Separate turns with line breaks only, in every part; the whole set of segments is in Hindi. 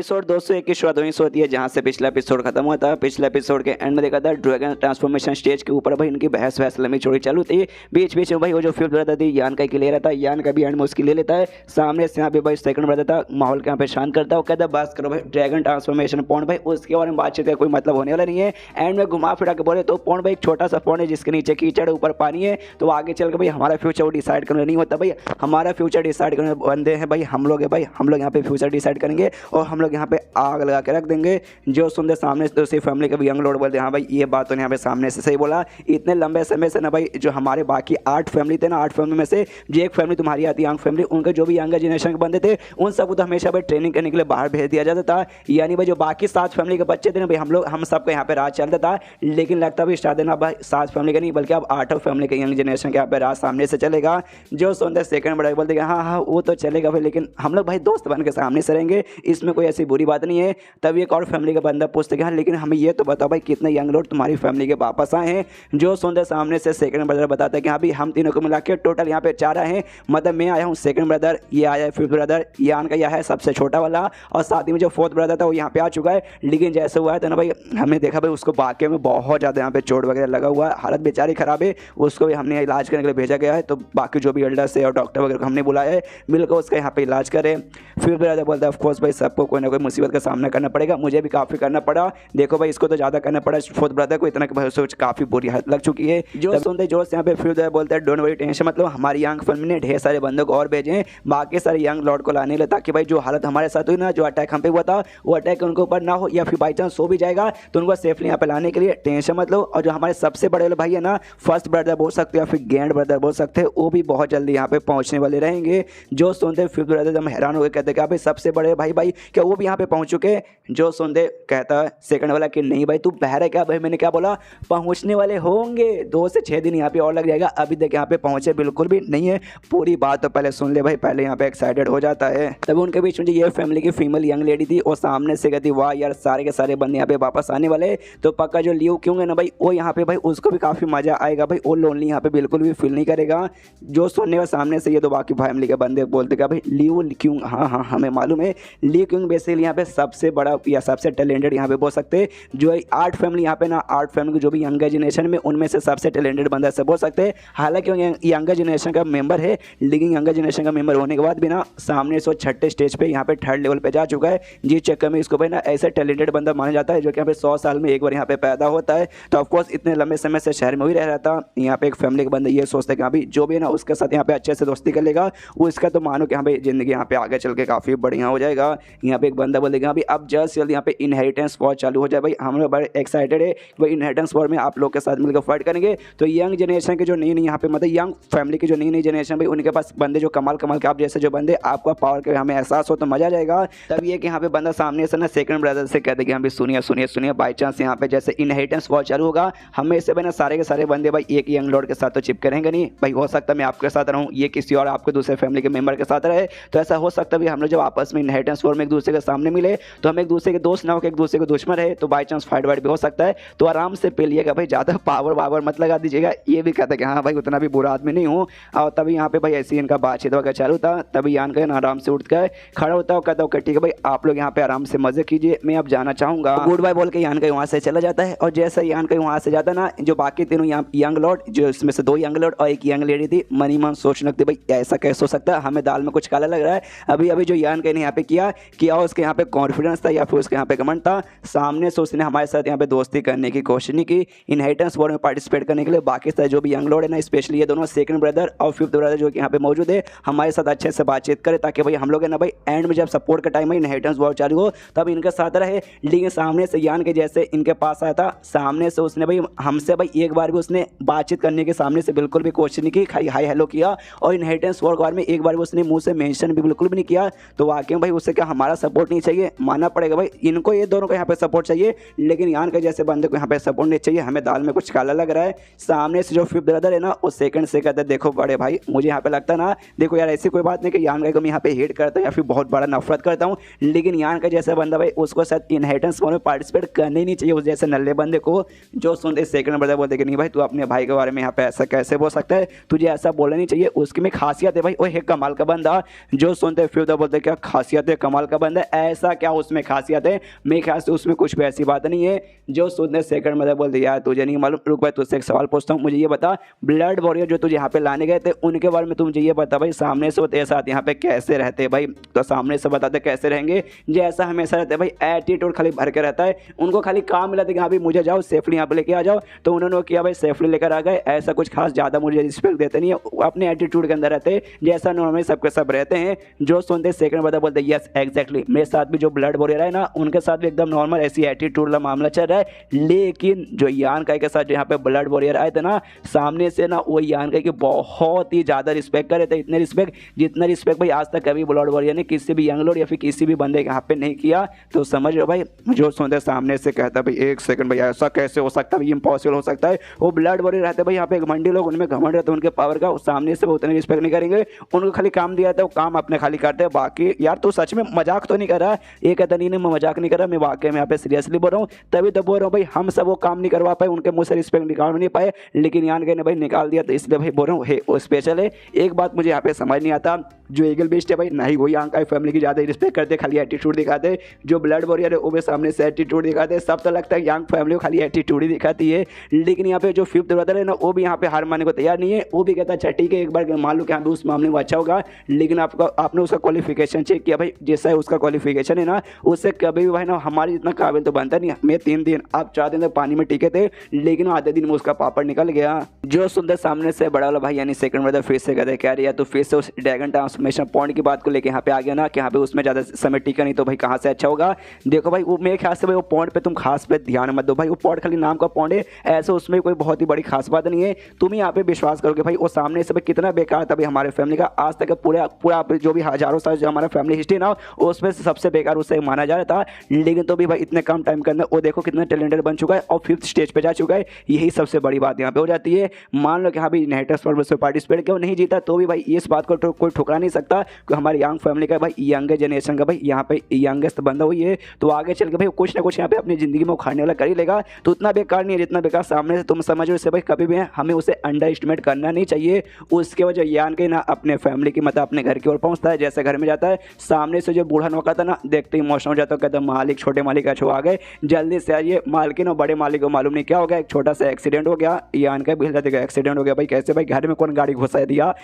एपिसोड 201 की शुरुआत वहीं से होती है जहां से पिछला एपिसोड खत्म हुआ था। पिछले एपिसोड के एंड में देखा था ड्रैगन ट्रांसफॉर्मेशन स्टेज के ऊपर भाई इनकी बहस लंबी चौड़ी चालू थी। बीच बीच में भाई वो जो फिफ्थ ब्रदर थी यान का ले रहा था, यान का भी एंड में उसकी ले लेता है। सामने से यहाँ पे भाई सेकंड ब्रदर था, माहौल के यहाँ पे शांत करता है, कहता है बस करो भाई ड्रैगन ट्रांसफॉर्मेशन पॉइंट भाई उसके बारे में बातचीत का कोई मतलब होने वाला नहीं है। एंड में घुमा फिरा के बोले तो पॉइंट भाई एक छोटा सा पॉइंट है जिसके नीचे कीचड़ ऊपर पानी है, तो आगे चल के भाई हमारा फ्यूचर वो डिसाइड करना नहीं होता भाई, हमारा फ्यूचर डिसाइड करने बंदे हैं भाई हम लोग है भाई, हम लोग यहाँ पे फ्यूचर डिसाइड करेंगे और हम लोग यहाँ पे आग लगा के रख देंगे। जो सुनते सामने से उसी फैमिली के यंग लॉर्ड बोलते हाँ भाई ये बात तो यहाँ पे सामने से सही बोला। इतने लंबे समय से ना भाई जो हमारे बाकी 8 फैमिली थे ना, 8 फैमिली में से जो एक फैमिली तुम्हारी आती है यंग फैमिली, उनके जो भी यंगर जनरेशन के बंदे थे उन सबको तो हमेशा भाई ट्रेनिंग करने के लिए बाहर भेज दिया जाता था। यानी भाई जो बाकी 7 फैमिली के बच्चे थे ना भाई हम सबका यहाँ पे राज चलता था, लेकिन लगता भी स्टार्ट ना भाई 7 फैमिली का नहीं बल्कि अब 8 फैमिली के यंग जनरेशन के यहाँ पे राज सामने से चलेगा। जो सुनते सेकंड बड़ा बोलते हाँ वो तो चलेगा भाई, लेकिन हम लोग भाई दोस्त बन के सामने से रहेंगे, इसमें कोई ऐसी बुरी बात नहीं है। तभी एक और फैमिली का बंदा पूछते कि हाँ लेकिन हमें ये तो बताओ भाई कितने यंग लोग तुम्हारी फैमिली के वापस आए हैं। जो सुनते सामने से सेकंड ब्रदर बताता है कि हाँ भाई हम तीनों को मिला के टोटल यहाँ पे 4 आए हैं, मतलब मैं आया हूँ, सेकंड ब्रदर ये आया है, फिफ्थ ब्रदर यान का यह है सबसे छोटा वाला, और साथ ही में जो फोर्थ ब्रदर था वो यहाँ पे आ चुका है। लेकिन जैसे हुआ है तो ना भाई हमने देखा भाई उसको बाकी में बहुत ज़्यादा यहाँ पे चोट वगैरह लगा हुआ है, हालत बेचारी खराब है, उसको भी हमने इलाज करने के लिए भेजा गया है। तो बाकी जो भी एल्डर्स है और डॉक्टर वगैरह को हमने बुलाया है मिलकर उसका यहाँ पे इलाज करें। फिर ब्रदर बोलता है ऑफकोर्स भाई सबको कोई ना कोई मुसीबत का सामना करना पड़ेगा, मुझे भी काफ़ी करना पड़ा, देखो भाई इसको तो ज़्यादा करना पड़ा, फोर्थ ब्रदर को इतना कि सोच काफ़ी बुरी हालत लग चुकी है। जो सुनते जोर से यहाँ पे फिर बोलता है डोंट वरी टेंशन, मतलब हमारी यंग फैमिली ने ढेर सारे बंदों को और भेजे हैं बाकी सारे यंग लॉर्ड को लाने लगे, ताकि भाई जो हालत हमारे साथ हुई ना, जो अटैक हम पे हुआ था वो अटैक उनके ऊपर ना हो, या फिर बाई चांस सो भी जाएगा तो उनको सेफली यहाँ पे लाने के लिए टेंशन मत लो। और जो हमारे सबसे बड़े वाले भाई है ना, फर्स्ट ब्रदर बोल सकते हैं या फिर ग्रैंड ब्रदर बोल सकते हैं, वो भी बहुत जल्दी यहाँ पे पहुँचने वाले रहेंगे। जो सुनते फिफ्थ ब्रदर हम हैरान हो गए, कहते क्या भाई सबसे बड़े भाई क्या वो भी यहाँ पे पहुँच चुके। जो सुनते कहता है सेकंड वाला कि नहीं भाई तू बहरा है क्या भाई, मैंने क्या बोला, पहुंचने वाले होंगे 2 से 6 दिन यहाँ पे और लग जाएगा, अभी तक यहाँ पे पहुंचे बिल्कुल भी नहीं है। पूरी बात तो पहले सुन ले भाई, पहले यहाँ पे एक्साइटेड हो जाता है। तभी उनके बीच में जो ये फैमिली की फीमेल यंग लेडी थी वो सामने से कहती वाह यार सारे के सारे बंदे यहाँ पे वापस आने वाले, तो पक्का जो लियो क्यों है ना भाई वो यहाँ पे भाई उसको भी काफ़ी मजा आएगा भाई, वो लोनली यहाँ पे बिल्कुल भी फील नहीं करेगा। जो सुनने का सामने से ये तो बाकी फैमिली के बंदे बोलते क्या भाई लियो क्यों, हाँ हमें मालूम है लियो क्यों बेसिकली यहाँ पे सबसे बड़ा या सबसे टैलेंटेड यहाँ पे बोल सकते, जो 8 फैमिली यहाँ पे ना 8 फैमिली जो भी यंगर जनरेशन में उनमें से सबसे टैलेंटेड बंदा से बोल सकते हैं। हालांकि यंगर जनरेशन का मेंबर है, लेकिन यंगर जनरेशन का मेंबर होने के बाद भी ना सामने से 6ठे स्टेज पे यहाँ पे 3rd लेवल पे जा चुका है, जिस चक्कर में इसको भाई ना ऐसे टैलेंटेड बंदा माना जाता है जो कि यहाँ पे 100 साल में एक बार यहाँ पे पैदा होता है। तो ऑफकोर्स इतने लंबे समय से शहर में ही रह रहा था, यहाँ पे एक फैमिली का बंदा ये सोचता है कि अभी जो भी है ना उसके साथ यहाँ पे अच्छे से दोस्ती कर लेगा, वो इसका तो मानो कि यहाँ पे जिंदगी यहाँ पे आगे चल के काफ़ी बढ़िया हो जाएगा। यहाँ पे एक बंदा बोलेगा अभी अब जल्द यहाँ पे इनहेरिटेंस वॉर चालू हो जाए भाई, हम लोग बड़े एक्साइटेड है भाई इनहेरिटेंस वॉर में आप लोग के साथ मिलकर फाइट करेंगे। तो यंग जनरेशन के जो नई यहाँ पे मतलब यंग फैमिली की जो नई जनरेशन भाई उनके पास बंदे जो कमाल के आप जैसे जो बंदे आपका पावर के हमें एहसास हो तो मजा आ जाएगा। तब ये कि यहाँ पे बंदा सामने से ना सेकंड ब्रदर से कहते कि हम भी सुनिए बाई चांस यहाँ पे जैसे इनहेरिटेंस वॉर चालू होगा, हमें इससे भाई ना सारे के सारे बंदे भाई एक यंग लॉर्ड के साथ तो चिपके रहेंगे नहीं भाई, हो सकता है मैं आपके साथ रहूँ, ये किसी और आपके दूसरे फैमिली के मेंबर के साथ रहे, तो ऐसा हो सकता है हम लोग जब आपस में इनहेरिटेंस वॉर में एक दूसरे के सामने मिले तो हम एक दूसरे के दोस्त ना हो, एक दूसरे को दुश्मन रहे, तो बाई चांस फाइट वाइट भी हो सकता है। तो आराम से पेलिएगा भाई, ज़्यादा पावर मत लगा दीजिएगा। ये भी कहता है कि हाँ भाई उतना भी बुरा आदमी नहीं हूँ। और तभी यहाँ पे भाई ऐसी इनका बातचीत वगैरह चालू था, तभी यान का आराम से उठ कर खड़ा होता है, कहता हूँ ठीक है भाई आप लोग यहाँ पे आराम से मजे कीजिए, मैं अब जाना चाहूँगा, गुड बाय बोल के यान का वहाँ से चला जाता है। और जैसे यान का वहाँ से जाता ना, जो बाकी तीनों यंग लॉर्ड, जो इसमें से 2 यंग लॉर्ड और एक यंग लेडी थी, मनी मन सोचने लगती भाई ऐसा कैसे हो सकता है, हमें दाल में कुछ काला लग रहा है। अभी जो यान का ने यहाँ पे किया उसके यहाँ पे कॉन्फिडेंस था या फिर उसके यहाँ पे कमेंट था, सामने से उसने हमारे साथ यहाँ पे दोस्ती करने की कोशिश नहीं की, इनहेरिटेंस वॉर में पार्टिसिपेट करने के लिए। बाकी सारे जो भी यंग लॉर्ड है ना, स्पेशली ये दोनों सेकंड ब्रदर और फिफ्थ ब्रदर जो कि यहाँ पे मौजूद है, हमारे साथ अच्छे से बातचीत करे, ताकि भाई हम लोग है ना भाई एंड में जब सपोर्ट का टाइम है इनहेरिटेंस वॉर चालू हो तब इनके साथ रहे। लेकिन सामने से यान के जैसे इनके पास आया था, सामने से उसने भाई हमसे भाई एक बार भी उसने बातचीत करने के सामने से बिल्कुल भी कोशिश नहीं की, खाली हाई हेलो किया, और इनहेरिटेंस वॉर के बारे में एक बार भी उसने मुंह से मेंशन भी बिल्कुल भी नहीं किया। तो वाकई में भाई उससे क्या हमारा सपोर्ट नहीं चाहिए, मानना पड़ेगा भाई इनको, ये दोनों को यहाँ पे सपोर्ट चाहिए, लेकिन यान के जैसे बंदे को यहाँ पे सपोर्ट नहीं चाहिए, हमें दाल में कुछ काला लग रहा है। सामने से जो फिफ्थ ब्रदर है ना वो सेकंड से कहते हैं देखो बड़े भाई मुझे यहाँ पे लगता ना, देखो यार ऐसी कोई बात नहीं कि यान को मैं यहाँ पे हेट करता हूँ या फिर बहुत बड़ा नफरत करता हूँ, लेकिन यान का जैसा बंदा भाई उसको शायद इनहेरिटेंस वॉर में पार्टिसिपेट करने ही नहीं चाहिए, उस जैसे नल्ले बंदे को। जो सुनते सेकंड ब्रदर बोलते कि नहीं भाई तू अपने भाई के बारे में यहाँ पे ऐसा कैसे बोल सकता है, तुझे ऐसा बोलना नहीं चाहिए, उसकी में खासियत है भाई, वो है कमाल का बंदा। जो सुनते फिफ्थ बोलते क्या खासियत है, कमाल का बंदा, ऐसा क्या उसमें खासियत है? मेरे ख्याल से उसमें कुछ भी ऐसी बात नहीं है। जो सुनने सेकंड मतलब बोल दिया यार तुझे नहीं मालूम, रुक भाई तुझसे एक सवाल पूछता हूँ, मुझे ये बता ब्लड वॉरियर जो तुझे यहाँ पे लाने गए थे उनके बारे में तू मुझे ये बता भाई, सामने से वो तेरे साथ यहाँ पे कैसे रहते भाई? तो सामने से बताते कैसे रहेंगे, जैसा हमेशा रहते भाई, एटीट्यूड खाली भर के रहता है। उनको खाली काम मिला था कि हाँ भाई मुझे जाओ सेफली यहाँ पे लेके आ जाओ, तो उन्होंने किया भाई सेफली लेकर आ गए। ऐसा कुछ खास ज़्यादा मुझे रिस्पेक्ट देते नहीं है, अपने एटीट्यूड के अंदर रहते जैसा नॉर्मली सबके सब रहते हैं। जो सुनते सेकंड बता बोलते यस एग्जैक्टली, मेरे साथ भी जो ब्लड वॉरियर है ना उनके साथ भी एकदम नॉर्मल ऐसी एटीट्यूड वाला मामला चल रहा है। लेकिन जो यान काई के साथ जो यहाँ पे ब्लड वॉरियर आए थे ना सामने से ना, वो यान काई की बहुत ही ज़्यादा रिस्पेक्ट करे थे, इतने रिस्पेक्ट जितना रिस्पेक्ट भाई आज तक कभी ब्लड वॉरियर ने किसी भी यंग लोड या फिर किसी भी बंदे के यहाँ पे नहीं किया। तो समझ लो भाई, जो सुनते सामने से कहता भाई एक सेकंड भाई ऐसा कैसे हो सकता है, इम्पॉसिबल हो सकता है। वो ब्लड वॉरियर रहते भाई यहाँ पे मंडी लोग, उनमें घमंड रहते उनके पावर का, सामने से वो उतने रिस्पेक्ट नहीं करेंगे। उनको खाली काम दिया था वो काम अपने खाली करते हैं। बाकी यार तू सच में मजाक तो नहीं कर रहा? एक कहता नहीं मैं मजाक नहीं कर रहा, मैं वाकई में यहाँ पे सीरियसली बोल रहा हूँ। तभी तो बोल रहा हूँ भाई, हम सब वो काम नहीं करवा पाए, उनके मुंह से रिस्पेक्ट निकाल नहीं पाए, लेकिन यान के ने भाई निकाल दिया। तो इसलिए भाई बोल रहा हूँ वो स्पेशल है। एक बात मुझे यहाँ पे समझ नहीं आता, जो ईगल बेस्ट है भाई ना ही वही यांग काई फैमिली की ज़्यादा रिस्पेक्ट करते, खाली एटीट्यूड दिखाते। जो ब्लड वॉरियर है वो भी सामने से एटीट्यूड दिखाते। सब तो लगता है यांग फैमिली को खाली एटीट्यूड ही दिखाती है, लेकिन यहाँ पे जो फिफ्थ ब्रदर है ना वो भी यहाँ पे हार मानने को तैयार नहीं है। वो भी कहता है अच्छा ठीक है एक बार मान लो कि हाँ उस मामले में अच्छा होगा, लेकिन आपने उसका क्वालिफिकेशन चेक किया भाई, जैसा है उसका क्वालिफिकेशन है ना उससे कभी भी भाई ना हमारी जितना काबिल तो बनता नहीं। मैं 3 दिन आप 4 दिन तक पानी में टिके थे, लेकिन आधे दिन में उसका पापड़ निकल गया। जो सुंदर सामने से बड़ा वाला भाई यानी सेकंड ब्रदर फिर से कहते क्या रही तो फिर से उस ड्रैगन ट्रांसफॉर्मेशन पॉइंट की बात को लेके यहाँ पे आ गया ना कि यहाँ पे उसमें ज़्यादा समय टिका नहीं, तो भाई कहाँ से अच्छा होगा। देखो भाई वो मेरे ख्याल से भाई वो पॉइंट पे तुम खास पे ध्यान मत दो भाई, वो पॉइंट खाली नाम का पॉइंट है, ऐसे उसमें कोई बहुत ही बड़ी खास बात नहीं है। तुम यहाँ पे विश्वास करोगे भाई वो सामने से भाई कितना बेकार था भाई हमारे फैमिली का, आज तक पूरा पूरा जो भी हजारों साल जो हमारा फैमिली हिस्ट्री ना उसमें से सबसे बेकार उससे माना जा रहा था। लेकिन तो भी भाई इतने कम टाइम के अंदर वो देखो कितना टैलेंटेड बन चुका है और 5th स्टेज पे जा चुका है। यही सबसे बड़ी बात यहाँ पे हो जाती है। मान लो कि हाँ भाई नेटर्स पर उसमें पार्टिसिपेट किया नहीं जीता, तो भी भाई इस बात को कोई ठुकरा नहीं सकता कि हमारी यंग फैमिली का भाई यंग जनरेशन का भाई यहाँ पे यंगेस्ट बंदा हुई है, तो आगे चल के भाई कुछ ना कुछ यहाँ पे अपनी जिंदगी में उखाड़ने वाला कर ही लेगा। तो उतना बेकार नहीं है जितना बेकार सामने से तुम समझो, इससे भाई कभी भी हमें उसे अंडर एस्टिमेट करना नहीं चाहिए। उसके वजह यान के ना अपने फैमिली की मतलब अपने घर की ओर पहुंचता है, जैसे घर में जाता है सामने से जो बूढ़ा नौका था ना देखते ही इमोशनल हो जाता है, कहता मालिक छोटे मालिक अच्छो आ गए जल्दी से आइए। मालकिन और बड़े मालिक को मालूम नहीं क्या हो गया, एक छोटा सा एक्सीडेंट हो गया, यान का भी एक्सीडेंट हो गया। भाई कैसे भाई, घर में कौन गाड़ी घुसा दिया?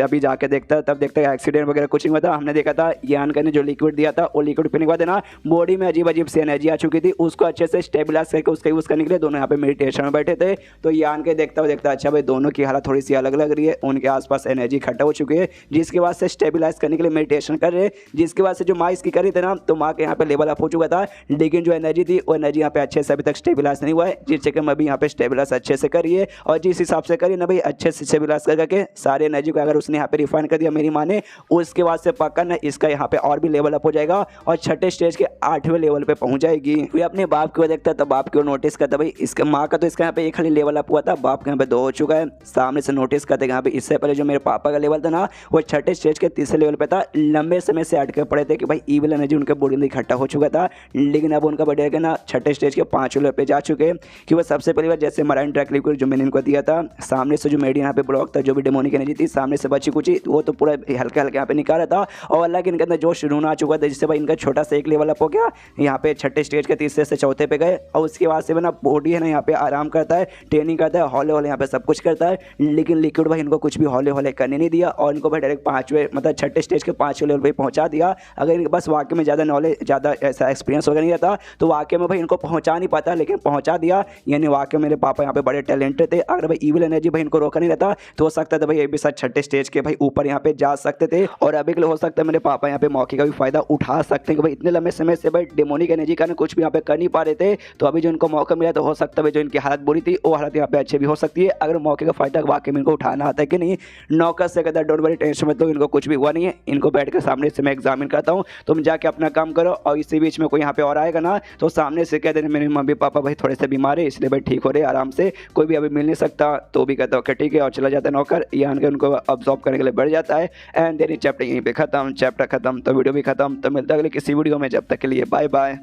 अभी जाके देखता है तब देखता है एक्सीडेंट वगैरह कुछ नहीं हुआ था। हमने देखा था यान का ने जो लिक्विड दिया था वो लिक्विड पीने के बाद ना बॉडी में अजीब अजीब सी एनर्जी आ चुकी थी, उसको अच्छे से स्टेबलाइज करके उसका यूज़ करने के लिए दोनों यहाँ पे मेडिटेशन में बैठे थे। तो यान के देखता अच्छा भाई दोनों की हालत थोड़ी सी अलग लग रही है, उनके आसपास एनर्जी इकट्ठा हो चुकी है, जिसके बाद से स्टेबलाइज करने के लिए मेडिटेशन कर रहे, जिसके बाद से जो माँ इसकी करी थे ना तो माँ के यहाँ पे लेवल अप हो चुका था, लेकिन जो एनर्जी थी वो एनर्जी यहाँ पे अच्छे से अभी तक स्टेबलाइज नहीं हुआ है, जिस चक्कर में अभी यहाँ पे स्टेबलाइज अच्छे से करिए। और जिस हिसाब से करिए ना भाई अच्छे से स्टेबलाइज करके सारी एनर्जी को अगर उसने यहाँ पे रिफाइन कर दिया मेरी माँ ने, उसके बाद से पक्का ना इसका यहाँ पे और भी लेवल अप हो जाएगा और छठे स्टेज के 8वें लेवल पे पहुंच जाएगी। फिर अपने बाप की ओर देखता है तो बाप की ओर नोटिस करता भाई इसका माँ का तो इसका यहाँ पे एक खाली लेवल अप हुआ था, बाप के यहाँ पे 2 हो चुका है। सामने से नोटिस करते यहाँ पे इससे पहले जो मेरे पापा का लेवल था ना वो छठे स्टेज के 3रे लेवल पे था, लंबे समय से अटके पड़े थे कि भाई ईविल एनर्जी उनके बॉडी में इकट्ठा हो चुका था, लेकिन अब उनका बढ़िया के ना छठे स्टेज के 5वें लेवल पे जा चुके कि वो सबसे पहली बार जैसे मराइन ट्रैक लिक्विड जो मैंने इनको दिया था, सामने से जो मेडी यहाँ पे ब्लॉक था जो भी डेमोनिक एनर्जी थी सामने से बची कुची वो तो पूरा हल्का हल्का यहाँ पे निकाला था, और अलग इनके अंदर जोश शुरू आ चुका था, जिससे भाई इनका छोटा सा एक लेवल अप हो गया, यहाँ पे छठे स्टेज के 3रे से 4थे पे गए। और उसके बाद से ना बॉडी है ना यहाँ पे आराम करता है, ट्रेनिंग करता है, हौले हौले यहाँ पे सब कुछ करता है, लेकिन लिक्विड भाई इनको कुछ भी हौले हौले करने नहीं दिया और इनको भाई डायरेक्ट 5वें मतलब छठे स्टेज के 5वें लेवल पे पहुंचा दिया। अगर इनके पास वाकई में ज़्यादा नॉलेज ज़्यादा ऐसा एक्सपीरियंस वगैरह नहीं रहता तो वाकई में भाई इनको पहुंचा नहीं पाता, लेकिन पहुंचा दिया। यानी वाकई मेरे पापा यहाँ पे बड़े टैलेंटेड थे। अगर भाई ईविल एनर्जी भाई इनको रोका नहीं रहता तो हो सकता था भाई ये भी सच छठे स्टेज के भाई ऊपर यहाँ पे जा सकते थे, और अभी के लिए हो सकता है मेरे पापा यहाँ पे मौके का भी फायदा उठा सकते हैं कि भाई इतने लंबे समय से भाई डेमोनिक एनर्जी का कुछ भी यहाँ पे कर नहीं पा रहे थे, तो अभी जो इनको मौका मिला तो हो सकता है जो इनकी हालत बुरी थी वो हालत यहाँ पे अच्छी भी हो सकती है, अगर मौके का फायदा वाकई में इनको उठाना आता है कि नहीं। नौकर से कहता है डोंट वरी टेंशन मत लो, इनको कुछ भी हुआ नहीं है, इनको बैठ कर सामने से मैं एग्जामिन करता हूँ, तुम जाके अपना काम करो। और इसी बीच में कोई यहाँ पे और आएगा ना तो सामने से कह देना मेरे मम्मी पापा भाई थोड़े से बीमार है इसलिए भाई ठीक हो रहे आराम से, कोई भी अभी मिल नहीं सकता, तो भी कहता है ठीक है और चला जाता है नौकर, यहाँ के उनको अब्जॉर्ब करने के लिए बढ़ जाता है। एंड देन चैप्टर यहीं पे खत्म, चैप्टर खत्म तो वीडियो भी खत्म। तो मिलता है अगले किसी वीडियो में, जब तक के लिए बाय बाय।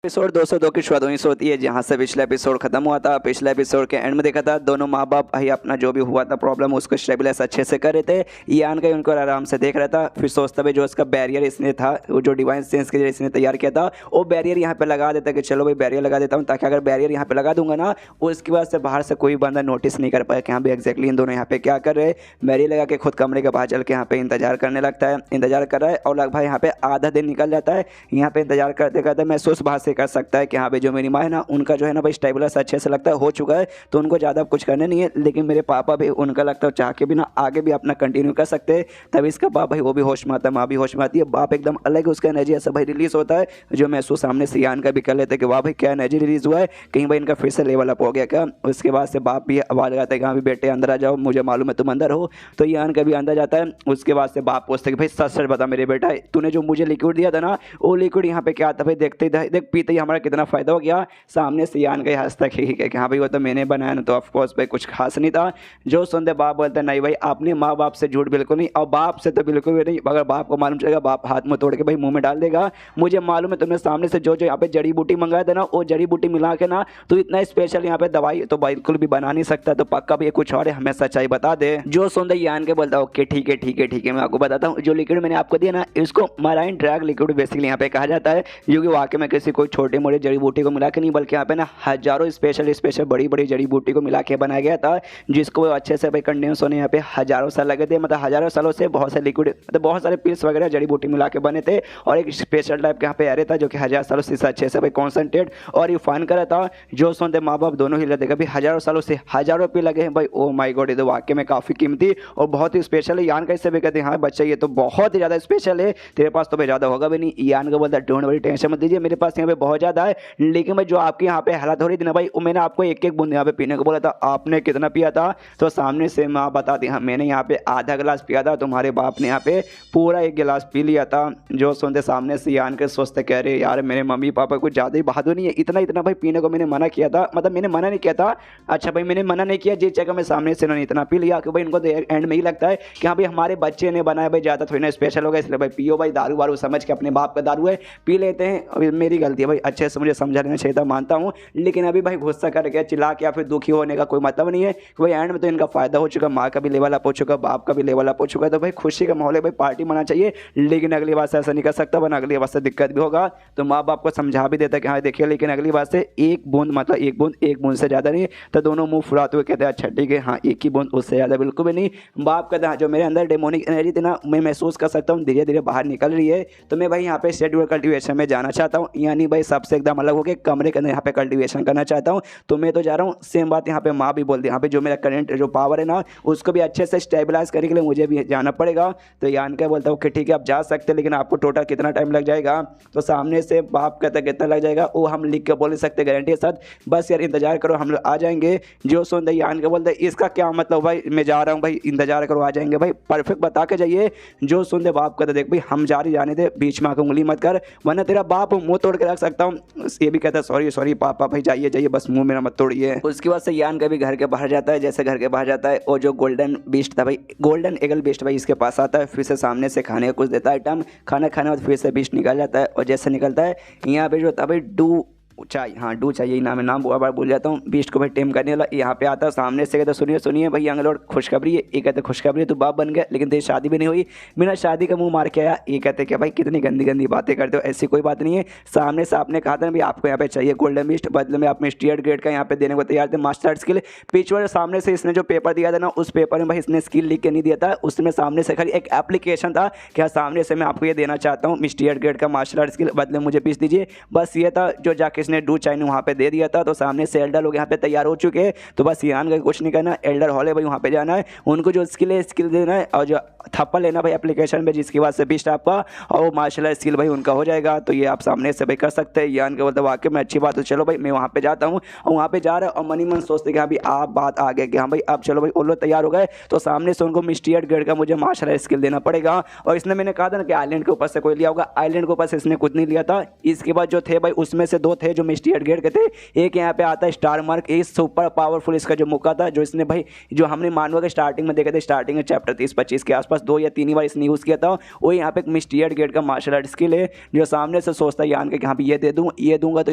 एपिसोड 202 की शुरुआत वहीं से होती है जहां से पिछला एपिसोड खत्म हुआ था। पिछले एपिसोड के एंड में देखा था दोनों माँ बाप भाई अपना जो भी हुआ था प्रॉब्लम उसको स्टेबलाइज अच्छे से कर रहे थे। यान का उनको आराम से देख रहा था। फिर सोचता भाई जो उसका बैरियर इसने था वो जो डिवाइन सेंस के लिए इसने तैयार किया था वो बैरियर यहाँ पे लगा देता कि चलो भाई बैरियर लगा देता हूँ, ताकि अगर बैरियर यहाँ पे लगा दूंगा ना उसके बाद से बाहर से कोई बंदा नोटिस नहीं कर पाया कि हाँ भाई एक्जैक्टली इन दोनों यहाँ पे क्या कर रहे हैं। बैरियर लगा के खुद कमरे के बाहर चल के यहाँ पे इंतजार करने लगता है। इंतजार कर रहा है और लगभग यहाँ पे आधा दिन निकल जाता है। यहाँ पे इंतजार करते करते महसूस बाहर से कर सकता है कि हाँ भाई जो मेरी माँ है ना उनका जो है ना भाई स्टेबलाइज अच्छे से लगता है हो चुका है, तो उनको ज़्यादा कुछ करने नहीं है। लेकिन मेरे पापा भी उनका लगता है चाह के भी ना आगे भी अपना कंटिन्यू कर सकते हैं। तभी इसका बाप भाई वो भी होश में आता है, माँ भी होश में आती है। बाप एकदम अलग है, उसका एनर्जी ऐसा भाई रिलीज होता है जो महसूस सामने से यान का भी कर लेते हैं कि वाह भाई क्या एनर्जी रिलीज हुआ है, कहीं भाई इनका फिर से लेवल अप हो गया क्या। उसके बाद से बाप भी आवाज़ लगाता है कि हाँ भाई बेटे अंदर आ जाओ, मुझे मालूम है तुम अंदर हो। तो यान का भी अंदर जाता है। उसके बाद से बाप पूछते कि भाई सच सच बता मेरे बेटा तूने जो मुझे लिक्विड दिया था ना वो लिक्विड यहाँ पे क्या था भाई, देखते देख पीते ही हमारा कितना फायदा हो गया। सामने से यान का हंसता ठीक है कि हाँ भाई वो तो मैंने बनाया ना, तो ऑफकोर्स भाई कुछ खास नहीं था। जो सुनते बाप बोलते नहीं भाई अपने माँ बाप से झूठ बिल्कुल नहीं, और बाप से तो बिल्कुल भी नहीं। अगर बाप को मालूम चलेगा बाप हाथ में तोड़ के भाई मुंह में डाल देगा। मुझे मालूम है तुमने सामने से जो जो यहाँ पे जड़ी बूटी मंगाया था ना वो जड़ी बूटी मिला के ना तो इतना स्पेशल यहाँ पे दवाई तो बिल्कुल भी बना नहीं सकता, तो पक्का भी कुछ और है, हमें सच्चाई बता दे। जो सुनते यान के बोलता ओके ठीक है ठीक है ठीक है मैं आपको बताता हूँ। जो लिक्विड मैंने आपको दिया ना इसको मराइन ड्रैग लिक्विड बेसिकली यहाँ पे कहा जाता है, जो कि वाकई में किसी कोई छोटे मोटे जड़ी बूटी को मिला के नहीं बल्कि यहाँ पे ना हजारों स्पेशल बड़ी बड़ी जड़ी बूटी को मिला के बनाया गया था, जिसको अच्छे से भाई कंडेंस होने यहाँ पे हजारों साल लगे थे। मतलब हजारों सालों से बहुत से लिक्विड मतलब बहुत सारे पिल्स वगैरह जड़ी बूटी मिला के बने थे और एक स्पेशल टाइप के यहाँ पे एरे था जो कि हजार सालों से अच्छे से भाई कॉन्सेंट्रेट और रिफाइन करा था। जो सुनते माँ बाप दोनों ही लगे कभी हजारों सालों से हजारों रुपये लगे हैं भाई। ओ माई गॉड ये तो वाकई में काफ़ी कीमती और बहुत ही स्पेशल है। यान कैसे भी कहते हैं हाँ बच्चा ये तो बहुत ही ज़्यादा स्पेशल है, तेरे पास तो भाई ज़्यादा होगा भी नहीं। यान का बोलता डोंट वरी टेंशन मत लीजिए मेरे पास यहाँ पे बहुत ज़्यादा है, लेकिन भाई जो आपके यहाँ पे हालत हो रही थी ना भाई मैंने आपको एक एक बूंद यहाँ पे पीने को बोला था, आपने कितना पिया था। तो सामने से माँ बताती हाँ मैंने यहाँ पे आधा गिलास पिया था, तुम्हारे बाप ने यहाँ पे पूरा एक गिलास पी लिया था। जो सुनते सामने से यान के सोचते कह रहे यार मेरे मम्मी पापा कुछ ज़्यादा ही बहादुर नहीं है, इतना इतना भाई पीने को मैंने मना किया था, मतलब मैंने मना नहीं किया था। अच्छा भाई मैंने मना नहीं किया जिस जगह में सामने से इन्होंने इतना पी लिया कि भाई इनको तो एंड में ही लगता है कि हाँ भाई हमारे बच्चे ने बनाया भाई ज़्यादा थोड़ी ना स्पेशल होगा, इसलिए भाई पियो भाई दारू वारू समझ के अपने बाप का दारू है पी लेते हैं। अभी मेरी गलती है भाई, अच्छे से मुझे समझा लेना चाहिए था मानता हूँ, लेकिन अभी भाई गुस्सा करके चिल्ला के या फिर दुखी होने का कोई मतलब नहीं है कि भाई एंड में तो इनका फायदा हो चुका, माँ का भी लेवल अप हो चुका, बाप का भी लेवल अप हो चुका है, तो भाई खुशी का माहौल है भाई पार्टी मनाना चाहिए। लेकिन अगली बार से ऐसा नहीं कर सकता वरना अगली बार से दिक्कत भी होगा। तो माँ बाप को समझा भी देता कि हाँ देखिए लेकिन अगली बार से एक बूंद मतलब एक बूंद से ज़्यादा नहीं। तो दोनों मुंह फुलाते हुए कहते हैं अच्छा ठीक है हाँ एक ही बूंद उससे ज़्यादा बिल्कुल भी नहीं। बाप कहता है जो मेरे अंदर डेमोनिक एनर्जी थी ना मैं महसूस कर सकता हूँ धीरे धीरे बाहर निकल रही है, तो मैं भाई यहाँ पे शेड्यूल कल्टिवेशन में जाना चाहता हूँ, यानी भाई सबसे एकदम अलग होकर कमरे के अंदर यहाँ पे कल्टिवेशन करना चाहता हूँ। तो मैं तो जा रहा हूँ। सेम बात यहाँ पे माँ भी बोलती है यहाँ पे जो मेरा करंट जो पावर है ना उसको भी अच्छे से स्टेबलाइज करने के लिए मुझे भी जाना पड़ेगा। तो यान का बोलता हूँ कि ठीक है आप जा सकते हैं लेकिन आपको टोटल कितना टाइम लग जाएगा। तो सामने से बाप कहता कितना लग जाएगा वो हम लिख के बोल सकते गारंटी के साथ, बस यार इंतजार करो हम लोग आ जाएंगे। जो सुनते यान का बोलते इसका क्या मतलब भाई मैं जा रहा हूँ भाई इंतजार करो आ जाएंगे भाई परफेक्ट बता के जाइए। जो सुनते बाप कहते देख भाई हम जा रही जाने दे बीच में आकर उंगली मत कर वरना तेरा बाप मुंह तोड़ के रख सकता हूँ। ये भी कहता सॉरी सॉरी पापा भाई जाइए जाइए बस मुंह मेरा मत तोड़िए। उसके बाद से यान का भी घर के बाहर जाता है। जैसे घर के बाहर जाता है और जो गोल्डन बीस्ट था भाई गोल्डन एगल बीस्ट भाई इसके पास आता है, फिर से सामने से खाने का कुछ देता है आइटम, खाना खाने बाद फिर से बीस्ट निकल जाता है। और जैसे निकलता है यहाँ पे जो था भाई डू चाहिए हाँ डू चाहिए नाम बार भूल जाता हूँ। बीस्ट को भाई टेम करने वाला यहाँ पे आता है सामने से कहता सुनिए सुनिए भाई यंग लॉर्ड खुशखबरी है। ये कहते खुशखबरी तो बाप बन गया लेकिन तेरी शादी भी नहीं हुई, बिना शादी का मुंह मार के आया। ये कहते क्या भाई कितनी गंदी गंदी बातें करते हो, ऐसी कोई बात नहीं है। सामने से आपने कहा था ना भाई आपको यहाँ पे चाहिए गोल्डन बीस्ट, बदले में आप मिस्टीरियड ग्रेड का यहाँ पे देने को तैयार थे मास्टर स्किल। पिछवाड़े सामने से इसने जो पेपर दिया था ना उस पेपर में भाई इसने स्किल लिख के नहीं दिया था, उसमें सामने से खाली एक एप्लीकेशन था क्या सामने से मैं आपको ये देना चाहता हूँ मिस्टीरियड ग्रेड का मार्शल आर्ट स्किल, बदले मुझे पीस दीजिए, बस ये था। जो जाके इसने डू चाहिए वहाँ पे दे दिया था। तो सामने से एल्डर लोग यहाँ पे तैयार हो चुके हैं। तो बस यान का कुछ नहीं करना, एल्डर हॉल है भाई वहाँ पे जाना है, उनको जो स्किल है स्किल देना है और जो थप्पा लेना भाई एप्लीकेशन में जिसकी बात से बीस्ट आपका और वो मार्शल आर्ट स्किल भाई उनका हो जाएगा। तो ये आप सामने से भाई कर सकते हैं। यान के बोलते वाकई में अच्छी बात है, चलो भाई मैं वहाँ पे जाता हूँ। और वहाँ पे जा रहा है और मनी मन सोचते कि हाँ भाई आप बात आ गए कि हाँ भाई अब चलो भाई वो लोग तैयार हो गए। तो सामने से उनको मिस्टीरियड ग्रेड का मुझे मार्शल आर्ट स्किल देना पड़ेगा। और इसने मैंने कहा था ना कि आइलैंड के ऊपर से कोई लिया होगा, आइलैंड के ऊपर से इसने कुछ नहीं लिया था। इसके बाद जो थे भाई उसमें से दो थे जो मिस्टी एडगेट के थे। एक यहाँ पे आता है स्टार मार्क, ये सुपर पावरफुल इसका जो मुक्का था, जो इसने भाई जो हमने मानवा के स्टार्टिंग में देखा था, स्टार्टिंग में चैप्टर 30-25 के आसपास 2 या 3 ही बार इसने यूज़ किया था। वो यहाँ पे एक मिस्टी एडगेट का मार्शल आर्ट स्किल है, जो सामने से सोचता है यान के कि हाँ ये दे दूँ, ये दूंगा तो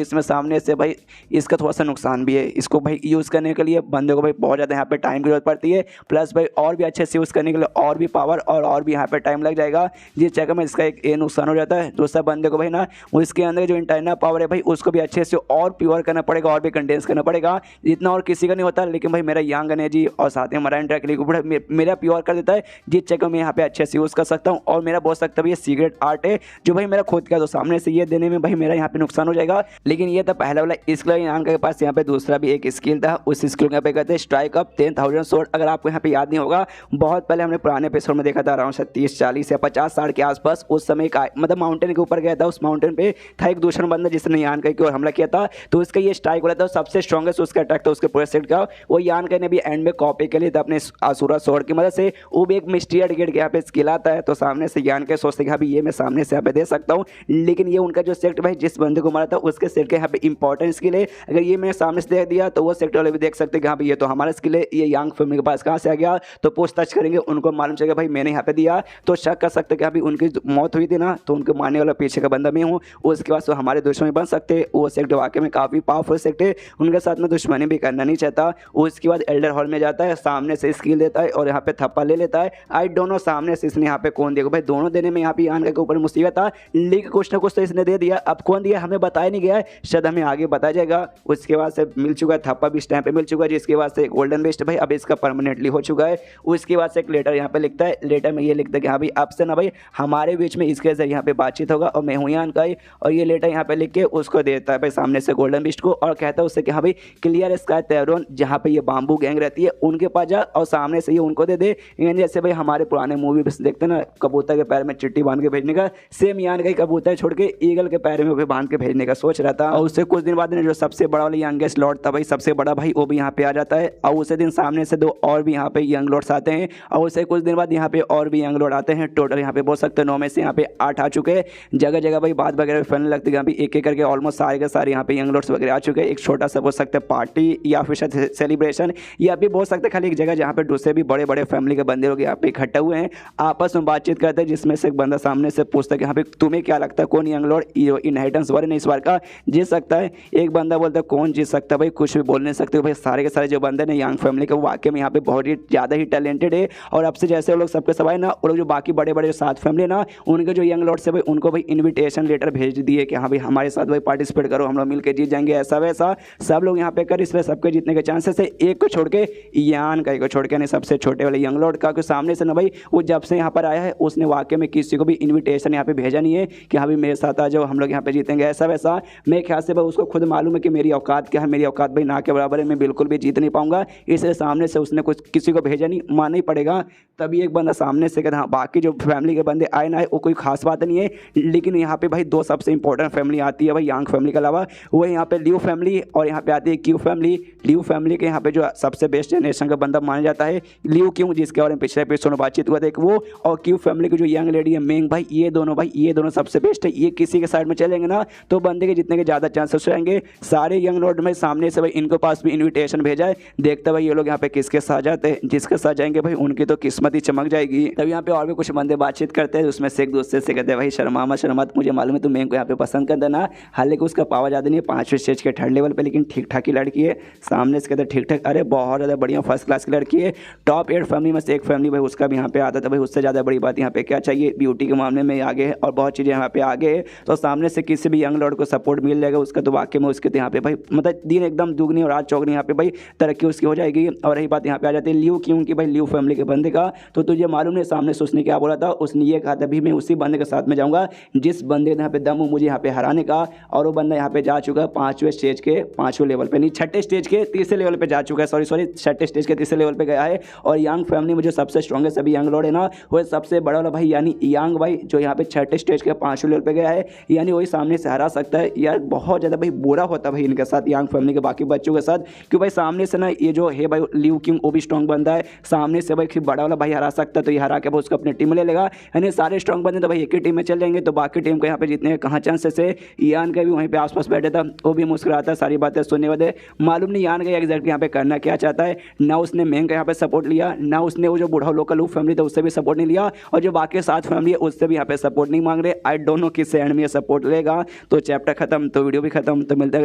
इसमें सामने से भाई इसका थोड़ा सा नुकसान भी है। इसको भाई यूज़ करने के लिए बंदे को भाई बहुत ज़्यादा यहाँ पे टाइम की जरूरत पड़ती है, प्लस भाई और भी अच्छे से यूज़ करने के लिए और भी पावर और भी यहाँ पे टाइम लग जाएगा, जिस जगह में इसका एक ये नुकसान हो जाता है। दूसरा बंदे को भाई ना उसके अंदर जो इंटरनल पावर है भाई उसको भी अच्छे से और प्योर करना पड़ेगा और भी कंडेंस करना पड़ेगा, जितना और किसी का नहीं होता। लेकिन भाई मेरा यांग एनर्जी और साथ में मराइन ड्रैक मेरा प्योर कर देता है, जिस जगह मैं यहाँ पे अच्छे से यूज़ कर सकता हूँ। और मेरा बोल सकता है ये सीक्रेट आर्ट है जो भाई मेरा खुद का, तो सामने से ये देने में भाई मेरा यहाँ पे नुकसान हो जाएगा। लेकिन ये था पहला वाला स्किल। यांग के पास यहाँ पे दूसरा भी एक स्किल था, उस स्किल को यहाँ पे कहते हैं स्ट्राइक अप 10,000 स्वॉर्ड। अगर आपको यहाँ पे याद नहीं होगा, बहुत पहले हमने पुराने एपिसोड में देखा था, अराउंड 30-40 या 50 साल के आसपास उस समय मतलब माउंटेन के ऊपर गया था। उस माउंटेन पे था एक दुश्मन बंदा जिसने यान की ओर हमला किया था, तो उसका ये स्ट्राइक हो रहा था, सबसे स्ट्रॉन्गेस्ट उसका अटैक था उसके पूरे सेट का। वो यान ने भी एंड में कॉपी के लिए था अपने असुरा स्वॉर्ड की मदद से। वो भी एक मिस्ट्री एडगेट के यहाँ पे स्किल आता है, तो सामने से यान के सोचते कि हाँ ये मैं सामने से यहाँ पे दे सकता हूँ। लेकिन ये उनका जो सेक्ट भाई जिस बंदे को मारा था उसके सेट के यहाँ पे इंपॉर्टेंट स्किल है। अगर ये मैंने सामने से दे दिया तो वो सेक्ट वाले भी देख सकते हैं कि हाँ भाई ये तो हमारा स्किल है, ये यांग फैमिली के पास कहाँ से आ गया। तो पूछताछ करेंगे, उनको मालूम चलेगा भाई मैंने यहाँ पे दिया, तो शक कर सकते कि अभी उनकी मौत हुई थी ना, तो उनके मारने वाला पीछे का बंदा मैं हूँ। उसके बाद तो हमारे दुश्मन बन सकते। वो सेक्ट वाकई में काफ़ी पावरफुल सेक्ट है, उनके साथ में दुश्मनी भी करना नहीं चाहता। उसके बाद एल्डर हॉल में जाता है, सामने से स्किल देता है और यहाँ पे थप्पा ले लेता है। आई दोनों सामने से इसने यहाँ पे कौन देगा भाई, दोनों देने में यहाँ पे यान के ऊपर मुसीबत था, लेकिन कुछ ना कुछ तो इसने दे दिया। अब कौन दिया हमें बताया नहीं गया है, शायद हमें आगे बताया जाएगा। उसके बाद से मिल चुका है थप्पा भी इस टाइम पे मिल चुका है, जिसके बाद से गोल्डन वेस्ट भाई अब इसका परमानेंटली हो चुका है। उसके बाद से एक लेटर यहाँ पे लिखता है, लेटर में ये लिखता है कि हाँ भाई अब से ना भाई हमारे बीच में इसके जरिए यहाँ पे बातचीत होगा और मैं हूँ यान का ही। और ये लेटर यहाँ पे लिख के उसको देता है भाई सामने से गोल्डन वेस्ट को, और कहता है उससे कि हाँ भाई क्लियर स्काई तेरोन जहाँ पे ये बाम्बू गैंग रहती है उनके पास जा और सामने से ये उनको दे दे। जैसे भाई हमारे पुराने मूवी देखते ना, कबूतर के पैर में चिट्ठी बांध के भेजने का, सेम यान का ही कबूतर छोड़ के ईगल के पैर में भी बांध के भेजने का सोच रहा था। और उससे कुछ दिन बाद जो सबसे बड़ा वाला यंगेस्ट लॉर्ड था भाई, सबसे बड़ा भाई, वो भी यहाँ पे आ जाता है। और उसी दिन सामने से 2 और भी यहाँ पे यंग लॉर्ड्स आते हैं, और उससे कुछ दिन बाद यहाँ पे और भी यंग लॉर्ड आते हैं। टोटल यहाँ पे बोल सकते हैं 9 में से यहाँ पे 8 आ चुके हैं। जगह जगह भाई बात वगैरह फैलने लगती है, यहाँ पे एक करके ऑलमोस्ट सारे के सारे यहाँ पे यंग लॉर्ड्स वगैरह आ चुके हैं। एक छोटा सा बोल सकते हैं पार्टी या फिर सेलिब्रेशन, या भी बोल सकते हैं खाली एक जगह जहाँ पे दूसरे भी बड़े बड़े फैमिली के बंदे लोग यहाँ पे इकट्ठे हुए हैं, आपस में बातचीत करते हैं, जिसमें से एक बंदा सामने से पूछता है कि यहाँ पे तुम्हें क्या लगता है कौन यंग लॉर्ड इनहेरिटेंस वाले ने इस बार का जीत सकता है। एक बंदा बोलता है कौन जीत सकता है भाई, कुछ भी बोल नहीं सकते भाई। सारे के सारे जो बंदे ने यंग फैमिली के वाकई में यहाँ पे बहुत ही ज़्यादा ही टैलेंटेड है। और अब से जैसे वो लोग सबके सब आए ना, वो लोग जो बाकी बड़े बड़े 7 फैमिली ना, उनके जो यंग लॉर्ड से भाई उनको भाई इन्विटेशन लेटर भेज दिए कि हाँ भाई हमारे साथ भाई पार्टिसिपेट करो, हम लोग मिलकर जीत जाएंगे, ऐसा वैसा सब लोग यहाँ पे कर। इसलिए सबके जीतने के चांसेस है, एक को छोड़ के यान का, एक को छोड़ के नहीं सबसे छोटे वाले यंग लॉर्ड का। सामने से ना भाई वो जब से यहाँ पर आया है उसने वाकई में किसी को भी इन्विटेशन यहाँ पे भेजा नहीं है कि हाँ भाई मेरे साथ आ जाओ हम लोग यहाँ पे जीतेंगे, ऐसा वैसा। मेरे ख्याल से भाई उसको खुद मालूम है कि मेरी औकात क्या है, मेरी औकात भाई ना के बराबर है, मैं बिल्कुल भी जीत नहीं पाऊंगा। इसलिए सामने से उसने कुछ किसी को भेजा नहीं, मानना ही पड़ेगा। तभी एक बंदा सामने से कहता हाँ बाकी जो फैमिली के बंदे आए ना वो कोई खास बात नहीं है, लेकिन यहाँ पे भाई 2 सबसे इंपॉर्टेंट फैमिली आती है भाई यांग फैमिली के अलावा, वो यहाँ पे लियू फैमिली और यहाँ पे आती है क्यू फैमिली। लियू फैमिली के यहाँ पे जो सबसे बेस्ट जनरेशन का बंदा माना जाता है लियू क्यू, जिसके बारे में पिछले एपिसोड में बातचीत हुआ था वो। और क्यू फैमिली की जो यंग लेडी है मेंग भाई, ये दोनों सबसे बेस्ट है। ये किसी के साइड में चलेंगे ना तो बंदे के जितने के ज़्यादा चांसेस रहेंगे। सारे यंग लॉर्ड में सामने से भाई इनको पास भी इन्विटेशन भेजा है, देखते भाई ये लोग यहाँ पे किसके साथ जाते हैं, जिसके साथ जाएंगे भाई उनकी तो किस्मत ही चमक जाएगी। तब यहाँ पे और भी कुछ बंदे बातचीत करते हैं, उसमें से एक दूसरे से कहते हैं भाई शर्मा मुझे मालूम है तुम मेंग को यहाँ पे पसंद कर देना, हालांकि उसका पावर ज़्यादा नहीं है 5वें स्टेज के 3rd लेवल पे, लेकिन ठीक ठाक ही लड़की है। सामने से कहते हैं ठीक ठाक, अरे बहुत ज़्यादा बढ़िया फर्स्ट क्लास की लड़की है। टॉप 8 फैमिली में से एक फैमिली भाई उसका भी यहाँ पे आता था भाई, उससे ज़्यादा बड़ी बात यहाँ पे क्या चाहिए, ब्यूटी के मामले में आगे है और बहुत चीज़ें यहाँ पे आगे है। तो सामने से किसी भी यंग लॉर्ड को सपोर्ट मिल जाएगा उसका, तो वाकई में उसके तो यहाँ पे भाई मतलब दिन एकदम दुगनी और रात चौगनी यहाँ पे भाई तरक्की उसकी हो जाएगी। और रही बात यहाँ पे आ जाती है लियू की, उनकी भाई लियू फैमिली के बंदे का, तो तुझे मालूम नहीं सामने से उसने क्या बोला था, उसने ये कहा था भी मैं उसी बंदे के साथ में जाऊँगा जिस बंदे ने यहाँ पे दम हो मुझे यहाँ पे हराने का। और वो बंदा यहाँ पे जा चुका है 5वें स्टेज के 5वें लेवल पे, नहीं 6ठे स्टेज के 3रे लेवल पे जा चुका है, सॉरी 6ठे स्टेज के 3रे लेवल पे गया है। और यंग फैमिली में जो सबसे स्ट्रॉन्गेस्ट अभी यंग लॉर्ड है ना, वो सबसे बड़ा वाला भाई यानी यंग भाई, जो यहाँ पे 6ठे स्टेज के 5वें लेवल पे गया है, यानी वही सामने से हरा सकता है। यार बहुत ज़्यादा भाई बुरा होता है भाई इनके साथ, यंग फैमिली के बाकी बच्चों के साथ, क्योंकि भाई सामने से ना ये जो है भाई लियू किंग वो भी स्ट्रॉन्ग बंदा है, सामने से भाई बड़ा वाला भाई हरा सकता है, तो ये हरा के भाई उसको अपनी टीम में ले लेगा। यानी सारे स्ट्रॉन्ग बंदे तो भाई एक ही टीम में चल जाएंगे, तो बाकी टीम को यहाँ पे जीतने के कहाँ चांसेस है। यान का भी वहीं पे आसपास बैठे था वो भी मुस्कुराता सारी बातें सुनने वाले। मालूम नहीं यान का एग्जैक्टली यहाँ पे करना क्या चाहता है। ना उसने मेंग का यहाँ पे सपोर्ट लिया, ना उसने वो जो बूढ़ा लोकल फैमिली था उससे भी सपोर्ट नहीं लिया, और जो बाकी 7 फैमिली है उससे भी यहाँ पे सपोर्ट नहीं मांग रहे। आई डोंट नो किससे एंड में ये सपोर्ट लेगा। तो चैप्टर खत्म तो वीडियो भी खत्म। तो मिलता है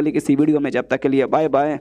अगली किसी वीडियो में, जब तक के लिए बाय बाय।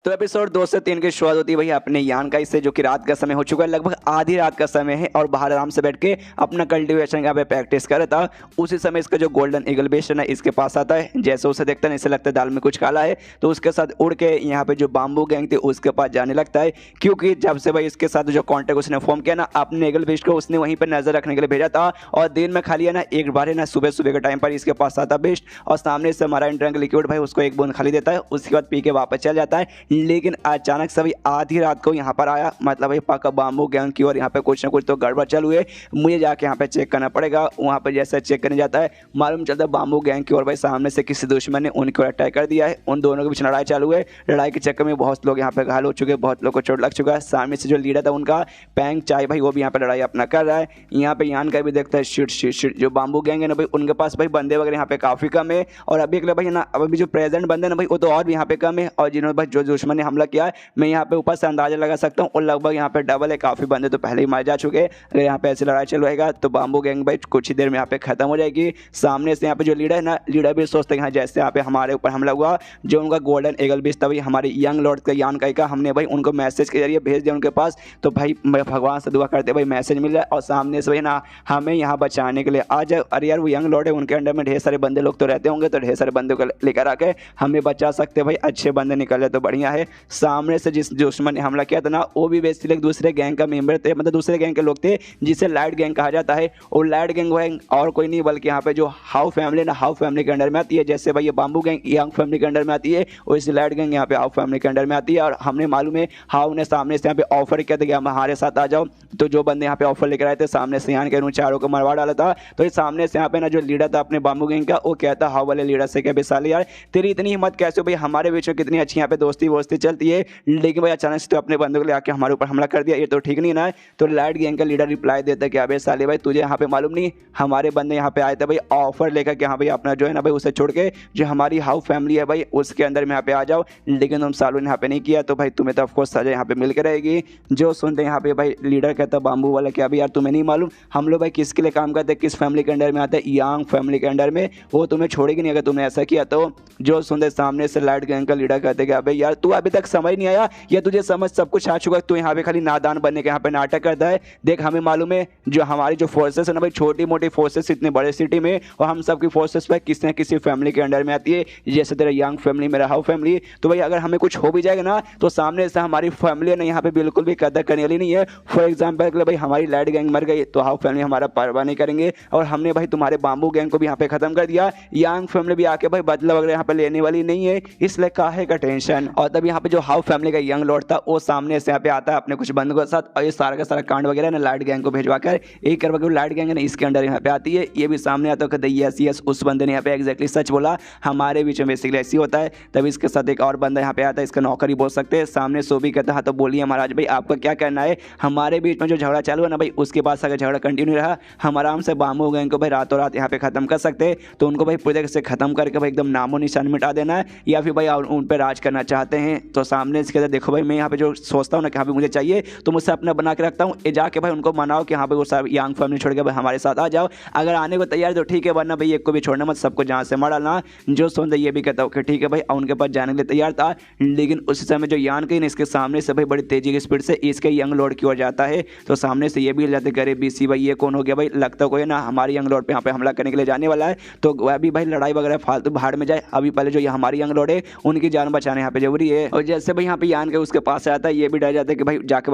तो एपिसोड 2 से 3 की शुरुआत होती है भाई अपने यान का इससे, जो कि रात का समय हो चुका है, लगभग आधी रात का समय है, और बाहर आराम से बैठ के अपना कल्टीवेशन यहाँ पे प्रैक्टिस कर रहा था। उसी समय इसका जो गोल्डन ईगल बेस्टन है इसके पास आता है। जैसे उसे देखता है इसे लगता है दाल में कुछ काला है, तो उसके साथ उड़ के यहाँ पे जो बाम्बू गैंग थी उसके पास जाने लगता है। क्योंकि जब से भाई इसके साथ जो कॉन्टैक्ट उसने फॉर्म किया ना अपने ईगल बेस्ट को, उसने वहीं पर नजर रखने के लिए भेजा था। और दिन में खाली है ना एक बार है ना सुबह सुबह के टाइम पर इसके पास आता बेस्ट, और सामने से हमारा इंट्रंक लिक्विड भाई उसको एक बूंद खाली देता है। उसके बाद पी के वापस चल जाता है। लेकिन अचानक से आधी रात को यहाँ पर आया, मतलब भाई पक्का बाम्बू गैंग की और यहाँ पे कुछ ना कुछ तो गड़बड़ चालू है। मुझे जाके यहाँ पे चेक करना पड़ेगा। वहाँ पे जैसे चेक करने जाता है मालूम चलता है बाम्बू गैंग की और भाई सामने से किसी दुश्मन ने उनकी ओर अटैक कर दिया है। उन दोनों के बीच लड़ाई चालू है। लड़ाई के चक्कर में बहुत लोग यहाँ पे घायल हो चुके हैं, बहुत लोग को चोट लग चुका है। सामने से जो लीडर था उनका पैंग चाय भाई वो भी यहाँ पे लड़ाई अपना कर रहा है। यहाँ पे यान का भी देखता है शिट जो बाम्बू गैंग है ना भाई उनके पास भाई बंदे वगैरह यहाँ पे काफी कम है। और अभी अगले भाई ना अभी जो प्रेजेंट बंदे ना भाई वो तो और भी यहाँ पे कम है। और जिन्होंने भाई जो दुश्मन ने हमला किया मैं यहाँ पे ऊपर से अंदाजा लगा सकता हूँ, और लगभग यहाँ पे डबल है। काफी बंदे तो पहले ही मारे जा चुके हैं। अगर यहाँ पे ऐसे लड़ाई चल रहेगा तो बाम्बू गैंग भाई कुछ ही देर में यहाँ पे खत्म हो जाएगी। सामने से यहाँ पे जो लीडर है ना, लीडर भी सोचते हैं जैसे यहाँ पे हमारे ऊपर हमला हुआ, जो उनका गोल्डन ईगल बीस्ट था भाई हमारे यंग लॉर्ड का यान का हमने भाई उनको मैसेज के जरिए भेज दिया उनके पास। तो भाई मैं भगवान से दुआ करते भाई मैसेज मिल जाए और सामने से भाई ना हमें यहाँ बचाने के लिए आ जाए। अरे यार वो यंग लॉर्ड है, उनके अंडर में ढेर सारे बंदे लोग तो रहते होंगे, तो ढेर सारे बंदे को लेकर आके हमें बचा सकते भाई। अच्छे बंदे निकले तो बढ़िया है। सामने से जिस दुश्मन ने हमला किया था ना वो भी बेसिकली एक दूसरे गैंग का मेंबर थे, मतलब दूसरे गैंग के लोग थे जिसे लाइट गैंग कहा जाता है। और लाइट गैंग और कोई नहीं बल्कि यहाँ पे जो हाउ फैमिली ना हाउ फैमिली के अंडर में आती है। जैसे भाई ये बाम्बू गैंग यंग फैमिली के अंडर में आती है, और इस लाइट गैंग यहाँ पे हाउ फैमिली के अंडर में आती है। और हमने मालूम है हाउ ने सामने से यहाँ पे ऑफर किया था कि हमारे साथ आ जाओ। तो जो बंदे यहाँ पे ऑफर लेकर आए थे सामने से यहाँ के चारों को मरवा डाला था। तो इस सामने से यहाँ पे ना जो लीडर था अपने बाम्बू गैंग का वो कहता हाउ वाले लीडर से क्या साले यार तेरी इतनी हिम्मत कैसे हो भाई, हमारे बीच में कितनी अच्छी यहाँ पे दोस्ती वोस्ती चलती है, लेकिन भाई अचानक से तो अपने बंदों को लेकर हमारे ऊपर हमला कर दिया, ये तो ठीक नहीं ना। तो लाइट गैंग का लीडर रिप्लाई देता है कि अबे साले भाई तुझे यहाँ पे मालूम नहीं हमारे बंदे यहाँ पे आए थे भाई ऑफर लेकर कि हाँ भाई अपना जो है ना भाई उसे छोड़ के जो हमारी हाउ फैमिली है भाई उसके अंदर में यहाँ पे आ जाओ, लेकिन तुम सालों ने यहाँ पे नहीं किया। तो भाई तुम्हें तो ऑफकोर्स सजा यहाँ पे मिल के रहेगी। जो सुनते हैं यहाँ पे भाई लीडर कहता बाम्बू वाला कि अभी यार तुम्हें नहीं मालूम हम लोग भाई किसके लिए काम करते हैं, किस फैमिली के अंडर में आते हैं, यंग फैमिली के अंडर में, वो तुम्हें छोड़ेगी नहीं अगर तुमने ऐसा किया। तो जो सुनते सामने से लाइट गैंग का लीडर कहते कि अबे यार तू अभी तक समझ नहीं आया या तुझे समझ सब कुछ आ चुका है, तू यहाँ पे खाली नादान बनने के यहाँ पे नाटक करता है। देख हमें मालूम है जो हमारी जो फोर्सेस है ना भाई छोटी मोटी फोर्सेस इतने बड़े सिटी में, और हम सबकी फोर्सेस भाई किसी न किसी फैमिली के अंडर में आती है। जैसे तेरा यंग फैमिली मेरा हाउ फैमिली, तो भाई अगर हमें कुछ हो भी जाएगा ना तो सामने से हमारी फैमिली है ना यहाँ पे बिल्कुल भी कदर करने वाली नहीं है। फॉर एग्जाम्पल भाई हमारी लाइट गैंग मर गई तो हाउ फैमिली हमारा परवाह नहीं करेंगे, और हमने भाई तुम्हारे बाम्बू गैंग को भी यहाँ पे खत्म कर दिया, यंग फैमिली भी आके भाई बदला वगैरह यहाँ पे लेने वाली नहीं है, इसलिए काहे का टेंशन। और तब यहाँ पे जो हाउ फैमिली का यंग लॉर्ड था वो सामने से यहाँ पे आता है अपने कुछ बंदों के साथ, और ये सारा का सारा कांड वगैरह ना लाइट गैंग को भेजवा कर एक करवा लाइट गैंग है ना इसके अंडर यहाँ पे आती है। ये भी सामने आता है यस यस उस बंदे ने यहाँ पे एग्जैक्टली सच बोला, हमारे बीच में बेसिकली ऐसी होता है। तब इसके साथ एक और बंदा यहाँ पे आता है, इसका नौकरी बोल सकते हैं। सामने सोबी कहता है तो बोलिए महाराज भाई आपका क्या करना है, हमारे बीच में जो झगड़ा चालू है ना भाई उसके बाद अगर झगड़ा कंटिन्यू रहा हम आराम से बाम्बू गैंग को भाई रातों रात यहाँ पे खत्म कर सकते हैं। तो उनको भाई पूरे से खत्म करके भाई एकदम नामो निशान मिटा देना है, या फिर भाई उन पर राज करना चाहते हैं। तो सामने इसके अंदर देखो भाई मैं यहाँ पे जो सोचता हूँ ना कि हाँ मुझे चाहिए तो मुझसे अपना बना के रखता हूँ, ये जाके भाई उनको मनाओ कि हाँ भाई वो सब यंग फैमिली छोड़ के भाई हमारे साथ आ जाओ, अगर आने को तैयार तो ठीक है, वरना भाई एक को भी छोड़ना मत, सबको जहाँ से मार डालना। जो सुनते ये भी कहता हूँ कि ठीक है भाई, उनके पास जाने के लिए तैयार था। लेकिन उसी समय जो यान कहीं इसके सामने से भाई बड़ी तेजी की स्पीड से इसके यंग लॉर्ड की ओर जाता है। तो सामने से ये भी जाते करे बीसी भाई ये कौन हो गया भाई, लगता कोई ना हमारे यंग लॉर्ड पे यहाँ पे हमला करने के लिए जाने वाला है। तो अभी भाई लड़ाई वगैरह फालतू भाड़ में जाए, अभी पहले जो हमारी यंग लॉर्ड है उनकी जान बचाना यहाँ पे जरूरी है। और जैसे भाई यहाँ पे यान के उसके पास आता है ये भी डर जाता है कि भाई जाके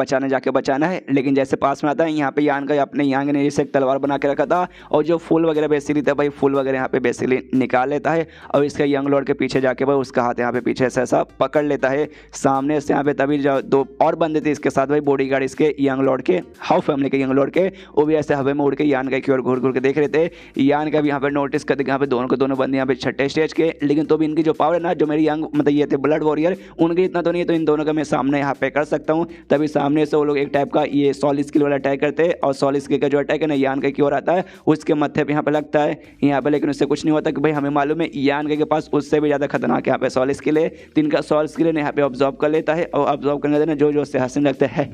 बचाना है। लेकिन जैसे पास में आता है यहाँ पे यान का अपने यंग ने जैसे एक तलवार बना के रखा था, और जो फूल वगैरह बेसिकली था भाई फूल वगैरह यहाँ पे बेसिकली निकाल लेता है, और इसका यंग लॉर्ड के पीछे जाके भाई उसका हाथ यहाँ पे पीछे से ऐसा पकड़ लेता है। सामने से यहाँ पे तभी दो और बंदे थे इसके साथ भाई बॉडीगार्ड इसके यंग लॉर्ड के हाउ फैमिली के यंग लॉर्ड के, वो भी ऐसे हवा में उड़ के यान का की ओर घूर घूर के देख रहे थे। यान का भी यहाँ पे नोटिस करते यहाँ पे दोनों बंदे यहाँ पे छठे स्टेज के, लेकिन तो भी इनकी जो पावर है ना जो मेरी यंग मतलब ये थे ब्लड वॉरियर उनके इतना तो नहीं है, तो इन दोनों का मैं सामने यहाँ पे कर सकता हूँ। तभी सामने से वो लोग एक टाइप का ये सॉलिड स्किल वाला अटैक करते हैं और सॉलिड स्किल का जो अटैक है ना यान की ओर आता है, उसके मत्थे पे यहाँ पे लगता है यहाँ पे, लेकिन उससे कुछ नहीं होता कि भाई हमें मालूम है यान के पास उससे भी ज़्यादा खतरनाक यहाँ पे सॉलिड स्किल है। तिनका सॉलिड स्किल यहाँ पे ऑब्जॉर्व कर लेता है और ऑब्जॉर्व करने देना जो से हंसने लगता है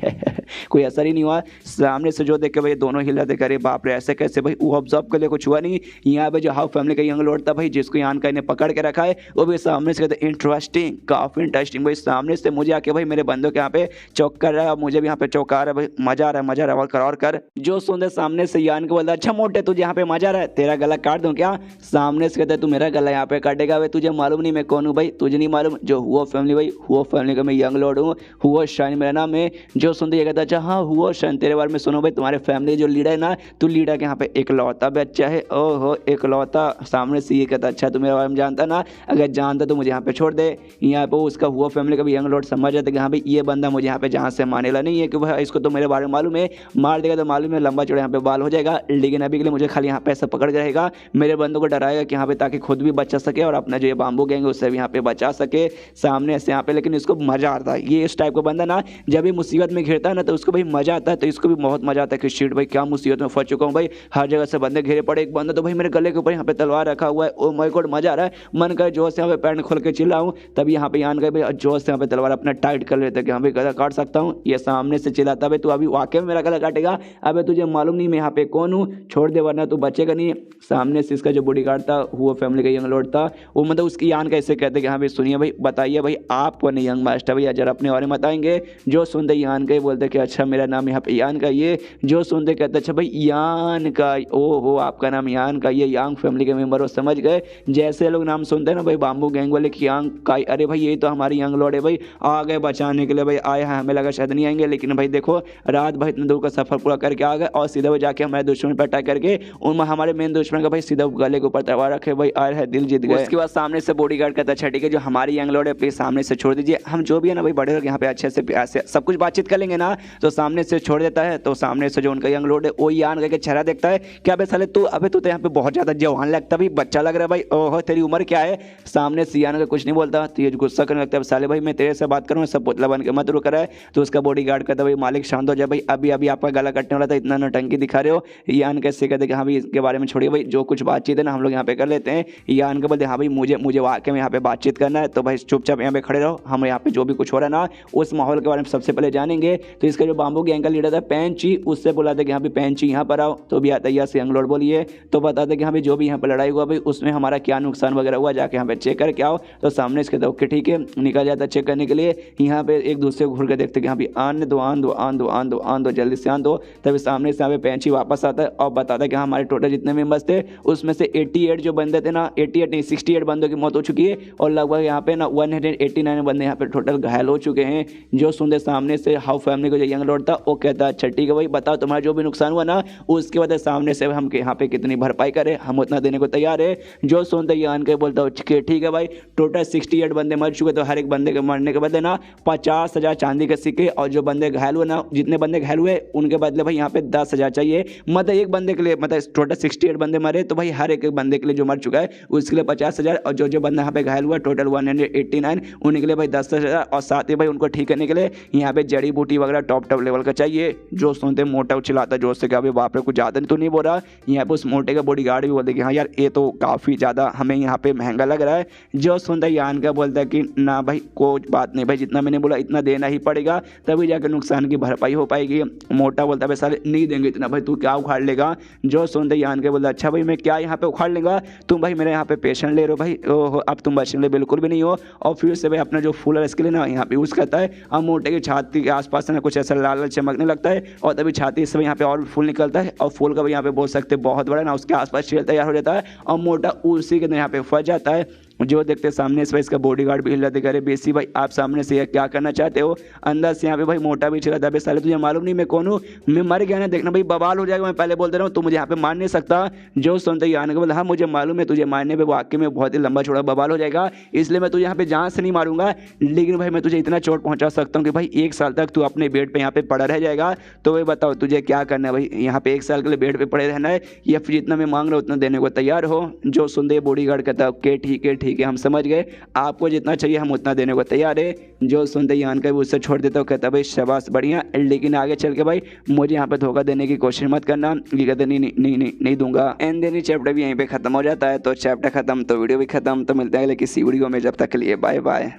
कोई असर ही नहीं हुआ। सामने से जो देख के भाई दोनों हिल जाते, करे बाप रे ऐसे कैसे भाई, वो ऑब्जॉर्व कर ले कुछ हुआ नहीं। यहाँ पे जो हाउ फैमिली का यंग लॉर्ड था भाई, जिसको यान का इन्हें पकड़ के रखा है, वो भी सामने से कहते इंटरेस्टिंग, काफी इंटरेस्टिंग भाई। सामने से मुझे आके भाई मेरे बंदों के यहाँ पे चौक कर रहा है और मुझे भी यहाँ पे चौका रहा है भाई, मजा आ रहा है, मजा आ रहा है, और कर जो सुंदर सामने से यान को बोलता अच्छा मोटे तुझे यहाँ पे मजा आ रहा है, तेरा गला काट दूं क्या। सामने से कहता है तू मेरा गला यहाँ पे काटेगा भाई, तुझे मालूम नहीं मैं कौन हूँ भाई, तुझे नहीं मालूम, जो हुआ फैमिली भाई, हुआ फैमिली का मैं यंग लॉर्ड हूँ, हुआ शाइन मेरा नाम है। जो सुनते ये कहता अच्छा हाँ हुआ शाइन, तेरे बारे में सुनो भाई, तुम्हारे फैमिली जो लीडर है ना, तू लीडर के यहाँ पे इकलौता बच्चा है, ओहो इकलौता। सामने से ये कहता अच्छा तू मेरे बारे में जानता ना, अगर जानता तो मुझे यहाँ पे छोड़ दे। यहाँ पे उसका हुआ फैमिली का भी यंग लॉर्ड समझ जाता कि हाँ भाई ये बंदा मुझे यहाँ पे जहाँ से मानेला नहीं है कि भाई इसको तो मेरे बारे में मालूम है, मार देगा तो मालूम है लंबा चौड़ा यहाँ पे बाल हो जाएगा, लेकिन अभी के लिए मुझे खाली यहाँ पे ऐसा पकड़ के रहेगा, मेरे बंदों को डराएगा कि यहाँ पे ताकि खुद भी बचा सके और अपना जो ये बाम्बू गैंग है उससे भी यहाँ पे बचा सके सामने से यहाँ पे। लेकिन इसको मजा आता है, ये इस टाइप का बंदा ना जब भी मुसीबत में घिरता है ना तो उसको भाई मजा आता है, तो इसको भी बहुत मजा आता है कि शीट भाई क्या मुसीबत में फंस चुका हूँ भाई, हर जगह से बंदे घेरे पड़े, एक बंदा तो भाई मेरे गले के ऊपर यहाँ पे तलवार रखा हुआ है, ओ माय गॉड मजा आ रहा है, मन कर जोश से यहाँ पे पैंट खोल के चिल्लाऊं, तभी यहाँ पे यान गए भाई जोश से यहाँ पे तलवार अपना टाइट कर लेते कि यहाँ पे गला काट सकता हूँ। ये सामने से चिल्लाता भाई तू अभी वाकई में मेरा गला काटेगा, अबे तुझे मालूम नहीं मैं यहाँ पे कौन हूँ, छोड़ दे वरना तू बचेगा नहीं। सामने से इसका जो बॉडीगार्ड था वो फैमिली का यंग लॉर्ड था, वो मतलब उसकी यान कैसे कहते कि हाँ भाई सुनिए भाई बताइए भाई आप कौन है यंग मास्टर भैया, जरा अपने बारे में बताएंगे। जो सुनते यान का बोलते कि अच्छा मेरा नाम यहाँ पे यान का, ये जो सुनते कहते अच्छा भाई यान का, ओ हो आपका नाम यान का, ये यांग फैमिली के मेंबर हो, समझ गए। जैसे लोग नाम सुनते हैं ना भाई बाम्बू गैंग वाले की यांग का, अरे भाई ये तो हमारी यंग लॉर्ड है भाई, आ गए बचाने के लिए भाई आए हैं, हमें लगा शायद नहीं आएंगे, लेकिन भाई देखो रात भर इतने दूर का सफर पूरा करके आ गए और सीधा भाई जाके हमारे दुश्मन पर अटैक करके उन हमारे मेन दुश्मन का भाई सीधा गले के ऊपर तलवार रखे भाई, आए है दिल जीत गए। उसके बाद सामने से बॉडीगार्ड कहता अच्छा ठीक है जो हमारी यंग लॉर्ड है प्लीज सामने से छोड़ दीजिए, हम जो भी है ना भाई बड़े लोग यहाँ पे अच्छे से प्यार से सब कुछ बातचीत कर लेंगे ना, तो सामने से छोड़ देता है। तो सामने से जो उनका यंग लॉर्ड है वो यान करके चेहरा देखता है क्या बे साले तू, अबे तू तो यहाँ पे बहुत ज्यादा जवान लगता है भाई, बच्चा लग रहा है भाई, ओहो तेरी उम्र क्या है। सामने से यान का कुछ नहीं बोलता, तो ये गुस्सा करने लगता है साले भाई मैं तेरे से बात करूँ सब पुतला बन के मत रुक रहा है। तो उसका बॉडीगार्ड कहता भाई मालिक शांत हो जाए भाई, अभी अभी आपका गला कटने वाला था, इतना नौटंकी दिखा रहे हो। यान कैसे कहते कि हाँ भाई इसके बारे में छोड़िए भाई, जो कुछ बातचीत है ना हम लोग यहाँ पे कर लेते हैं। यान के बोलते हाँ भाई मुझे वाकई में यहाँ पे बातचीत करना है, तो भाई चुपचाप यहाँ पे खड़े रहो, हम यहाँ पे जो भी कुछ हो रहा है ना उस माहौल के बारे में सबसे पहले जानेंगे। तो इसका जो बाम्बू गैंग का लीडर था पैंची, उससे बुलाते कि यहाँ पे पैंची यहाँ पर आओ, तो भी आता है से यंग लॉर्ड बोलिए, तो बताते कि हाँ भाई जो भी यहाँ पर लड़ाई हुआ भाई उसमें हमारा क्या नुकसान वगैरह हुआ जाके यहाँ पे चेक करके आओ। तो सामने इसके तो ठीक है निकल जाता है चेक करने के लिए। यहाँ पे एक दूसरे को घूर के देखते कि हाँ भाई आन दो आन दो आन दो आन दो आन दो जल्दी से आन दो। तभी सामने से यहाँ पे पैंची वापस आता है और बताता है कि हमारे टोटल जितने मेंबर्स थे उसमें से 88 जो बंदे थे ना, 88 नहीं 68 बंदों की मौत हो चुकी है और लगभग यहाँ पे ना 189 बंदे यहाँ पे टोटल घायल हो चुके हैं। जो सुनते सामने से हाउ फैमिली को जो यंग लॉर्ड था वो कहता है अच्छा ठीक है भाई बताओ तुम्हारा जो भी नुकसान हुआ ना उसके बाद सामने से हम यहाँ पे कितनी भरपाई करें, हम उतना देने को तैयार है। जो सुनते यान के बोलता हूँ ठीक है भाई टोटल 68 बंदे मर चुके, तो हर एक बंदे के मरने के बदले ना 50,000 चांदी के सिक्के, और जो बंदे घायल हुए ना जितने बंदे घायल हुए उनके बदले भाई यहाँ पे 10,000 चाहिए। मतलब एक बंदे के लिए मतलब टोटल 68 बंदे मरे तो भाई हर एक बंदे के लिए जो मर चुका है उसके लिए 50,000, और जो जो बंदा यहाँ पे घायल हुआ टोटल 189 उन्हीं के लिए भाई 10,000, और साथ ही भाई उनको ठीक करने के लिए यहाँ पे जड़ी बूटी वगैरह टॉप लेवल का चाहिए। जो सुनते मोटा उछलाता जोश से क्या भाई बाप रे कुछ ज़्यादा तो नहीं बोल रहा। यहाँ पे उस मोटे का बॉडीगार्ड भी बोलते कि हाँ यार ये तो काफ़ी ज़्यादा हमें यहाँ पे महंगा लग रहा है। जो सुनता यान का बोलता है कि ना भाई कोई बात नहीं भाई जितना मैंने बोला इतना देना ही पड़ेगा तभी जाकर नुकसान की भरपाई हो पाएगी। मोटा बोलता है साले नहीं देंगे इतना भाई, तू क्या उखाड़ लेगा। जो सुनते यान के बोलता अच्छा भाई मैं क्या यहाँ पे उखाड़ लेगा, तुम भाई मेरे यहाँ पे पेशेंट ले रहे हो भाई, ओहो अब तुम बचने ले बिल्कुल भी नहीं हो। और फिर से भाई अपना जो फूल स्किल है ना यहाँ पे यूज़ करता है, अब मोटे की छाती के आसपास ना कुछ ऐसा लाल लाल चमकने लगता है और तभी छाती से यहाँ पे और फूल निकलता है और फूल का भी यहाँ पे बोल सकते बहुत बड़ा ना उसके आसपास शेल तैयार हो जाता है और मोटा उसी के अंदर यहाँ पे फंस जाता है। जो देखते सामने से भाई इसका बॉडीगार्ड भी हिल जाते करे बेसी भाई आप सामने से क्या करना चाहते हो। अंदर से यहाँ पे भाई मोटा भी चिल्लाता है साले तुझे मालूम नहीं मैं कौन हूँ, मैं मर गया ना देखना भाई बवाल हो जाएगा, मैं पहले बोलते रहा हूँ तू मुझे यहाँ पे मार नहीं सकता। जो सुनते ही आने के बाद हाँ मुझे मालूम है तुझे मारने पर वाकई में बहुत ही लंबा चौड़ा बवाल हो जाएगा, इसलिए मैं तुझे यहाँ पे जान से नहीं मारूंगा, लेकिन भाई मैं तुझे इतना चोट पहुँचा सकता हूँ कि भाई 1 साल तक तू अपने बेड पर यहाँ पे पड़ा रह जाएगा। तो भाई बताओ तुझे क्या करना है भाई, यहाँ पे 1 साल के लिए बेड पर पड़े रहना है या फिर जितना मैं मांग रहा हूँ उतना देने को तैयार हो। जो सुनते बॉडीगार्ड कहता है ओके ठीक ठीक है हम समझ गए, आपको जितना चाहिए हम उतना देने को तैयार है। जो सुनते ही यान का भी उससे छोड़ देता हूँ, कहता भाई शाबाश बढ़िया, लेकिन आगे चल के भाई मुझे यहाँ पे धोखा देने की कोशिश मत करना। ये कहते नहीं दूंगा। एंड देन चैप्टर भी यहीं पे खत्म हो जाता है। तो चैप्टर खत्म तो वीडियो भी खत्म। तो मिलते हैं अगले किसी वीडियो में, जब तक के लिए बाय बाय।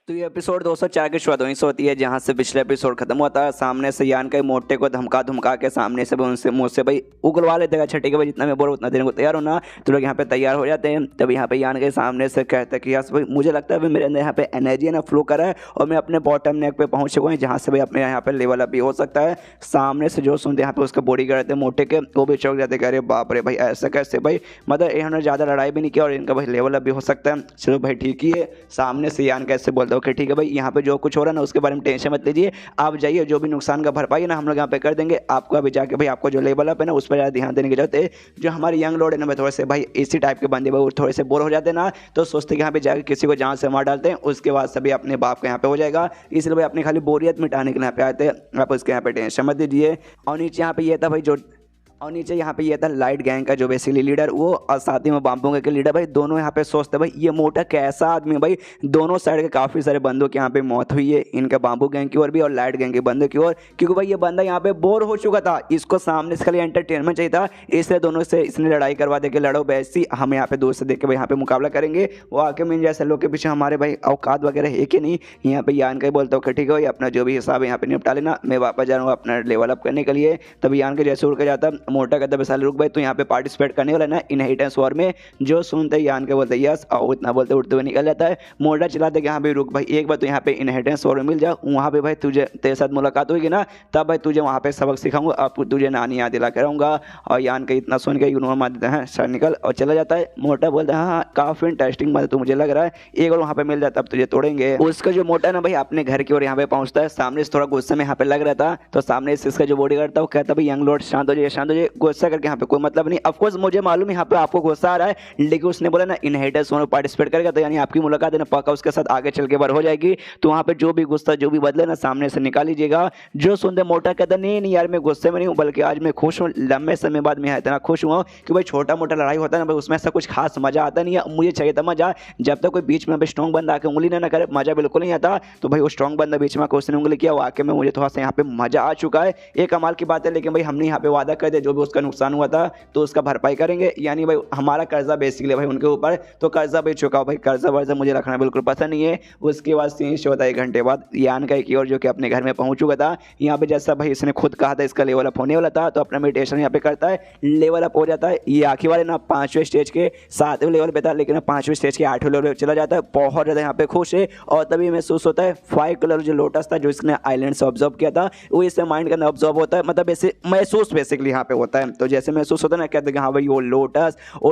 तो ये एपिसोड 204 की शुरुआत वहीं से होती है जहाँ से पिछले एपिसोड खत्म हुआ था। सामने से यान का मोटे को धमका के सामने से उनसे मुँह से भाई उगलवा लेते हैं, छठी के भाई जितना मैं बोल उतना देने को तैयार होना। तो लोग यहाँ पे तैयार हो जाते हैं। तब यहाँ पे यान के सामने से कहते हैं कि यस भाई मुझे लगता है भाई मेरे अंदर यहाँ पे एनर्जी है ना फ्लो कर रहा है और मैं अपने बॉटम नेक पे पहुँच चुका हूँ जहाँ से भाई अपने यहाँ पे लेवल अप भी हो सकता है। सामने से जो सुनते यहाँ पे उसका बॉडी करते हैं मोटे के, वो भी चौक जाते कह रहे बाप रे भाई ऐसा कैसे भाई, मतलब इन्होंने ज़्यादा लड़ाई भी नहीं किया और इनका भाई लेवल अप भी हो सकता है। चलो भाई ठीक ही है। सामने से यान कैसे बोलता है ओके ठीक है भाई यहाँ पे जो कुछ हो रहा है ना उसके बारे में टेंशन मत लीजिए, आप जाइए जो भी नुकसान का भरपाई है ना हम लोग यहाँ पे कर देंगे। आपको अभी जाके भाई आपको जो लेवल अप है ना उस पर ज़्यादा ध्यान देने की जरूरत है। जो हमारे यंग लोड है ना भाई थोड़े से भाई इसी टाइप के बंदे भाई थोड़े से बोर हो जाते हैं ना, तो सोचते हैं कि यहाँ पे जाकर किसी को जान से मार डालते हैं, उसके बाद सभी अपने बाप का यहाँ पे हो जाएगा। इसलिए भाई अपनी खाली बोरियत मिटाने के लिए यहाँ पे आते हैं। आप उसके यहाँ पे टेंशन मत दीजिए। और नीचे यहाँ पे ये था भाई जो यहाँ पे ये था लाइट गैंग का जो बेसिकली लीडर वो, और साथ ही में बाम्बू गैंग के लीडर भाई दोनों यहाँ पे सोचते भाई ये मोटा कैसा आदमी है भाई। दोनों साइड के काफ़ी सारे बंदों की यहाँ पे मौत हुई है, इनका बाम्बू गैंग की ओर भी और लाइट गैंग के बंदों की ओर, क्योंकि भाई ये बंदा यहाँ पे बोर हो चुका था, इसको सामने से खाली एंटरटेनमेंट चाहिए था, इसलिए दोनों से इसने लड़ाई करवा दे के लड़ो बैसी हम यहाँ पे दूर से देख के भाई यहाँ पे मुकाबला करेंगे। वो आके मिल जैसे लोग के पीछे हमारे भाई औकात वगैरह है कि नहीं। यहाँ पे यान का ही बोलता हूँ कि ठीक है भाई अपना जो भी हिसाब है यहाँ पे निपटा लेना, मैं वापस जा रहा हूँ अपना लेवल अप करने के लिए। तभी यान के जैसे उड़ के जाता मोटा कहता वैसा रुक भाई तो यहाँ पे पार्टिसिपेट करने वाला ना इनहेरिटेंस वॉर में। जो सुनते यान के बोलते यस और इतना बोलते उड़ते हुए निकल जाता है। मोटा चिल्लाते कि यहाँ पे रुक भाई एक बार तो यहाँ पे इनहेरिटेंस वॉर में मिल जा, वहाँ पे भाई तुझे तेरे साथ मुलाकात होगी ना तब भाई तुझे वहाँ पे सबक सिखाऊंगा, अब तुझे नानी याद दिला कराऊंगा। और यान का इतना सुन के यूनो मार देते हैं सर निकल और चला जाता है। मोटा बोलता है हाँ काफ़ी इंटरेस्टिंग बात तो मुझे लग रहा है, एक बार वहाँ पे मिल जाता अब तुझे तोड़ेंगे। उसका जो मोटा ना भाई अपने घर की ओर यहाँ पे पहुँचता है, सामने से थोड़ा गुस्से में यहाँ पे लग रहा था, तो सामने से इसका जो बॉडी गार्ड था वो कहता भाई यंग लॉर्ड शांत हो जाइए, गुस्सा करके यहाँ पे कोई मतलब नहीं। ऑफकोर्स मुझे मालूम है यहाँ पे आपको गुस्सा आ रहा है, लेकिन उसने बोला ना इनहेरिटेंस में पार्टिसिपेट करेगा तो यानी आपकी मुलाकात है ना पक्का उसके साथ आगे चल के बार हो जाएगी। तो वहाँ पे जो भी गुस्सा जो भी बदले ना सामने से निकाल लीजिएगा। जो सुनते मोटा कहता नहीं यार मैं गुस्से में नहीं हूँ बल्कि आज मैं खुश हूँ, लंबे समय बाद मैं इतना खुश हुआ कि भाई छोटा मोटा लड़ाई होता है ना भाई उसमें ऐसा कुछ खास मजा आता नहीं है, मुझे चाहिए था मजा। जब तक कोई बीच में स्ट्रॉन्ग बंदा आके उंगली ना करे मजा बिल्कुल नहीं आता। तो भाई वो स्ट्रॉन्ग बंदा बीच में आकर उसने उंगली किया वाकई में मुझे थोड़ा सा यहाँ पे मजा आ चुका है, एक कमाल की बात है। लेकिन भाई हमने यहाँ पे वादा कर दिया जो भी उसका नुकसान हुआ था तो उसका भरपाई करेंगे, यानी भाई हमारा कर्जा बेसिकली भाई उनके ऊपर, तो कर्जा भी चुका भाई, कर्जा वर्जा मुझे रखना बिल्कुल पसंद नहीं है। उसके बाद सीन शो होता है 1 घंटे बाद यान का एक और जो कि अपने घर में पहुंच चुका था। यहाँ पे जैसा भाई इसने खुद कहा था इसका लेवल अप होने वाला था तो अपना मेडिटेशन यहाँ पे करता है, लेवल अप हो जाता है। ये आखिर वाले ना 5वें स्टेज के 7वें लेवल पे था, लेकिन 5वें स्टेज के 8वें लेवल पे चला जाता है। बहुत ज़्यादा यहाँ पे खुश है और तभी महसूस होता है 5 कलर जो लोटस था जो इसने आइलैंड से ऑब्जर्व किया था वो इससे माइंड के अंदर ऑब्जर्व होता है, मतलब ऐसे महसूस बेसिकली यहाँ पे होता है। तो जैसे महसूस होता है ना कहते हैं हाँ भाई वो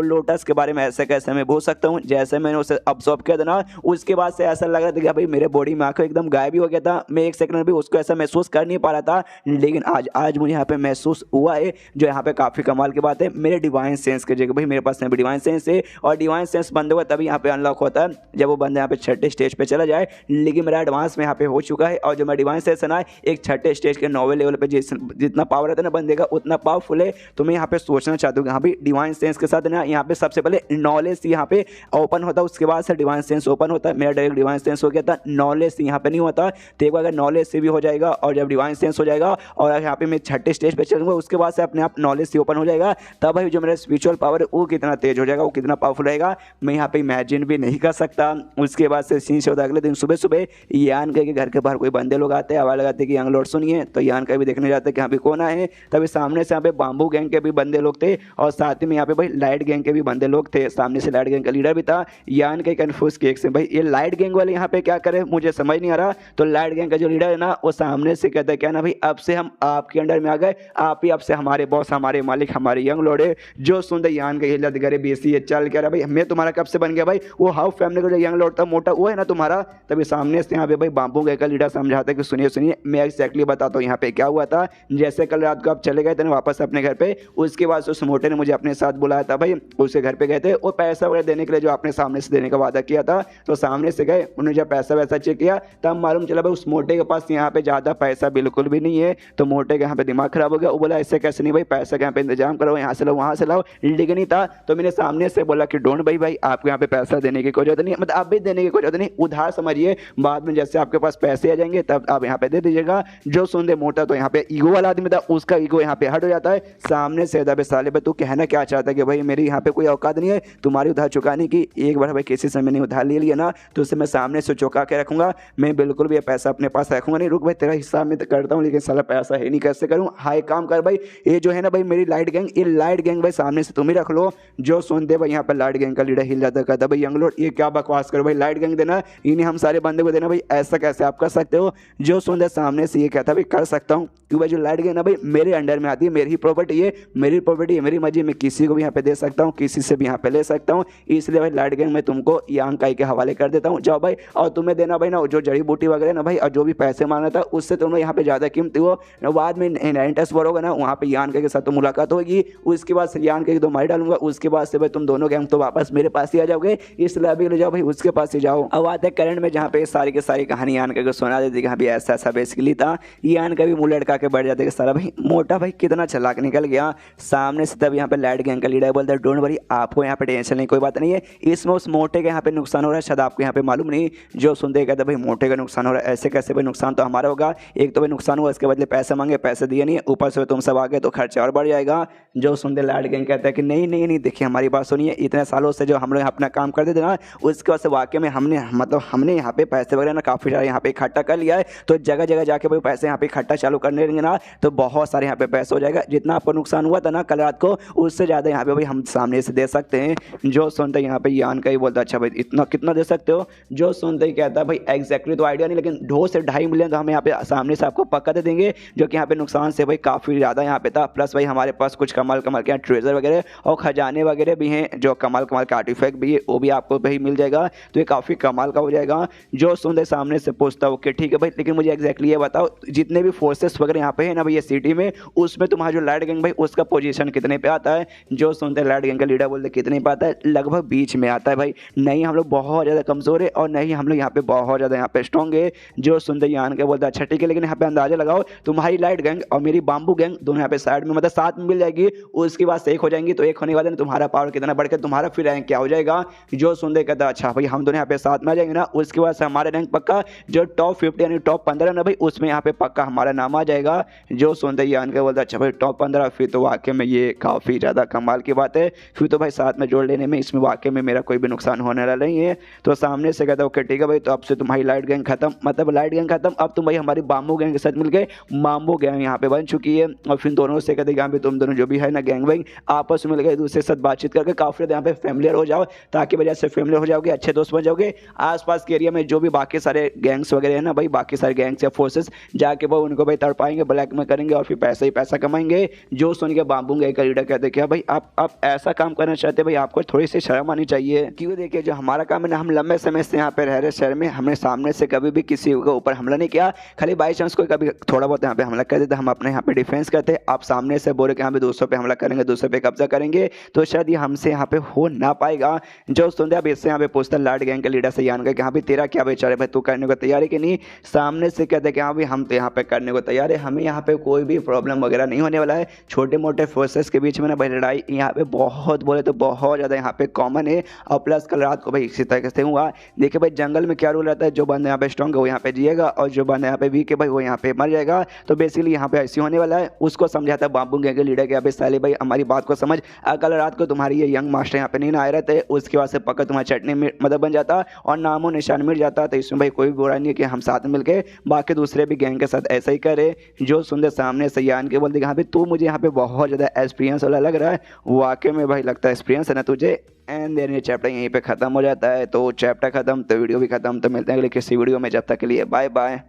लोटस के बारे में ऐसे कैसे मैं बोल सकता हूँ। जैसे मैंने उसे ऑब्जर्व किया था ना उसके बाद से ऐसा लग रहा था कि भाई मेरे बॉडी में आंखों एकदम गायब ही हो गया था, मैं एक सेकंड में भी उसको ऐसा महसूस कर नहीं पा रहा था। लेकिन आज मुझे यहाँ पे महसूस हुआ है, जो यहाँ पे काफ़ी कमाल की बात है। मेरे डिवाइन सेंस के जगह भाई मेरे पास भी डिवाइन सेंस है और डिवाइन सेंस बंद हुआ तभी यहाँ पे अनलॉक होता है जब वो बंदा यहाँ पे 6ठे स्टेज पे चला जाए। लेकिन मेरा एडवांस में यहाँ पे हो चुका है और जो मैं डिवाइन सेंस है ना एक 6ठे स्टेज के 9वें लेवल पे जितना पावर रहता है ना बंदे का उतना पावरफुल है। तो मैं यहाँ पे सोचना चाहता हूँ यहाँ पे डिवाइन सेंस के साथ ना यहाँ पे सबसे पहले नॉलेज यहाँ पे ओपन होता है, उसके बाद से डिवाइन सेंस ओपन होता है। मेरा डायरेक्ट डिवाइन सेंस हो गया था, नॉलेज यहाँ पे नहीं होता। तो एक बार अगर नॉलेज से भी हो जाएगा और जब डिवाइन सेंस हो जाएगा और यहाँ पे मैं 6ठे स्टेज पे चलूँगा उसके बाद से अपने आप नॉलेज से ओपन हो जाएगा, तब भाई जो मेरा स्पिरिचुअल पावर है वो कितना तेज हो जाएगा, वो कितना पावरफुल रहेगा मैं यहाँ पे इमेजिन भी नहीं कर सकता। उसके बाद से सीन से होता है अगले दिन सुबह सुबह यान के घर के बाहर कोई बंदे लोग आते हैं, आवाज़ लगाते कि यंग लॉर्ड सुनिए। तो यान का भी देखने जाते हैं कि यहाँ पे कौन आए। तभी सामने से यहाँ पे बाम्बू गैंग के भी बंदे लोग थे और साथ ही में यहाँ पे भाई लाइट गैंग के भी बंदे लोग थे। सामने से लाइट गैंग का लीडर भी था। यान के कन्फ्यूज केक से भाई ये लाइट गैंग वाले यहाँ पे क्या करे मुझे समझ नहीं आ रहा। तो लाइट गैंग का जो लीडर है ना वो सामने से कहता है क्या ना भाई अब से हम आपके अंडर में आ गए, आप ही अब से हमारे बॉस हमारे मालिक हमारे यंग लॉर्ड है। जो सुनते यान के हिलत करे बेसी ये चल कह रहा भाई मैं तुम्हारा कब से बन गया भाई, वो हाउस फैमिली का जो यंग लॉर्ड था मोटा वो है ना तुम्हारा। तभी सामने से यहाँ पे भाई बाम्बू गैंग का लीडर समझाता है कि सुनिए मैं एक्जैक्टली बताता हूँ यहाँ पे क्या हुआ था। जैसे कल रात को आप चले गए थे ना वापस अपने अपने घर पे। उसके बाद उस मोटे ने मुझे अपने साथ बुलाया था भाई, उसके घर पे गए थे और पैसा वगैरह देने के लिए जो आपने सामने से देने का वादा किया था, तो सामने से गए, उन्होंने जब पैसा वैसा चेक किया तब मालूम चला भाई उस मोटे के पास यहाँ पे ज़्यादा पैसा बिल्कुल भी नहीं है। तो मोटे के यहाँ पे दिमाग खराब हो गया, वो बोला ऐसे कैसे नहीं भाई, पैसा के यहाँ पे इंतजाम करो, यहाँ से लाओ वहाँ से लाओ, लेकिन नहीं था। तो मैंने सामने से बोला कि डोंट भाई आपको यहाँ पे पैसा देने की कोई जरूरत नहीं, मतलब आप भी देने की कोई जरूरत नहीं, उधार समझिए, बाद में जैसे आपके पास पैसे आ जाएंगे तब आप यहाँ पे दे दीजिएगा। जो सुन दे मोटा तो यहाँ पे ईगो वाला आदमी था, उसका ईगो यहाँ पे हट हो जाता है। सामने से दबे साले पे तू कहना क्या चाहता है कि भाई मेरी यहाँ पे कोई औकात नहीं है तुम्हारी उधार चुकाने की। एक बार भाई किसी से मैंने उधार ले लिया ना तो उसे मैं सामने से चुका के रखूंगा, मैं बिल्कुल भी ये पैसा अपने पास रखूंगा नहीं। रुक भाई तेरा हिसाब में तो करता हूँ, लेकिन साला पैसा है नहीं, कैसे करूँ। हाँ एक काम कर भाई, ये जो है ना भाई मेरी लाइट गैंग, ये लाइट गैंग भाई सामने से तुम ही रख लो। जो सुन दे भाई यहाँ पे लाइट गैंग का लीडर हिल जाता कहता भाई यंग लोड ये क्या बकवास करो भाई, लाइट गैंग देना इन्हें हम सारे बंदे को देना भाई, ऐसा कैसे आप कर सकते हो। जो सुन दे सामने से ये कहता भाई कर सकता हूँ, क्यों भाई जो लाइट गैंग ना भाई मेरे अंडर में आती है, मेरी ही प्रॉपर्टी है, मेरी प्रॉपर्टी है, मेरी मर्जी, मैं किसी को भी यहाँ पे दे सकता हूँ, किसी से भी यहाँ पे ले सकता हूँ। इसलिए भाई लाइट गैंग मैं तुमको यांग काई के हवाले कर देता हूँ, जाओ भाई। और तुम्हें देना भाई ना जो जड़ी बूटी वगैरह ना भाई, और जो भी पैसे मांगना था उससे तुम यहाँ पे ज़्यादा कीमती हो। बाद में नाइनटस भरोगे ना वहाँ पे यान के साथ तो मुलाकात होगी, उसके बाद यान के 2 मारी डालूंगा, उसके बाद से भाई तुम दोनों गैंग तो वापस मेरे पास ही आ जाओगे, इसलिए अभी ले जाओ भाई उसके पास ही जाओ। अब आते हैं करंट में, जहाँ पे सारी की सारी कहानी यान के सुना देती कि हाँ भी ऐसा ऐसा बेसिकली था। यान का भी मुँह लटका के बैठ जाते कि सारा भाई मोटा भाई कितना चालाक निकल गया। सामने से तब यहाँ पे लाइट गैंग का लीडर बोलता है डोंट वरी आपको यहाँ पे टेंशन नहीं, कोई बात नहीं है, इसमें उस मोटे के यहाँ पे नुकसान हो रहा है, शायद आपको यहाँ पे मालूम नहीं। जो सुनते कहते भाई मोटे का नुकसान हो रहा है, ऐसे कैसे भाई, नुकसान तो हमारा होगा, एक तो भाई नुकसान हुआ इसके बदले पैसे मांगे, पैसे दिए नहीं, ऊपर से तुम सब आ गए तो खर्चा और बढ़ जाएगा। जो सुनते लाइट गैंग कहता है कि नहीं नहीं नहीं देखिए हमारी बात सुनिए, इतने सालों से जो हम लोग अपना काम करते थे ना उसके बाद से वाकई में हमने मतलब हमने यहाँ पे पैसे वगैरह ना काफ़ी सारे यहाँ पे इकट्ठा कर लिया है, तो जगह जगह जाके भाई पैसे यहाँ पे इकट्ठा चालू करने रहेंगे ना तो बहुत सारे यहाँ पे पैसे हो जाएगा। जितना आपको नुकसान हुआ था ना कल रात को उससे ज़्यादा यहाँ पे भाई हम सामने से दे सकते हैं। जो सुनते यहाँ पे यान का ही बोलता अच्छा भाई इतना कितना दे सकते हो। जो सुनते ही कहता है भाई एग्जैक्टली तो आइडिया नहीं, लेकिन 2 से 2.5 मिलियन तो हम यहाँ पे सामने से आपको पक्का दे देंगे, जो कि यहाँ पे नुकसान से भाई काफ़ी ज़्यादा यहाँ पे था। प्लस भाई हमारे पास कुछ कमाल कमाल के ट्रेजर वगैरह और खजाने वगैरह भी हैं, जो कमाल कमाल का आर्टिफैक्ट भी है वो भी आपको भाई मिल जाएगा, तो ये काफ़ी कमाल का हो जाएगा। जो सुनते सामने से पूछता ओके ठीक है भाई, लेकिन मुझे एग्जैक्टली ये बताओ जितने भी फोर्सेस वगैरह यहाँ पे है ना भाई ये सिटी में, उसमें तुम्हारा जो लाइट गैंग भाई उसका पोजीशन कितने पे आता है। जो सुनते लाइट गैंग का लीडर बोलते कितने पे आता है, लगभग बीच में आता है भाई, नहीं हम लोग बहुत ज़्यादा कमज़ोर है और नहीं हम लोग यहाँ पे बहुत ज़्यादा यहाँ पे स्ट्रॉन्ग है। जो सुनते यान के बोलते अच्छा ठीक है, लेकिन यहाँ पे अंदाजा लगाओ तुम्हारी लाइट गैंग और मेरी बाम्बू गैंग दोनों यहाँ पे साइड में मतलब साथ में मिल जाएगी, उसके बाद से एक हो जाएंगी, तो एक होने के बाद तुम्हारा पावर कितना बढ़ के तुम्हारा फिर रैंक क्या हो जाएगा। जो सुनते कहता अच्छा भाई हम दोनों यहाँ पे साथ में आ जाएंगे ना, उसके बाद से हमारा रैंक पक्का जो टॉप 50 यानी टॉप 15 ना भाई उसमें यहाँ पे पक्का हमारा नाम आ जाएगा। जो सुनते यान के बोलता अच्छा भाई टॉप 15, फिर तो वाकई में ये काफ़ी ज़्यादा कमाल की बात है, फिर तो भाई साथ में जोड़ लेने में इसमें वाकई में मेरा कोई भी नुकसान होने वाला नहीं है। तो सामने से कहता ओके ठीक है भाई, तो अब से तुम्हारी लाइट गैंग खत्म, मतलब लाइट गैंग खत्म, अब तुम भाई हमारी बाम्बू गैंग के साथ मिल गए, माम्बो गैंग यहाँ पे बन चुकी है। और फिर दोनों से कहते यहाँ पे तुम दोनों जो भी है ना गैंग वैंग आपस में मिल गए, दूसरे के साथ बातचीत करके काफ़ी यहाँ पे फैमिलियर हो जाओ, ताकि वजह से फैमिलियर हो जाओगे, अच्छे दोस्त बन जाओगे। आसपास के एरिया में जो भी बाकी सारे गैंग्स वगैरह है ना भाई, बाकी सारे गैंग्स या फोर्सेस जाके वो उनको भाई तड़पाएंगे, ब्लैक में करेंगे और फिर पैसा ही पैसा कमाएंगे। जो सुन के बाम्बू गैंग का लीडर कहते क्या भाई आप ऐसा काम करना चाहते भाई, आपको थोड़ी सी शर्म आनी चाहिए, क्यों देखिए जो हमारा काम है ना हम लंबे समय से यहाँ पे रह रहे शहर में, हमने सामने से कभी भी किसी के ऊपर हमला नहीं किया, खाली बाई चांस कोई कभी थोड़ा बहुत यहाँ पे हमला कर देता हम अपने यहाँ पे डिफेंस करते। आप सामने से बोले कि यहाँ पे 200 पे हमला करेंगे, 200 पे कब्जा करेंगे, तो शायद ये हमसे यहाँ पे हो ना पाएगा। जो सुनते अब इससे यहाँ पे पूछता लाइट गैंग के लीडर से यान का कि हाँ भाई तेरा क्या विचार है भाई, तू करने को तैयार है कि नहीं। सामने से कहते कि हाँ भाई हम तो यहाँ पे करने को तैयार है, हमें यहाँ पे कोई भी प्रॉब्लम वगैरह नहीं होने वाला है। छोटे मोटे फोर्सेस के बीच में ना भाई लड़ाई यहाँ पे बहुत बोले तो बहुत ज़्यादा यहाँ पे कॉमन है। और प्लस कल रात को भाई इसी तरीके से हुआ, देखिए भाई जंगल में क्या रूल रहता है, जो बंदा यहाँ पे स्ट्रॉन्ग है वो यहाँ पे जिएगा और जो बंदा यहाँ पे वीक है भाई वो यहाँ पे मर जाएगा। तो बेसिकली यहाँ पे ऐसी होने वाला है। उसको समझाता है बाम्बू गैंग के लीडर के अभी साले भाई हमारी बात को समझ, कल रात को तुम्हारी ये यंग मास्टर यहाँ पे नहीं आए रहते, उसके बाद से पक्का तुम्हारा चटनी मतलब बन जाता और नामो निशान मिल जाता। तो इसमें भाई कोई बुरा नहीं है कि हम साथ मिल के बाकी दूसरे भी गैंग के साथ ऐसा ही करे। जो सुनते सामने से यान के बोलते हाँ भाई तू मुझे यहाँ पे बहुत ज़्यादा एक्सपीरियंस वाला लग रहा है, वाकई में भाई लगता है एक्सपीरियंस है ना तुझे। एंड देन ये चैप्टर यहीं पे ख़त्म हो जाता है। तो चैप्टर ख़त्म तो वीडियो भी ख़त्म। तो मिलते हैं अगले किसी वीडियो में, जब तक के लिए बाय बाय।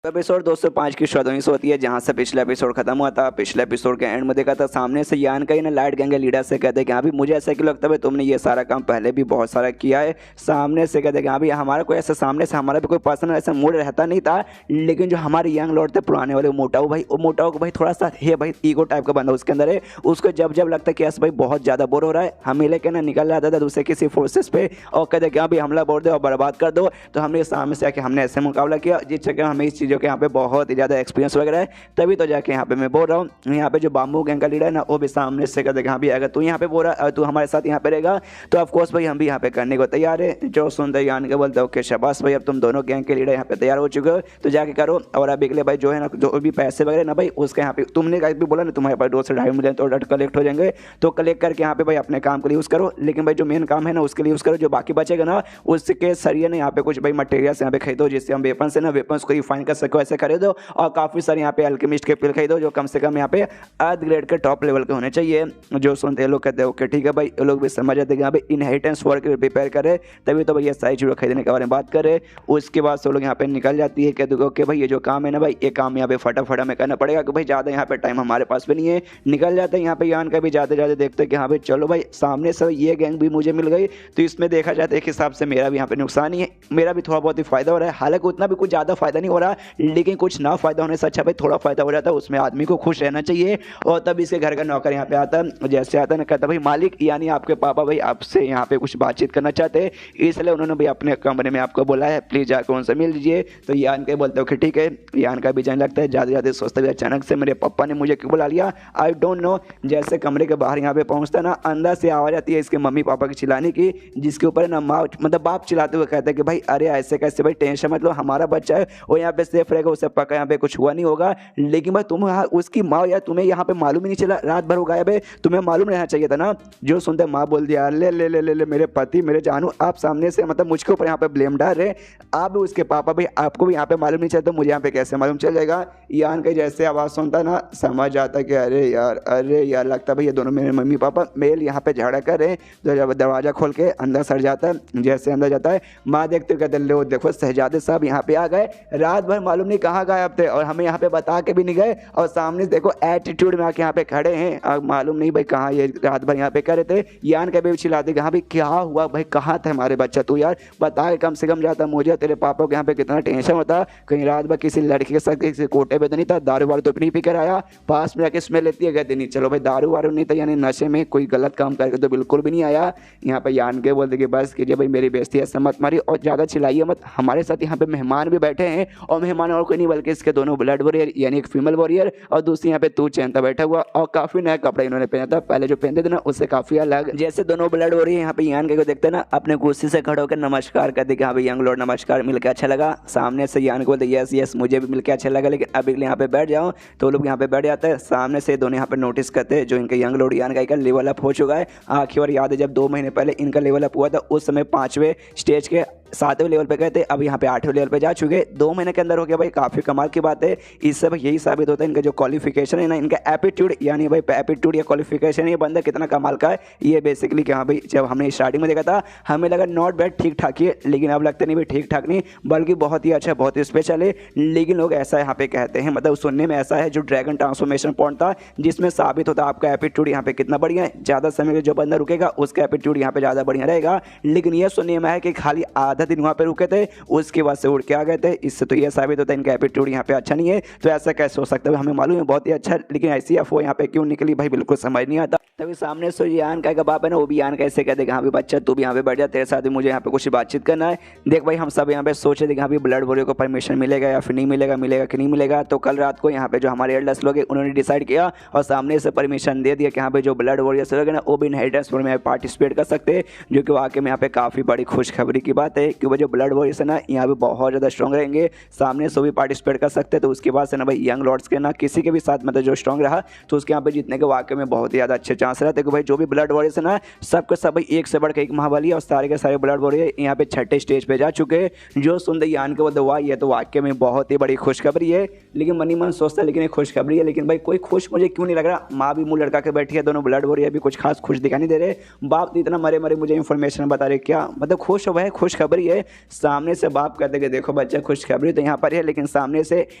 एपिसोड 205 की शुरुआत होती है जहां से पिछला एपिसोड खत्म हुआ था। पिछले एपिसोड के एंड में देखा था सामने से यान का ही ना लाइट गैंग लीडर से कहते हैं कि हाँ भी मुझे ऐसा क्यों लगता है तुमने ये सारा काम पहले भी बहुत सारा किया है। सामने से कहते हैं कि हाँ भी हमारा कोई ऐसा सामने से हमारा भी कोई पर्सनल ऐसा मूड रहता नहीं था, लेकिन जो हमारे यंग लॉर्ड थे पुराने वाले मोटाऊ भाई, वो मोटाऊ को भाई थोड़ा सा है भाई ईगो टाइप का बंदा उसके अंदर है। उसको जब जब लगता है कि ऐसा भाई बहुत ज़्यादा बोर हो रहा है, हमें लेके ना निकल जाता था दूसरे किसी फोर्सेस पे और कहते कि हाँ भी हमला बोल दो और बर्बाद कर दो। तो हमने सामने से आके हमने ऐसे मुकाबला किया जिस जगह हमें इस चीज़ों के यहाँ पे बहुत ज़्यादा एक्सपीरियंस वगैरह है। तभी तो जाके यहाँ पे मैं बोल रहा हूँ यहाँ पे जो बाम्बू गैंग का लीडर है ना वो भी सामने से कहते हाँ भी अगर तू यहाँ पे बोल रहा है तू हमारे साथ यहाँ पे रहेगा तो ऑफकोर्स भाई हम भी यहाँ पे करने को तैयार है। जो सुनते यान के बोलते ओके शाबाश भाई अब तुम दोनों गैंग के लीडर यहाँ पे तैयार हो चुके हो तो जाके करो। और अभी के लिए भाई जो है ना जो भी पैसे वगैरह ना भाई उसके यहाँ पे तुमने भी बोला ना तुम्हारे पास 2 से 2.5 मिलियन तो कलेक्ट हो जाएंगे तो कलेक्ट करके यहाँ पे भाई अपने काम के लिए यूज़ करो। लेकिन भाई जो मेन काम है ना उसके लिए यूज़ करो, जो बाकी बचेगा ना उसके सरिये ने यहाँ पे कुछ भाई मटेरियल्स यहाँ पे खरीदो जिससे हम वेपन से ना वेपन्स को रिफाइन कर सको ऐसे खरीदो। और काफ़ी सारे यहाँ पे अल्केमिस्ट के पिल खरीदो जो कम से कम यहाँ पे अर्थ ग्रेड के टॉप लेवल के होने चाहिए। जो सुनते हैं लोग कहते हैं ओके ठीक है भाई, लोग भी समझ जाते हैं कि यहाँ पे इनहेरिटेंस वर्क प्रिपेयर करे तभी तो भाई ये सारी चीज़ों खरीदने के बारे में बात करे। उसके बाद सब लोग यहाँ पे निकल जाती है कहते ओके भाई ये जो काम है ना भाई ये काम यहाँ पे फटाफट हमें करना पड़ेगा कि भाई ज़्यादा यहाँ पे टाइम हमारे पास भी नहीं है। निकल जाते हैं यहाँ पे यान का भी जाते जाते देखते हैं कि हाँ भाई चलो भाई सामने से ये गैंग भी मुझे मिल गई तो इसमें देखा जाता है एक हिसाब से मेरा भी यहाँ पे नुकसान ही है, मेरा भी थोड़ा बहुत ही फायदा हो रहा है। हालांकि उतना भी कुछ ज़्यादा फायदा नहीं हो रहा लेकिन कुछ ना फायदा होने से अच्छा भाई थोड़ा फायदा हो जाता है, उसमें आदमी को खुश रहना चाहिए। और तब इसके घर का नौकर यहाँ पे आता है, जैसे आता है ना कहता भाई मालिक यानी आपके पापा भाई आपसे यहाँ पे कुछ बातचीत करना चाहते हैं इसलिए उन्होंने भाई अपने कमरे में आपको बोला है प्लीज़ जाकर उनसे मिल लीजिए। तो यान के बोलते हो ठीक है। यान का भी जाने लगता है ज़्यादा ज़्यादा सोचते हुए अचानक से मेरे पापा ने मुझे क्यों बुला लिया आई डोंट नो। जैसे कमरे के बाहर यहाँ पे पहुँचता ना अंदर से आवाज़ आती है इसके मम्मी पापा की चिल्लाने की, जिसके ऊपर ना माँ मतलब बाप चिल्लाते हुए कहते हैं कि भाई अरे ऐसे कैसे भाई टेंशन मतलब हमारा बच्चा है वो यहाँ पे सेफ रहेगा, उससे पक्का यहाँ पे कुछ हुआ नहीं होगा। लेकिन भाई तुम उसकी माँ या तुम्हें यहाँ पे मालूम ही नहीं चला, रात भर हो गायब है, तुम्हें मालूम रहना चाहिए था ना। जो सुनते माँ बोल दिया ले ले ले ले ले मेरे पति मेरे जानू आप सामने से मतलब मुझके ऊपर यहाँ पे ब्लेम डाल रहे, आप भी उसके पापा भाई आपको भी यहाँ पे मालूम नहीं चलता मुझे यहाँ पे कैसे मालूम चल जाएगा। यान के जैसे आवाज़ सुनता ना समझ आता कि अरे यार लगता भाई ये दोनों मेरे मम्मी पापा मेल यहाँ पे झगड़ा कर रहे हैं। तो जब दरवाज़ा खोल के अंदर सर जाता है, जैसे अंदर जाता है माँ देखते कहते लो देखो शहजादे साहब यहाँ पे आ गए, रात भर मालूम नहीं कहाँ गायब थे और हमें यहाँ पे बता के भी नहीं गए और सामने देखो एटीट्यूड में आके यहाँ पे खड़े हैं और मालूम नहीं भाई कहाँ ये रात भर यहाँ पे कर रहे थे। यान के भी चिल्लाते कि हाँ भाई क्या हुआ भाई कहाँ थे हमारे बच्चा तू यार बता के कम से कम जाता, मुझे तेरे पापा को यहाँ पे कितना टेंशन होता, कहीं रात भर किसी लड़की के साथ किसी कोटे पे तो नहीं था, दारू वारू तो नहीं पी कर आया, पास में आके स्मेल लेती है कहते नहीं चलो भाई दारू वारू नहीं था यानी नशे में कोई गलत काम करके तो बिल्कुल भी नहीं आया। यहाँ पे यान के बोलते कि बस कीजिए भाई मेरी बेइज्जती ऐसा मत मारी और ज़्यादा चिल्लाइए मत, हमारे साथ यहाँ पे मेहमान भी बैठे हैं और मेहमान और कोई नहीं बल्कि इसके दोनों ब्लड वॉरियर यानी एक फीमेल वॉरियर और दूसरी यहाँ पे तू चैनता बैठा हुआ और काफ़ी नया कपड़ा इन्होंने पहना था, पहले जो पहनते थे ना उससे काफ़ी अलग। जैसे दोनों ब्लड वॉरियर यहाँ पे यान के को देखते ना अपने कुर्सी से खड़े होकर नमस्कार करते कि हाँ भाई यंग लॉर्ड नमस्कार मिलकर अच्छा लगा। सामने से यान को बोलते यस मुझे भी मिलकर अच्छा लगा लेकिन अभी यहाँ पे बैठ जाओ तो लोग यहाँ पे बैठ जाते हैं। सामने से दोनों यहाँ पे नोटिस करते हैं जो इनके यंग लॉर्ड यान का लेवल अप हो चुका है। आखिर बार याद है जब 2 महीने पहले इनका लेवल अप हुआ था उस समय 5वें स्टेज के 7वें लेवल पे गए थे, अब यहाँ पे 8वें लेवल पे जा चुके, 2 महीने के अंदर हो गया भाई, काफ़ी कमाल की बात है। इससे भाई यही साबित होता है इनका जो क्वालिफिकेशन है ना इनका एप्टीट्यूड यानी भाई एप्टीट्यूड या क्वालिफिकेशन ये बंदा कितना कमाल का है। ये बेसिकली कि हाँ भाई जब हमने स्टार्टिंग में देखा था हमें लगा नॉट बैड ठीक ठाक ही है, लेकिन अब लगता नहीं भाई ठीक ठाक नहीं बल्कि बहुत ही अच्छा बहुत ही स्पेशल है। लेकिन लोग ऐसा यहाँ पे कहते हैं मतलब सुनने में ऐसा है जो ड्रैगन ट्रांसफॉर्मेशन पॉइंट था जिसमें साबित होता है आपका एप्टीट्यूड यहाँ पे कितना बढ़िया है, ज़्यादा समय जो बंदा रुकेगा उसका एप्टीट्यूड यहाँ पे ज़्यादा बढ़िया रहेगा। लेकिन ये सुनने में है कि खाली आधा दिन वहाँ पे रुके थे उसके बाद से उड़ के आ गए थे, इससे तो ये साबित होता है इनका एप्टीट्यूड यहाँ पे अच्छा नहीं है। तो ऐसा कैसे हो सकता है, हमें मालूम है बहुत ही अच्छा, लेकिन ऐसी अफवाह यहाँ पे क्यों निकली भाई बिल्कुल समझ नहीं आता। तभी सामने से यान का बाप है ना वो भी यान कैसे कहते हाँ भाई बच्चा तू भी यहाँ पे बैठ जा, तेरे साथ भी मुझे यहाँ पे कुछ बातचीत करना है। देख भाई हम सब यहाँ पे सोच रहे थे कि हाँ भाई ब्लड वॉरियर को परमिशन मिलेगा या फिर नहीं मिलेगा, मिलेगा कि नहीं मिलेगा। तो कल रात को यहाँ पे जो हमारे एल्डर्स लोग हैं उन्होंने डिसाइड किया और सामने से परमिशन दे दिया कि यहाँ पे जो ब्लड वॉरियर्स लोग हैं ना वो भी इनहेरिटेंस वॉर में पार्टिसिपेट कर सकते हैं, जो कि वाकई में यहाँ पे काफ़ी बड़ी खुशखबरी की बात है क्योंकि जो ब्लड वॉरियर्स है ना यहाँ पे बहुत ज़्यादा स्ट्रॉन्ग रहेंगे, सामने से भी पार्टिसिपेट कर सकते हैं। तो उसके बाद से ना भाई यंग लॉर्ड्स के ना किसी के भी साथ मतलब जो स्ट्रॉन्ग रहा तो उसके यहाँ पे जीतने के वाकई में बहुत ही ज़्यादा अच्छे चांस रहते हैं कि भाई जो भी ब्लड वॉरियर्स है ना सबके सब भाई एक से बढ़ के एक महाबली और सारे के सारे ब्लड वॉरियर यहाँ पे 6ठे स्टेज पे जा चुके हैं। जो सुनते यान के बोलते वाह ये तो वाकई में बहुत ही बड़ी खुशखबरी है। लेकिन मनी मन सोचता है लेकिन ये खुशखबरी है, लेकिन भाई कोई खुश मुझे क्यों नहीं लग रहा। माँ भी मुँह लड़का के बैठी है, दोनों ब्लड वॉरियर भी कुछ खास खुश दिखाई नहीं दे रहे, बाप इतना मरे मरे मुझे इन्फॉर्मेशन बता रहे, क्या मतलब खुश हो भाई खुशखबरी खुशखबरी है। सामने से बाप कहते कि देखो बच्चा खुशखबरी तो यहाँ पर है, लेकिन सामने से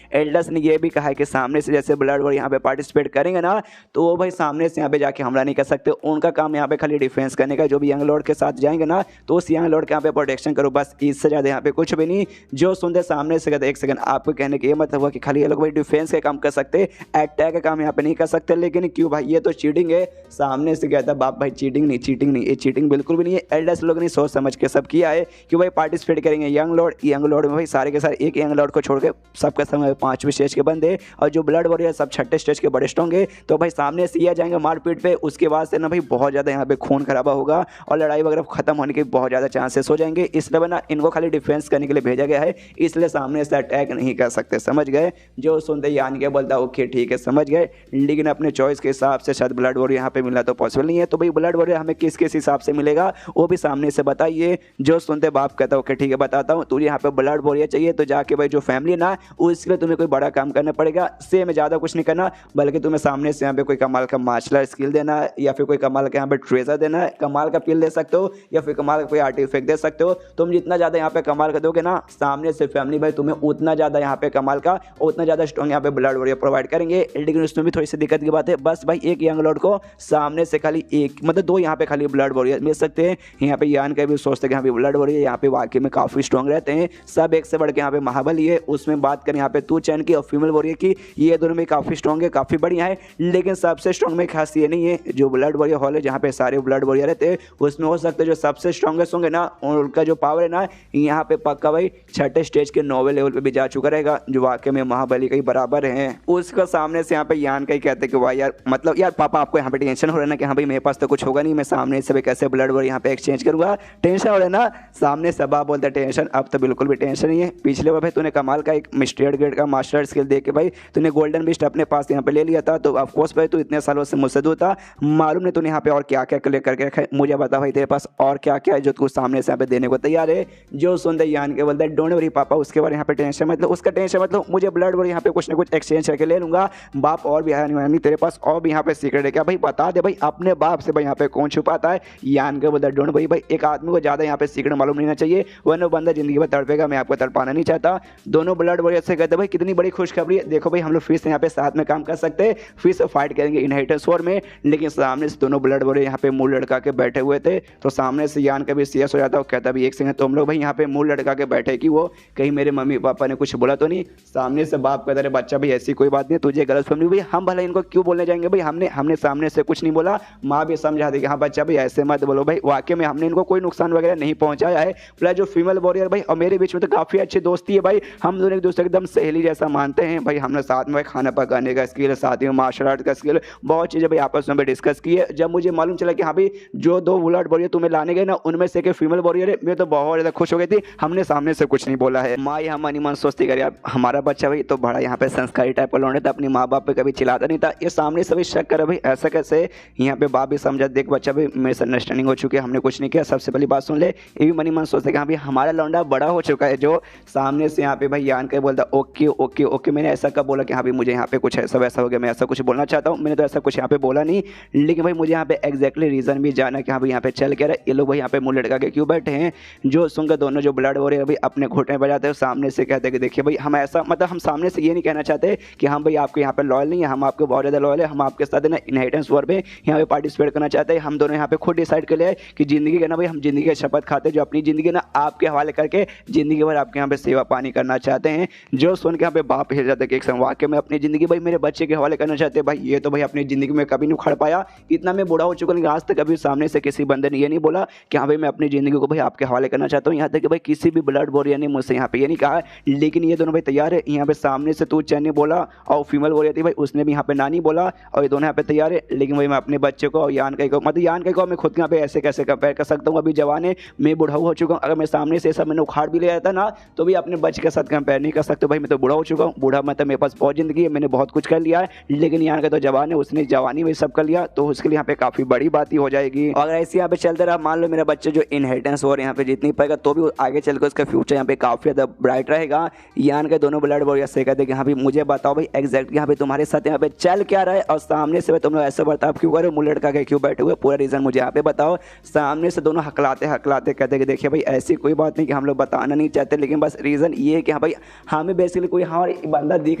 एल्डर्स ने ये भी कहा है कि सामने से जैसे ब्लड वॉर यहाँ पे पार्टिसिपेट करेंगे ना, तो वो भाई सामने से यहाँ पे जाके हमला नहीं कर सकते। उनका काम यहाँ पे खाली डिफेंस करने का। जो भी यंग लॉर्ड के साथ जाएंगे ना, तो उस यंग लॉर्ड के यहाँ पे प्रोटेक्शन करो, बस इससे ज़्यादा यहाँ पे कुछ भी नहीं। जो सुनते सामने से कहते एक सेकंड, आपको कहने का ये मतलब हुआ कि खाली ये लोग भाई डिफेंस का काम कर सकते, अटैक का काम यहाँ पे नहीं कर सकते। लेकिन क्यों भाई, ये तो चीटिंग है। सामने से कहता बाप भाई चीटिंग नहीं, चीटिंग नहीं, ये चीटिंग बिल्कुल भी नहीं है। एल्डर्स लोग ने सोच समझ के सब किया है कि भाई पार्टिसिपेट करेंगे। यंग लॉर्ड में भाई सारे के सारे एक यंग लॉर्ड को छोड़ के सबके समय 5वीं स्टेज के बंदे, और जो ब्लड वॉरियर सब 6ठे स्टेज के बड़े स्ट्रॉन्ग है। तो भाई सामने से ये जाएंगे मारपीट पे, उसके बाद से ना भाई बहुत ज़्यादा यहाँ पे खून खराबा होगा और लड़ाई वगैरह खत्म होने के बहुत ज़्यादा चांसेस हो जाएंगे। इसलिए ना इनको खाली डिफेंस करने के लिए भेजा गया है, इसलिए सामने से अटैक नहीं कर सकते, समझ गए। जो सुनते यान के बोलता ओके ठीक है समझ गए, लेकिन अपने चॉइस के हिसाब से शायद ब्लड वॉरियर यहाँ पे मिलना तो पॉसिबल नहीं है। तो भाई ब्लड वॉरियर हमें किस किस हिसाब से मिलेगा वो भी सामने से बताइए। जो सुनते बाप कहता ओके ठीक है बताता हूँ, तुझे यहाँ पे ब्लड वॉरियर चाहिए तो जाके भाई जो फैमिली ना, उसके लिए तुम्हें कोई बड़ा काम करना पड़ेगा। से में ज़्यादा कुछ नहीं करना, बल्कि तुम्हें सामने से यहाँ पे कोई कमाल का मार्शल स्किल देना है, या फिर कोई कमाल का यहाँ पे ट्रेजर देना है। कमाल का पिल दे सकते हो या फिर कमाल का कोई आर्टिफैक्ट दे सकते हो। तुम जितना ज़्यादा यहाँ पे कमाल का दोगे ना, सामने से फैमिली भाई तुम्हें उतना ज़्यादा यहाँ पे कमाल का, उतना ज़्यादा स्ट्रॉन्ग यहाँ पे ब्लड वॉरियर प्रोवाइड करेंगे। लेकिन उसमें भी थोड़ी सी दिक्कत की बात है, बस भाई एक यंग लॉर्ड को सामने से खाली एक मतलब 2 यहाँ पे खाली ब्लड वॉरियर मिल सकते हैं। यहाँ पे यान का भी सोचते हैं कि यहाँ पे ब्लड वॉरियर यहाँ पे वाकई में काफ़ी स्ट्रॉन्ग रहते हैं, सब एक से बढ़ के यहाँ पे महाबली है। उसमें बात करें यहाँ पे तू चैन की और फीमेल वॉरियर की, ये दोनों में काफ़ी स्ट्रॉन्ग है, काफ़ी बढ़िया है। लेकिन सबसे स्ट्रॉन्ग में खास ये नहीं है, जो ब्लड वॉरियर हॉल है जहाँ पे सारे ब्लड वॉरियर रहते हैं, उसमें हो सकता है जो सबसे स्ट्रॉन्गेस्ट होंगे ना, उनका जो पावर है ना यहाँ पे पक्का भाई 6ठे स्टेज के 9वें लेवल पे भी जा चुका रहेगा, जो वाकई में महाबली के ही बराबर है। उसका सामने से यहाँ पे यान का ही कहते कि भाई यार मतलब यार पापा आपको यहाँ पे टेंशन हो रहा है ना कि हाँ भाई मेरे पास तो कुछ होगा नहीं, मैं सामने से भी कैसे ब्लड वॉरियर यहाँ पे एक्सचेंज करूँगा, टेंशन हो रहा है ना। सामने से बाप बोलता टेंशन, अब तो बिल्कुल भी टेंशन नहीं है। पिछले बार भाई तूने कमाल का एक मिस्टर ग्रेड का मास्टर स्किल देख के भाई तूने गोल्डन बिस्ट अपने पास यहाँ पे ले लिया था, तो ऑफकोर्स भाई तू इतने सालों से मुझसे दूर था, मालूम नहीं तूने यहाँ पे और क्या क्या क्लियर करके रखा है। मुझे बता भाई तेरे पास और क्या क्या है जो तू सामने से यहाँ पे देने को तैयार है। जो सुनते यान के बोलता है डोंट वरी पापा, उसके बाद यहाँ पे टेंशन मतलब उसका टेंशन मतलब मुझे ब्लड वॉरियर यहाँ पे कुछ ना कुछ एक्सचेंज करके ले लूंगा। बाप और भी है नहीं तेरे पास और भी यहाँ पे सीक्रेट है क्या भाई, बता दे भाई अपने बाप से भाई यहाँ पे कौन छुपाता है। यान के बोलता है डोंट वरी भाई, एक आदमी को ज़्यादा यहाँ पे सीक्रेट मालूम नहीं चाहिए, वरना बंदा जिंदगी में तड़पेगा, मैं आपको तड़पाना नहीं चाहता। दोनों ब्लड वॉरियर से कहते भाई कितनी बड़ी खुशखबरी है, देखो भाई हम लोग फिर से यहाँ पे साथ में काम कर सकते हैं, फिर से फाइट करेंगे इनहेरिटेंस वॉर में। लेकिन सामने से दोनों ब्लड वॉरियर यहाँ पे मुंह लटका के बैठे हुए थे, तो सामने से यान का भी सीरियस हो जाता है, कहता भी एक सेकंड तुम लोग भाई यहाँ पे मुंह लटका के बैठे कि वो कहीं मेरे मम्मी पापा ने कुछ बोला तो नहीं। सामने से बाप कहता है बच्चा भाई ऐसी कोई बात नहीं, तुझे गलत फहमी हुई, हम भला इनको क्यों बोलने जाएंगे भाई, हमने सामने से कुछ नहीं बोला। माँ भी समझा दी कि हाँ बच्चा भाई ऐसे मत बोलो भाई, वाकई में हमने इनको कोई नुकसान वगैरह नहीं पहुंचाया है। प्लस जो फीमेल वॉरियर भाई और मेरे बीच में तो काफ़ी अच्छी दोस्ती है भाई, हम दोनों एक दूसरे एकदम सहेली जैसा मानते हैं भाई। हमने साथ में खाना पकाने का स्किल, साथ में मार्शल आर्ट का स्किल, बहुत चीज़ें भाई आपस में डिस्कस की है। जब मुझे मालूम चला कि हाँ भाई जो 2 ब्लड वॉरियर तुम्हें लाने गए ना, उनमें से एक फीमेल वॉरियर है, मैं तो बहुत ज़्यादा खुश हो गई थी। हमने सामने से कुछ नहीं बोला है। माँ यहाँ मनी मन सोचती कर यार हमारा बच्चा भाई तो बड़ा यहाँ पे संस्कारी टाइप का लौंडा था, अपनी माँ बाप पे कभी चिल्लाता नहीं था, ये सामने से भी शक करे भाई ऐसा कैसे। यहाँ पे बाप भी समझा देख बच्चा भाई मेरे से अंडरस्टैंडिंग हो चुकी है, हमने कुछ नहीं किया, सबसे पहली बात सुन ले। ये भी मनी मन सोचते कि हाँ भाई हमारा लौंडा बड़ा हो चुका है। जो सामने से यहाँ पे भाई यान के बोलता ओके ओके ओके, मैंने ऐसा कब बोला कि हाँ भाई मुझे यहाँ पे कुछ ऐसा वैसा हो गया, मैं ऐसा कुछ बोलना चाहता हूँ, मैंने तो ऐसा कुछ यहाँ पे बोला नहीं। लेकिन भाई मुझे यहाँ पे एग्जैक्टली रीजन भी जाना कि हाँ भाई यहाँ पे चल क्या रहा है, ये लोग भाई यहाँ पे मुंह लटका के क्यों बैठे हैं। जो सुनकर दोनों जो ब्लड वॉरियर भाई अपने घुटने बजाते हैं, सामने से कहते हैं कि देखिए भाई हम ऐसा मतलब हम सामने से ये नहीं कहना चाहते कि हम भाई आपके यहाँ पे लॉयल नहीं है, हम आपके बहुत ज़्यादा लॉयल है, हम आपके साथ ना इनहेरिटेंस वॉर में यहाँ पे पार्टिसिपेट करना चाहते हैं। हम दोनों यहाँ पे खुद डिसाइड कर लिया कि जिंदगी का ना भाई हम जिंदगी का शपथ खाते हैं, जो अपनी जिंदगी ना आपके हवाले करके जिंदगी भर आपके यहाँ पे सेवा पानी करना चाहते हैं। जो सुन के यहाँ पे बाप हिल जाता है कि एक वाकई में अपनी जिंदगी भाई मेरे बच्चे के हवाले करना चाहते हैं। भाई ये तो भाई अपनी जिंदगी में कभी नहीं खड़ पाया, इतना मैं बूढ़ा हो चुका, लेकिन आज तक कभी सामने से किसी बंदे ने ये नहीं बोला कि हाँ भाई मैं अपनी जिंदगी को भाई आपके हवाले करना चाहता हूँ। यहाँ तक कि भाई किसी भी ब्लड वॉरियर ने मुझसे यहाँ पे ये नहीं कहा, लेकिन ये दोनों भाई तैयार है। यहाँ पे सामने से तू चैन ने बोला और फीमेल वॉरियर थी भाई उसने भी यहाँ पे ना नहीं बोला, और ये दोनों यहाँ पे तैयार है। लेकिन भाई मैं अपने बच्चे को और यान का को मतलब यान का मैं खुद यहाँ पे ऐसे कैसे कंपेयर कर सकता हूँ, अभी जवान है, मैं बूढ़ा हो चुका हूँ। अगर मैं सामने से ऐसा मैंने उखाड़ भी ले जाता ना तो भी अपने बच्चे के साथ कंपेयर नहीं कर सकते भाई, मैं तो बूढ़ा हो चुका हूँ। बूढ़ा मतलब मेरे पास बहुत जिंदगी है, मैंने बहुत कुछ कर लिया है, लेकिन यान का तो जवान है, उसने जवानी में सब कर लिया, तो उसके लिए यहाँ पे काफी बड़ी बात ही हो जाएगी। अगर ऐसे यहाँ पे चलते रहा, मान लो मेरा बच्चा जो इनहेरिटेंस और यहाँ पे जीत नहीं पाएगा, तो भी आगे चलकर उसका फ्यूचर यहाँ पे काफी ज्यादा ब्राइट रहेगा। यान के दोनों ब्लड वॉरियर से कहते हैं कि हाँ भाई मुझे बताओ भाई एग्जैक्ट यहाँ पे तुम्हारे साथ यहाँ पे चल क्या रहा है, और सामने से तुम लोग ऐसा बर्ताव क्यों करो, मुंह लटका के क्यों बैठे हुए, पूरा रीजन मुझे यहाँ पे बताओ। सामने से दोनों हकलाते हकलाते कहते कि देखिए भाई ऐसी कोई बात नहीं कि हम लोग बताना नहीं चाहते, लेकिन बस रीज़न ये है कि हाँ भाई हमें बेसिकली कोई हमारे बंदा दिख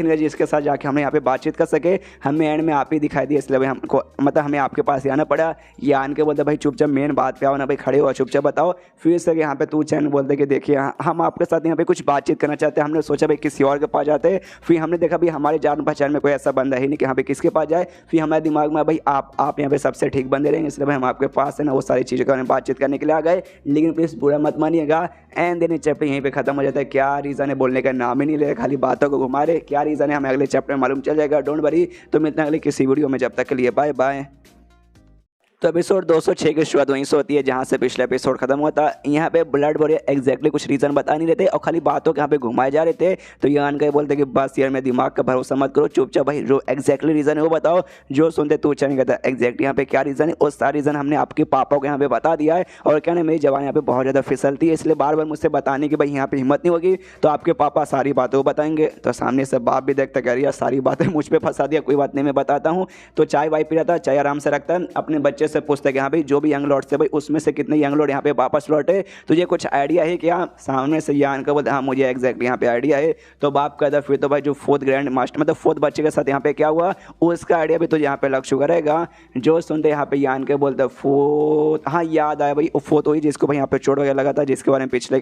नहीं रहा जिसके साथ जाके हमें यहाँ पे बातचीत कर सके। हमें एंड में आप ही दिखाई दिए, इसलिए भाई हमको मतलब हमें आपके पास ही आना पड़ा। ये आन के बोलते भाई चुपचाप मेन बात पे आओ ना भाई, खड़े हो चुपचाप बताओ। फिर से यहाँ पे तू चैन बोलते कि देखिए हम आपके साथ यहाँ पे कुछ बातचीत करना चाहते हैं। हमने सोचा भाई किसी और के पास जाते हैं, फिर हमने देखा भाई हमारे जान पहचान में कोई ऐसा बंदा ही नहीं कि यहाँ पे किसके पास जाए। फिर हमारे दिमाग में भाई आप यहाँ पे सबसे ठीक बंदे रहेंगे, इसलिए भाई हम आपके पास है ना वो सारी चीज़ों के बारे में बातचीत करने के लिए आ गए। लेकिन प्लीज़ बुरा मत मानिएगा, एंड देन चैप्टर यहीं पे खत्म हो जाता है। क्या रीज़न है बोलने का नाम ही नहीं ले रहे, खाली बातों को घुमा रहे। क्या रीज़न है हमें अगले चैप्टर में मालूम चल जाएगा, डोंट वरी। तो मिलते हैं अगले किसी वीडियो में, जब तक के लिए बाय बाय। तो एपिसोड 206 की शुरुआत वहीं से होती है जहाँ से पिछला एपिसोड खत्म हुआ था। यहाँ पे ब्लड वॉरियर एग्जैक्टली कुछ रीज़न बता नहीं रहे थे और खाली बातों के यहाँ पे घुमाए जा रहे थे। तो ये आन के बोलते कि बस यार मैं दिमाग का भरोसा मत करो, चुपचाप भाई जो एग्जैक्टली रीज़न है वो बताओ। जो सुनते तू अच्छा नहीं कहता एग्जैक्टली यहाँ पे क्या रीज़न है, और सारा रीज़न हमने आपके पापा को यहाँ पे बता दिया है। और क्या नहीं मेरी जवान यहाँ पे बहुत ज़्यादा फिसलती है, इसलिए बार बार मुझसे बताने की भाई यहाँ पे हिम्मत नहीं होगी। तो आपके पापा सारी बातों को बताएंगे। तो सामने से बाप भी देखता कह रही है सारी बातें मुझ पर फंसा दिया, कोई बात नहीं मैं बताता हूँ। तो चाय वाय पी रहा था, चाय आराम से रखता है, अपने बच्चे से पूछता है कि हाँ भाई जो भी यंग लॉर्ड से भाई उसमें से कितने यंग लॉर्ड यहाँ पे वापस लौटे, तुझे कुछ आइडिया है क्या। सामने से यान का बोलता हाँ मुझे एग्जैक्टली यहाँ पे आइडिया है। तो बाप कहता फिर तो भाई जो फोर्थ ग्रैंड मास्टर मतलब फोर्थ बच्चे के साथ यहाँ पे क्या हुआ उसका आइडिया भी तो यहाँ पे लग चुका रहेगा। जो सुनते यहाँ पे यान के बोलता फोर्थ, हाँ याद आया भाई फोर्थ वही जिसको भाई यहाँ पे चोट वगैरह लगा था, जिसके बारे में पिछले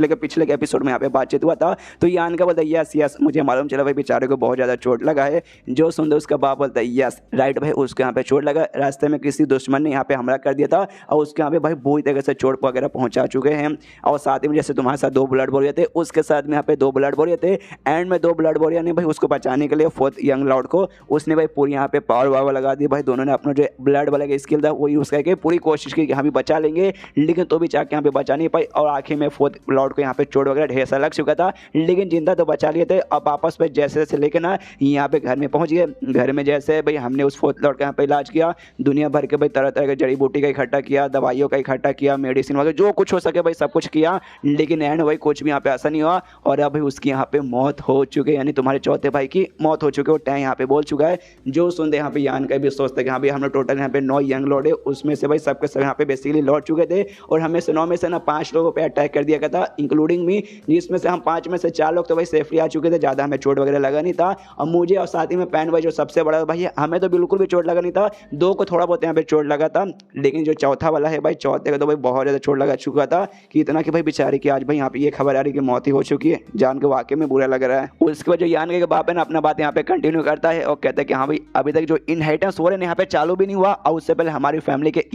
के एपिसोड में यहाँ पे बातचीत हुआ था। तो यान का बोलता यस यस मुझे मालूम चला भाई बेचारे को बहुत ज़्यादा चोट लगा है। जो सुनते उसका बाप बोलता है यस राइट भाई उसको यहाँ पे चोट लगा, रास्ते में किसी दुश्मन ने यहाँ पे हमला कर दिया था और उसके यहाँ पे भाई बुरी तरह से चोट वगैरह पहुंचा चुके हैं। और साथ ही में जैसे तुम्हारे साथ 2 ब्लड वॉरियर थे, उसके साथ में यहाँ पे 2 ब्लड वॉरियर थे। एंड में 2 ब्लड वॉरियर ने भाई उसको बचाने के लिए फोर्थ यंग लॉर्ड को उसने भाई पूरी यहाँ पे पावर वावर लगा दी। भाई दोनों ने अपना जो ब्लड वाला स्किल था वो यूज़ करके पूरी कोशिश की कि हम भी बचा लेंगे, लेकिन तो भी चाह के यहाँ पे बचा नहीं पाई। और आखिर में फोर्थ लॉर्ड को यहाँ पे चोट वगैरह ढेर सा लग चुका था, लेकिन जिंदा तो बचा लिए थे। अब आपस में जैसे जैसे लेके ना यहाँ पे घर में पहुँच गए। घर में जैसे भाई हमने उस फोर्थ लॉर्ड का यहाँ पे इलाज किया, दुनिया भर के भाई तरह तरह के जड़ी बूटी का इकट्ठा किया, दवाइयों का इकट्ठा किया, मेडिसिन वगैरह जो कुछ हो सके भाई सब कुछ किया, लेकिन एंड भाई कुछ भी यहाँ पे ऐसा नहीं हुआ। और अब भाई उसकी यहाँ पे मौत हो चुकी है, यानी तुम्हारे चौथे भाई की मौत हो चुकी है, वो टैं यहाँ पे बोल चुका है। जो सुनते यहाँ पे यान का भी सोचते कि हाँ भाई हम लोग टोटल यहाँ पे 9 यंग लॉर्ड है, उसमें से भाई सबके सब यहाँ पे बेसिकली लौट चुके थे। और हमें से 9 में से ना 5 लोगों पे अटैक कर दिया गया था, इंक्लूडिंग मी, जिसमें से हम 5 में से 4 लोग तो भाई सेफली आ चुके थे, ज़्यादा हमें चोट वगैरह लगा नहीं था। और मुझे और साथ ही में पैन भाई जो सबसे बड़ा भाई हमें तो बिल्कुल भी चोट लगा नहीं था, 2 को थोड़ा बहुत यहाँ पे चोट लगा था, लेकिन जो चौथा वाला है भाई चौथे का तो भाई बहुत ज़्यादा चोट लगा चुका था कि इतना कि भाई बेचारे की आज भाई यहाँ पे ये खबर आ रही कि मौत ही हो चुकी है। जान के वाकई में बुरा लग रहा है। उसके बाद जो यान के बाप है ना अपना बात यहाँ पे कंटिन्यू करता है और कहता है कि हाँ भाई अभी तक जो इनहेरिटेंस हो रहे हैं यहाँ पे चालू भी नहीं हुआ, और उससे पहले हमारी फैमिली के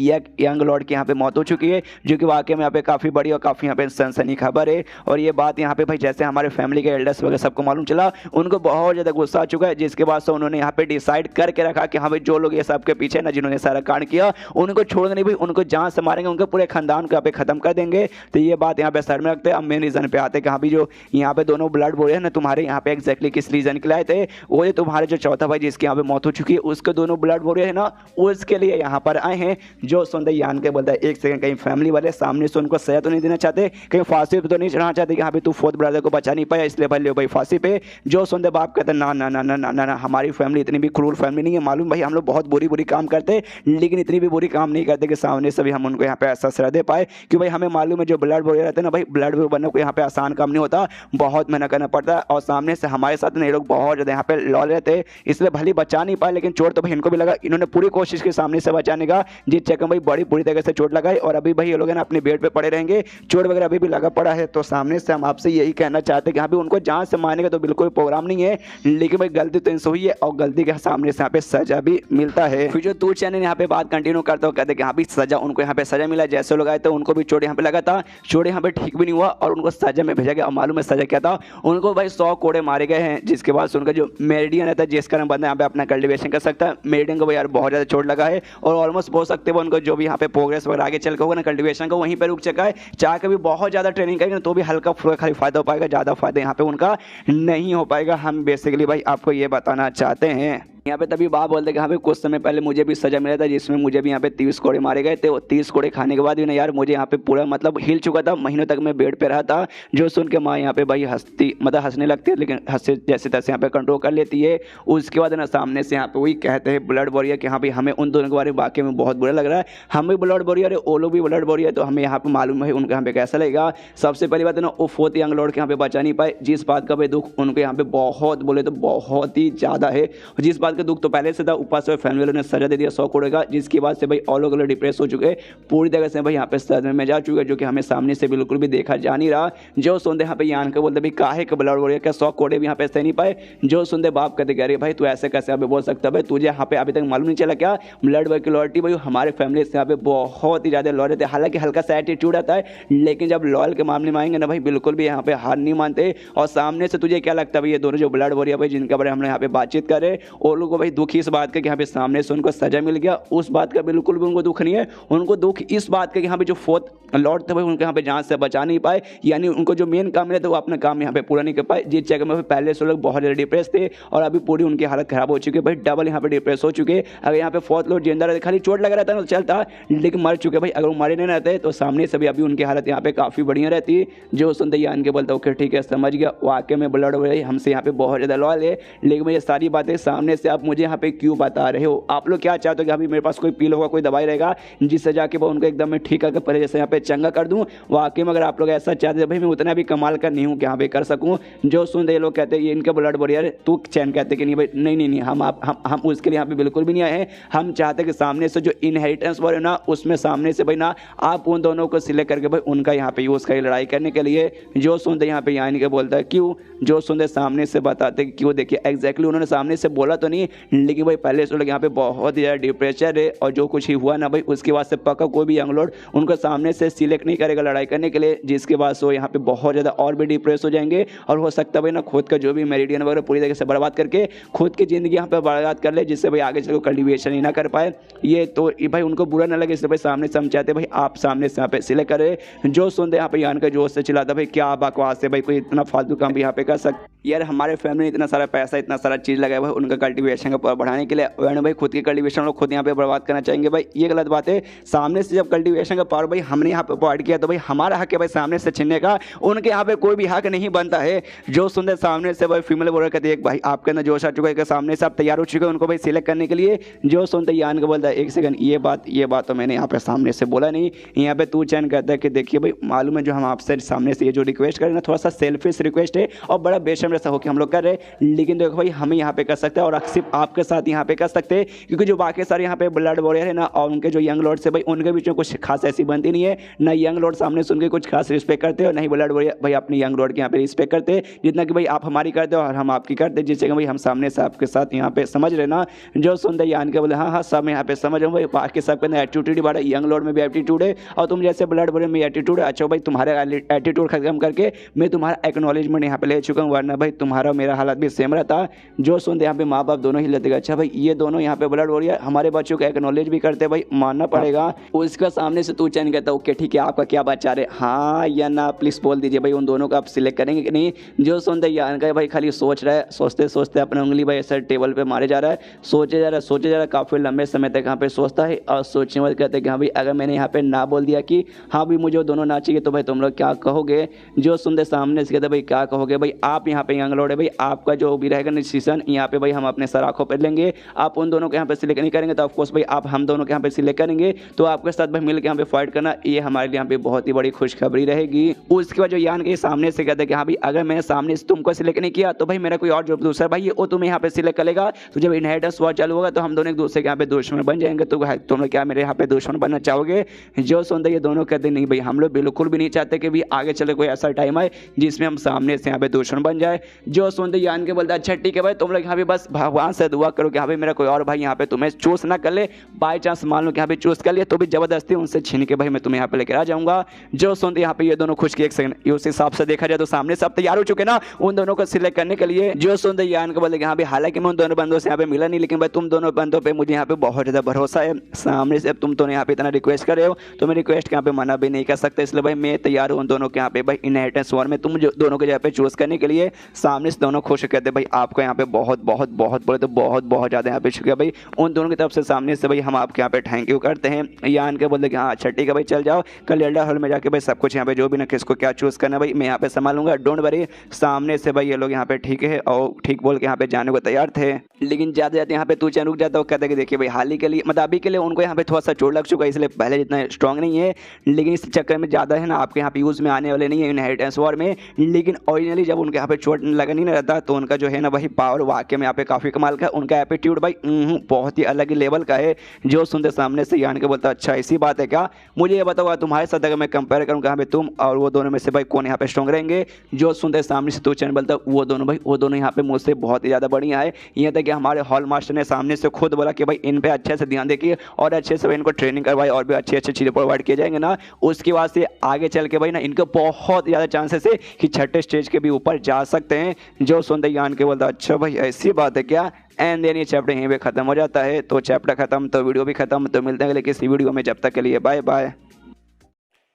यंग लॉर्ड की यहाँ पे मौत हो चुकी है, जो कि वाकई में यहाँ पे काफ़ी बड़ी और काफ़ी यहाँ पे सनसनी खबर है। और ये बात यहाँ पे भाई जैसे हमारे फैमिली के एल्डर्स वगैरह सबको मालूम चला, उनको बहुत ज़्यादा गुस्सा आ चुका है, जिसके बाद से उन्होंने यहाँ पे डिसाइड करके रखा कि हाँ भाई जो लोग ये सबके पीछे ना जिन्होंने सारा कांड किया उनको छोड़ेंगे नहीं भाई, उनको जहाँ से मारेंगे उनके पूरे खानदान को यहाँ पे खत्म कर देंगे। तो ये बात यहाँ पे सर में रखते हैं। अब मेन रीज़न पे आते हैं कि हाँ भी जो यहाँ पे दोनों ब्लड वॉरियर ना तुम्हारे यहाँ पे एग्जैक्टली किस रीज़न के लिए आए थे, वो ये तुम्हारे जो चौथा भाई जिसके यहाँ पे मौत हो चुकी है उसके दोनों ब्लड वॉरियर है ना उसके लिए यहाँ पर आए हैं। जो सुनते यान के बोलता है एक सेकंड कहीं फैमिली वाले सामने से उनको सजा तो नहीं देना चाहते, कहीं फांसी पे तो नहीं चढ़ाना चाहते कि हाँ भाई तू फोर्थ ब्रदर को बचा नहीं पाया इसलिए भाई ले भाई फांसी पे। जो सुनते बाप कहते ना ना ना ना ना ना ना हमारी फैमिली इतनी भी क्रूर फैमिली नहीं है, मालूम भाई हम लोग बहुत बुरी बुरी काम करते लेकिन इतनी भी बुरी काम नहीं करते कि सामने से भी हम उनको यहाँ पे ऐसा सजा दे पाए। कि भाई हमें मालूम है जो ब्लड वॉरियर रहते हैं ना भाई ब्लड वॉरियर बनने को यहाँ पे आसान काम नहीं होता, बहुत मेहनत करना पड़ता है। और सामने से हमारे साथ ये लोग बहुत ज़्यादा यहाँ पे लॉ लेते हैं, इसलिए भले बचा नहीं पाए लेकिन चोट तो भाई इनको भी लगा। इन्होंने पूरी कोशिश की सामने से बचाने का, जिस चक्कर भाई बड़ी बुरी तरह से चोट लगाई और अभी भाई ये लोग ना अपने बेड पे पड़े रहेंगे, चोट वगैरह अभी भी लगा पड़ा है। तो सामने से हम आपसे यही कहना चाहते हैं कि हाँ भी उनको जान से मारने का तो बिल्कुल प्रोग्राम नहीं है, लेकिन भाई गलती तो इनसे हुई है और गलती के सामने से यहाँ पे सजा भी मिलता है। फिर जो तू चैनल यहाँ पे बात कंटिन्यू करता हो कहते कि हाँ भी सजा उनको यहाँ पे सजा मिला, जैसे लोग आए थे उनको भी चोट यहाँ पे लगा था, चोट यहाँ पे ठीक भी नहीं हुआ और उनको सजा में भेजा गया। और मालूम है सजा क्या था, उनको भाई 100 कोड़े मारे गए हैं, जिसके बाद उनका जो मेरिडियन रहता है जिस कारण बंदा यहाँ पे अपना कल्टिवेशन कर सकता है, मेरिडियन को भाई यार बहुत ज़्यादा चोट लगा है और ऑलमोस्ट बोल सकते हैं उनको जो भी यहाँ पे प्रोग्रेस वगैरह आगे चल के होगा ना कल्टिवेशन का वहीं पर रुक चुका है। चाह के भी बहुत ज़्यादा ट्रेनिंग करेंगे तो भी हल्का फुल्का खाली फायदा हो पाएगा, ज़्यादा फायदा यहाँ पे उनका नहीं हो पाएगा। हम बेसिकली भाई आपको ये बताना चाहते हैं। यहाँ पे तभी बाप बोलते कि हाँ भाई कुछ समय पहले मुझे भी सजा मिला था जिसमें मुझे भी यहाँ पे 30 कोड़े मारे गए थे। 30 कोड़े खाने के बाद भी ना यार मुझे यहाँ पे पूरा मतलब हिल चुका था, महीनों तक मैं बेड पे रहा था। जो सुन के माँ यहाँ पे भाई हंसती मतलब हंसने लगती है, लेकिन हंसे जैसे तैसे यहाँ पे कंट्रोल कर लेती है। उसके बाद ना सामने से यहाँ पे वही कहते हैं ब्लड वॉरियर कि हाँ भाई हमें उन दोनों के बारे में वाकई में बहुत बुरा लग रहा है, हम भी ब्लड वॉरियर है, वो लोग भी ब्लड वॉरियर, तो हमें यहाँ पे मालूम है उनके यहाँ पे कैसा लगेगा। सबसे पहली बात है ना वो 4th यंग लॉर्ड के यहाँ पे बचा नहीं पाए, जिस बात का भाई दुख उनके यहाँ पे बहुत बोले तो बहुत ही ज़्यादा है। जिस बात का दुख तो पहले से था, ऊपर से फैमिली वालों ने सजा दे दिया 100 करोड़ का, जिसकी बात से भाई ऑल ओवर डिप्रेस हो चुके, पूरी तरह से भाई यहाँ पे सदमे में जा चुके, जो कि हमें सामने से बिल्कुल भी देखा जा नहीं रहा। जो सुनते यहाँ पे यान के बोलते भाई काहे के ब्लड वॉरियर का 100 करोड़ भी यहाँ पे सह नहीं पाए। जो सुनते बाप कहते कह रहे भाई तू ऐसे कैसे यहाँ पे बोल सकता है, तुझे यहाँ पे अभी तक मालूम नहीं चला क्या ब्लड वॉरियर की लॉयल्टी भाई हमारे फैमिली से यहाँ पे बहुत ही ज़्यादा लॉयल थे। हालांकि हल्का सा एटीट्यूड आता है, लेकिन जब लॉयल के मामले में आएंगे ना भाई बिल्कुल भी यहाँ पे हार नहीं मानते। और सामने से तुझे क्या लगता है भाई ये दोनों जो ब्लड वॉरियर भाई जिनके बारे में हम यहाँ पे बातचीत कर रहे, और लोगों को भाई दुख इस बात का कि यहाँ पे सामने से उनको सजा मिल गया, उस बात का बिल्कुल भी उनको दुख नहीं है। उनको दुख इस बात का कि यहाँ पे जो 4th लॉर्ड थे भाई उनको यहाँ पे जान से बचा नहीं पाए, यानी उनको जो मेन काम मिला था वो अपना काम यहाँ पे पूरा नहीं कर पाए, जिस जगह में पहले से लोग बहुत ज़्यादा डिप्रेस थे और अभी पूरी उनकी हालत खराब हो चुकी है भाई, डबल यहाँ पे डिप्रेस हो चुके। अगर यहाँ पे 4th लॉर्ड जिंदा रहते, खाली चोट लगा रहता ना तो चलता, लेकिन मर चुके भाई, अगर वो मरे नहीं रहते तो सामने से भी अभी उनकी हालत यहाँ पे काफ़ी बढ़िया रहती। जो सुनते यान के बोलता ओके ठीक है समझ गया, वाकई में ब्लड वॉरियर हमसे यहाँ पे बहुत ज़्यादा लॉयल है, लेकिन ये सारी बातें सामने से आप मुझे यहाँ पे क्यों बता रहे हो? आप लोग क्या चाहते हो कि अभी मेरे पास कोई पील होगा, कोई दवाई रहेगा जिससे जाके वो उनको एकदम मैं ठीक करके पहले जैसे यहाँ पे चंगा कर दूँ? वाकई में अगर आप लोग ऐसा चाहते हैं भाई मैं उतना भी कमाल का नहीं हूँ कि यहाँ पे कर सकूँ। जो सुनते लोग कहते हैं ये इनका ब्लड वॉरियर, तू चैन कहते कि नहीं भाई नहीं हम उसके लिए यहाँ पे बिल्कुल भी नहीं आए हैं। हम चाहते कि सामने से जो इनहेरिटेंस वॉर है ना उसमें सामने से भाई ना आप उन दोनों को सिलेक्ट करके भाई उनका यहाँ पे यूज़ करें लड़ाई करने के लिए। जो सुनते यहाँ पे यानी के बोलता है क्यों, जो सुनते सामने से बताते क्यों। देखिए एग्जैक्टली उन्होंने सामने से बोला तो नहीं, लेकिन भाई पहले से लोग यहाँ पे बहुत ही ज़्यादा डिप्रेशन है, और जो कुछ ही हुआ ना भाई उसके बाद से पक्का कोई भी यंग लॉर्ड उनको सामने से सिलेक्ट नहीं करेगा लड़ाई करने के लिए, जिसके बाद से वो यहाँ पे बहुत ज़्यादा और भी डिप्रेस हो जाएंगे, और हो सकता है भाई ना खुद का जो भी मेरिडियन वगैरह पूरी तरीके से बर्बाद करके खुद की ज़िंदगी यहाँ पे बर्बाद कर ले, जिससे भाई आगे चल कल्टिवेशन ही ना कर पाए। ये तो भाई उनको बुरा ना लगे, इसलिए भाई सामने से हम चाहते भाई आप सामने से यहाँ पे सिलेक्ट करें। जो सुनते यहाँ पे यान का जोश से चिल्लाता भाई क्या बकवास है भाई, कोई इतना फालतू काम भी यहाँ पे कर सकते यार, हमारे फैमिली ने इतना सारा पैसा इतना सारा चीज़ लगाया भाई उनका कल्टीवेशन का बढ़ाने के लिए, वरना भाई खुद की कल्टीवेशन लोग खुद यहाँ पे बर्बाद करना चाहेंगे भाई, ये गलत बात है। सामने से जब कल्टीवेशन का पावर भाई हमने यहाँ पे प्रोवाइड किया तो भाई हमारा हक है भाई सामने से छीनने का, उनके यहाँ पे कोई भी हक नहीं बनता है। जो सुनते सामने से भाई फीमेल बोलर कहते हैं भाई आपके अंदर जोश आ चुका है, सामने से आप तैयार हो चुके हैं उनको भाई सिलेक्ट करने के लिए। जो सुनते यान का बोलता है एक सेकंड ये बात तो मैंने यहाँ पे सामने से बोला नहीं, यहाँ पे तू चैन कहता है कि देखिए भाई मालूम है जो हम आपसे सामने से ये जो रिक्वेस्ट करें ना थोड़ा सा सेल्फिश रिक्वेस्ट है और बड़ा बेशर्म जैसा होकर हम लोग कर रहे हैं, लेकिन देखो भाई हमें यहाँ पे कर सकते हैं और सिर्फ आपके साथ यहाँ पे कर सकते हैं, क्योंकि जो बाकी सारे यहाँ पे ब्लड वॉरियर है ना और उनके जो यंग लॉर्ड से भाई उनके बीच में कुछ खास ऐसी बनती नहीं है, ना यंग लॉर्ड सामने सुन के कुछ खास रिस्पेक्ट करते हो, नहीं ब्लड वॉरियर भाई अपने यंग लॉर्ड के यहाँ पे रिस्पेक्ट करते हैं जितना कि भाई आप हमारी करते हो और हम आपकी करते हैं, जिससे कि भाई हम सामने से आपके साथ यहाँ पे समझ रहे ना। जो सुनते यान के बोले हाँ सब मैं यहाँ पे समझ रहा हूँ भाई, बाकी सबके अंदर एटीट्यूड ही बड़ा, यंग लॉर्ड में भी एटीट्यूड है और तुम जैसे ब्लड वॉरियर में एटीट्यूड है। अच्छा भाई तुम्हारे एटीट्यूड खत्म करके मैं तुम्हारा एक्नॉलेजमेंट यहाँ पे ले चुका हूँ, वरना भाई तुम्हारा मेरा हालत भी सेम रहता। जो सुनते यहाँ पे माँ बाप दोनों ही लेते हैं, अच्छा भाई ये दोनों यहाँ पे ब्लड वॉरियर हमारे बच्चों को एक्नॉलेज भी करते भाई मानना पड़ेगा। उसका सामने से तू चैन कहता ओके ठीक है आपका क्या बच्चा रहे हाँ या ना प्लीज बोल दीजिए भाई उन दोनों को आप सिलेक्ट करेंगे कि नहीं। जो सुनते यान का भाई खाली सोच रहा है, सोचते सोचते अपने उंगली भाई ऐसा टेबल पे मारे जा रहा है, सोचे जा रहा है काफ़ी लंबे समय तक यहाँ पे सोचता है और सोचने वाले कहते हैं कि हाँ भाई अगर मैंने यहाँ पे ना बोल दिया कि हाँ भाई मुझे दोनों ना चाहिए तो भाई तुम लोग क्या कहोगे। जो सुनते सामने से कहते भाई क्या कहोगे भाई, आप यहाँ पे यंग लॉर्ड है भाई आपका जो भी रहेगा डिसीजन यहाँ पे भाई हम अपने सर आँखों पर लेंगे, आप उन दोनों के यहाँ पे सिलेक्ट नहीं करेंगे तो ऑफकोर्स भाई आप हम दोनों के यहाँ पे सिलेक्ट करेंगे, तो आपके साथ भाई मिलकर यहाँ पे फाइट करना ये हमारे लिए यहाँ पे बहुत ही बड़ी खुशखबरी रहेगी। उसके बाद जो यान के सामने से कहते हैं कि हाँ भाई अगर मैंने सामने से तुमको सिलेक्ट नहीं किया तो भाई मेरा कोई और जो दूसरा भाई वो तुम्हें यहाँ पे सिलेक्ट करेगा, तो जब इनहेरिटेंस वॉर चालू होगा तो हम दोनों एक दूसरे के यहाँ पे दुश्मन बन जाएंगे, तो तुम लोग क्या मेरे यहाँ पे दुश्मन बनना चाहोगे। जो सुनते ये दोनों कहते नहीं भाई हम लोग बिल्कुल भी नहीं चाहते कि भी आगे चले कोई ऐसा टाइम आए जिसमें हम सामने से यहाँ पे दुश्मन बन जाए। जो सुनते यान के बोलते अच्छा ठीक है भाई तुम लोग यहाँ पे बस भगवान से दुआ करो कि हाँ भाई मेरा कोई और भाई यहाँ पे तुम्हें चूज ना कर ले, बाई चांस मान लो कि यहाँ पे चूज कर लिया तो भी जबरदस्ती उनसे छीन के भाई मैं तुम्हें यहाँ पे लेकर आ जाऊंगा। जो सुनते यहाँ पे ये दोनों खुश की एक सेकंड उस हिसाब से देखा जाए तो सामने सब तैयार हो चुके ना उन दोनों को सिलेक्ट करने के लिए। जो सुनते यान को बोले कि हाँ भाई हालांकि मैं उन दोनों बंदों से यहाँ पे मिला नहीं, लेकिन भाई तुम दोनों बंदों पे मुझे यहाँ पे बहुत ज़्यादा भरोसा है, सामने से तुम दोनों यहाँ पे इतना रिक्वेस्ट कर रहे हो तो मैं रिक्वेस्ट के यहाँ पे मना भी नहीं कर सकता, इसलिए भाई मैं तैयार हूँ उन दोनों के यहाँ पे भाई इनहेरिटेंस वॉर में तुम जो दोनों के यहाँ पे चूज करने के लिए। सामने से दोनों खुश कहते भाई आपको यहाँ पे बहुत बहुत बहुत बोले तो बहुत बहुत ज़्यादा यहाँ पे शुक्रिया भाई उन दोनों की तरफ से। सामने से भाई हम आपके यहाँ पे थैंक यू करते हैं। यान के बोलते कि हाँ अच्छा ठीक है भाई चल जाओ, कल एल्डर हॉल में जाके भाई सब कुछ यहाँ पे जो भी ना किसको क्या चूज़ करना भाई मैं यहाँ पे संभालूंगा, डोंट वरी। सामने से भाई ये लोग यहाँ पे ठीक है और ठीक बोल के यहाँ पे जाने को तैयार थे, लेकिन जाते जाते यहाँ पे तू रुक जाता है। कहता है कि देखिए भाई हाल ही के लिए मतलब अभी के लिए उनको यहाँ पे थोड़ा सा चोट लग चुका है, इसलिए पहले जितना स्ट्रॉन्ग नहीं है, लेकिन इस चक्कर में ज़्यादा है ना आपके यहाँ पे यूज़ में आने वाले नहीं है इनहेरिटेंस वॉर में। लेकिन ओरिजिनली जब उनके यहाँ पे चोट लगा नहीं रहता तो उनका जो है ना वही पावर वाकई में यहाँ पे काफ़ी कमाल का है। उनका एटीट्यूड भाई बहुत ही अलग ही लेवल का है। जो सुनते सामने से यान के बोलता अच्छा ऐसी बात है क्या, मुझे ये बताओ तुम्हारे साथ अगर मैं कंपेयर करूँ यहाँ पे तुम और वो दोनों में से भाई कौन यहाँ पे स्ट्रॉन्ग रहेंगे। जो सुनते सामने से तू चैन बोलता वो दोनों भाई वो दोनों यहाँ पे मुझसे बहुत ही ज़्यादा बढ़िया है। यहाँ तक कि हमारे हॉल मास्टर ने सामने से खुद बोला कि भाई इन पे अच्छे से ध्यान देखिए और अच्छे से इनको ट्रेनिंग करवाई और भी अच्छी अच्छी चीज़ें प्रोवाइड किए जाएंगे ना, उसके बाद से आगे चल के भाई ना इनको बहुत ज़्यादा चांसेस है कि छठे स्टेज के भी ऊपर जा सकते हैं। जो सुनते यान के बोलता अच्छा भाई ऐसी बात है क्या। एंड देन ये चैप्टर यहीं पे खत्म हो जाता है। तो चैप्टर खत्म तो वीडियो भी खत्म। तो मिलते हैं अगले किसी वीडियो में, जब तक के लिए बाय बाय।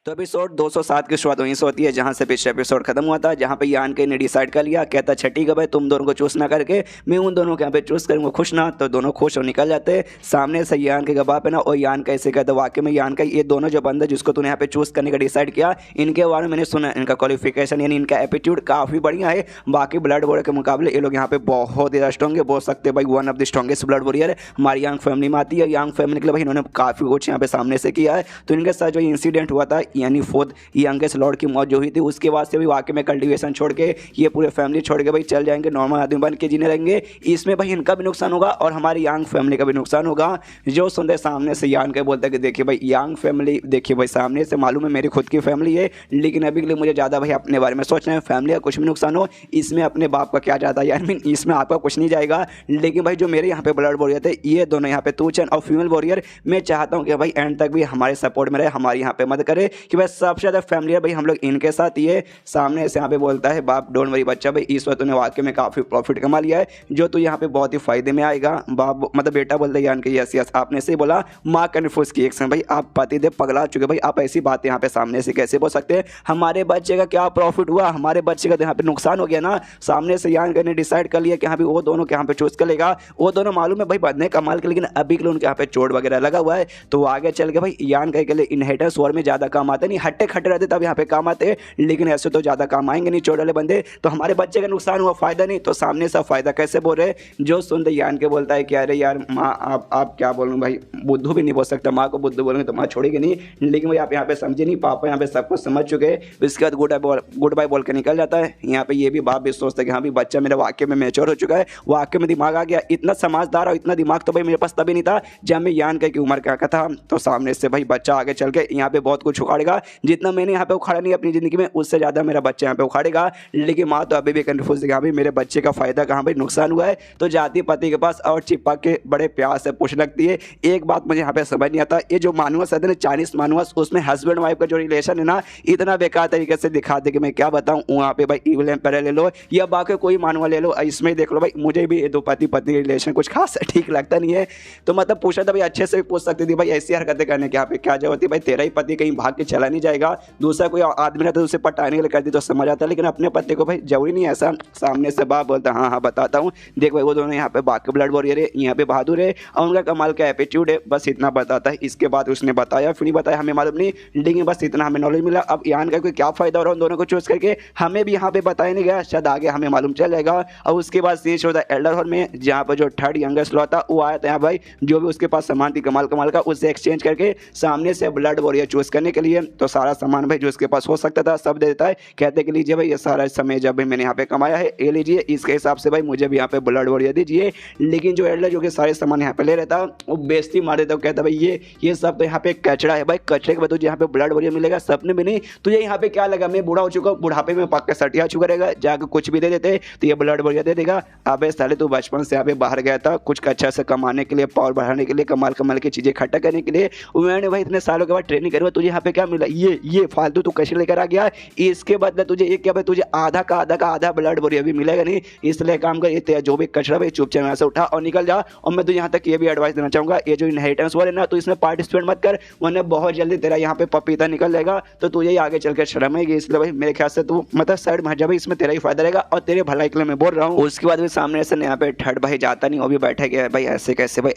तो एपिसोड 207 की शुरुआत वहीं से होती है जहां से पिछले एपिसोड खत्म हुआ था, जहां पे यान के ने डिसाइड कर लिया, कहता अच्छा ठीक है भाई तुम दोनों को चूज ना करके मैं उन दोनों के यहाँ पे चूज करूंगा, खुश ना। तो दोनों खुश और निकल जाते। सामने से यान के गवाह पे ना और यान का ऐसे कहता वाकई में यान का ये दोनों जो बंदे जिसको तूने यहाँ पे चूज करने का डिसाइड किया, इनके बारे में मैंने सुना, इनका क्वालिफिकेशन यानी इनका एटीट्यूड काफ़ी बढ़िया है। बाकी ब्लड वॉरियर के मुकाबले ये लोग यहाँ पे बहुत ज़्यादा स्ट्रॉन्ग है, बोल सकते हैं भाई one of the strongest blood warrior हमारी यंग फैमिली में आती है। यंग फैमिली के लिए भाई इन्होंने काफ़ी कुछ यहाँ पे सामने से किया है। तो इनके साथ जो इंसिडेंट हुआ था यानी फोर्थ यंगेस्ट लॉर्ड की मौत जो हुई थी, उसके बाद से भी वाकई में कल्टीवेशन छोड़ के ये पूरे फैमिली छोड़ के भाई चल जाएंगे, नॉर्मल आदमी बन के जीने रहेंगे। इसमें भाई इनका भी नुकसान होगा और हमारी यंग फैमिली का भी नुकसान होगा। जो सुनते सामने से यान के बोलते हैं कि देखिए भाई यंग फैमिली, देखिए भाई सामने से मालूम है मेरी खुद की फैमिली है, लेकिन अभी के लिए मुझे ज़्यादा भाई अपने बारे में सोचना है। फैमिली का कुछ भी नुकसान हो इसमें अपने बाप का क्या जाता है यार, मीन इसमें आपका कुछ नहीं जाएगा। लेकिन भाई जो मेरे यहाँ पे ब्लड वॉरियर थे ये दोनों यहाँ पे तूचन और फीमेल वॉरियर, मैं चाहता हूँ कि भाई एंड तक भी हमारे सपोर्ट में रहे, हमारी यहाँ पे मदद करे कि भाई सबसे ज़्यादा फैमिली है भाई हम लोग इनके साथ। ये सामने से यहाँ पे बोलता है बाप डोंट वरी बच्चा भाई इस वक्त तूने वाकई में काफ़ी प्रॉफिट कमा लिया है, जो तू यहाँ पे बहुत ही फायदे में आएगा। बाप मतलब बेटा बोलते यान के यस यस आपने से बोला माँ कन्फ्यूज की एक भाई आप पतिदेव पगला चुके भाई, आप ऐसी बात यहाँ पे सामने से कैसे बोल सकते हैं, हमारे बच्चे का क्या प्रॉफिट हुआ, हमारे बच्चे का तो यहाँ पे नुकसान हो गया ना। सामने से यान ने डिसाइड कर लिया कि हाँ भी वो दोनों के यहाँ पे चूज कर लेगा, वो दोनों मालूम है भाई बदने कमाल के, लेकिन अभी के लिए उनके यहाँ पे चोट वगैरह लगा हुआ है। तो आगे चल के भाई यान के लिए इनहेरिटेंस वॉर में ज़्यादा काम आते नहीं, हट्टे खट्टे रहते तब यहाँ पे काम आते, लेकिन ऐसे तो ज़्यादा काम आएंगे नहीं चोट वाले बंदे। तो हमारे बच्चे का नुकसान हुआ फायदा नहीं, तो सामने से फायदा कैसे बोल रहे। जो सुनते यान के बोलता है कि अरे यार माँ आप क्या बोलूँ भाई, बुद्धू भी नहीं बोल सकता, माँ को बुद्धू बोलेंगे तो माँ छोड़ेगी नहीं, लेकिन भाई आप यहाँ पे समझे नहीं, पापा यहाँ पे सब कुछ समझ चुके हैं। उसके बाद गुड बाय बोल के निकल जाता है। यहाँ पे ये भी बाप भी सोचता है कि हाँ भी बच्चा मेरा वाकई में मैच्योर हो चुका है, वाकई में दिमाग आ गया। इतना समझदार और इतना दिमाग तो भाई मेरे पास तभी नहीं था जब मैं यान की उम्र का था। तो सामने से भाई बच्चा आगे चल के यहाँ पे बहुत कुछ उखाड़ेगा, जितना मैंने यहाँ पे उखाड़ा नहीं अपनी ज़िंदगी में उससे ज़्यादा मेरा बच्चा यहाँ पे उखाड़ेगा। लेकिन माँ तो अभी भी कन्फ्यूज है, अभी मेरे बच्चे का फायदा कहाँ भाई नुकसान हुआ है। तो जाती पति के पास और चिपक के बड़े प्यार से पूछ लगती है। एक बात मुझे यहाँ पे समझ नहीं आता, ये जो मानुअस है ना चाइनीज मानुअस, उसमें हस्बैंड वाइफ का जो रिलेशन है ना इतना बेकार तरीके से दिखाते कि मैं क्या बताऊँ। वहाँ पे भाई इविल एम्पायर ले लो या बाकी कोई मानुआ ले लो, इसमें देख लो भाई मुझे भी दो पति पत्नी रिलेशन कुछ खास ठीक लगता नहीं है। तो मतलब पूछा था भाई अच्छे से पूछ सकती थी भाई ऐसी हरकतें करने के यहाँ पे क्या जरूरत थी, भाई तेरा ही पति कहीं भाग के चला नहीं जाएगा, दूसरा कोई आदमी रहता तो उसे पटाने के लिए कर दी तो समझ आता, लेकिन अपने पति को भाई जरूरी नहीं ऐसा। सामने से बाप बोलता हाँ हाँ बताता हूँ, देख भाई वो दोनों यहाँ पे बाकी ब्लड वॉरियर है, यहाँ पे बहादुर है और उनका कमाल का एटीट्यूड है, बस इतना बताता है। इसके बाद उसने बताया फिर नहीं बताया हमें मालूम नहीं, लेकिन बस इतना हमें नॉलेज मिला। अब यान का कोई क्या फायदा हो रहा है उन दोनों को चूज करके, हमें भी यहाँ पे बताया नहीं गया, शायद आगे हमें मालूम चल जाएगा। और उसके बाद सीन होता है एल्डर हॉल में, जहाँ पर जो थर्ड यंगेस्ट लॉ था वो आया था यहाँ भाई, जो भी उसके पास सामान थी कमाल कमाल का उससे एक्सचेंज करके सामने से ब्लड वॉरियर चूज करने के लिए। तो सारा सामान भाई जो उसके पास हो सकता था सब दे देता है, कहते कि लीजिए भाई ये सारा समय जब भी मैंने यहाँ पे कमाया है ये लीजिए, इसके हिसाब से भाई मुझे भी यहाँ पे ब्लड वॉरियर दीजिए। लेकिन जो एल्डर जो कि सारे सामान यहाँ पे ले रहता वो बेइज्जती मार देता, कहता भाई ये सब तो यहाँ पे कचरा है भाई, कचरे के बाद तुझे यहाँ पे ब्लड वॉरियर मिलेगा, सपने में नहीं, तुझे यहाँ पे क्या लगा मैं बूढ़ा हो चुका हूँ, बुढ़ापे में पक्का सटिया चुका रहेगा, जाकर कुछ भी दे देते तो ये ब्लड वॉरियर दे देगा। अबे साले तू बचपन से यहाँ पे बाहर गया था कुछ अच्छा से कमाने के लिए, पावर बढ़ाने के लिए, कमाल कमाल की चीज़ें इकट्ठा करने के लिए, मैंने भाई इतने सालों के बाद ट्रेनिंग करी, तुझे यहाँ पे क्या मिला, ये फालतू तू कैसे लेकर आ गया, इसके बदले तुझे एक क्या भाई तुझे आधा का आधा ब्लड बोरी अभी मिलेगा नहीं, इसलिए काम कर, ये जो भी कचरा भाई चुपचाप यहाँ से उठा और निकल जा। और मैं तुझे यहाँ तक ये भी एडवाइस देना चाहूंगा, ये जो इनहेरिटेंस वाले ना तो इसमें पार्टिसिपेट मत कर, वरना बहुत जल्दी तेरा यहाँ पे पपीता निकल जाएगा, तो तुझे ही आगे चलकर शर्म आएगी। इसलिए भाई मेरे ख्याल से तू मतलब साइड में हट जा भाई, इसमें तेरा ही फायदा रहेगा और तेरे भलाई के लिए मैं बोल रहा हूँ। उसके बाद भी सामने से यहाँ पे ठट भाई जाता नहीं, वो भी बैठा गया भाई, ऐसे कैसे भाई,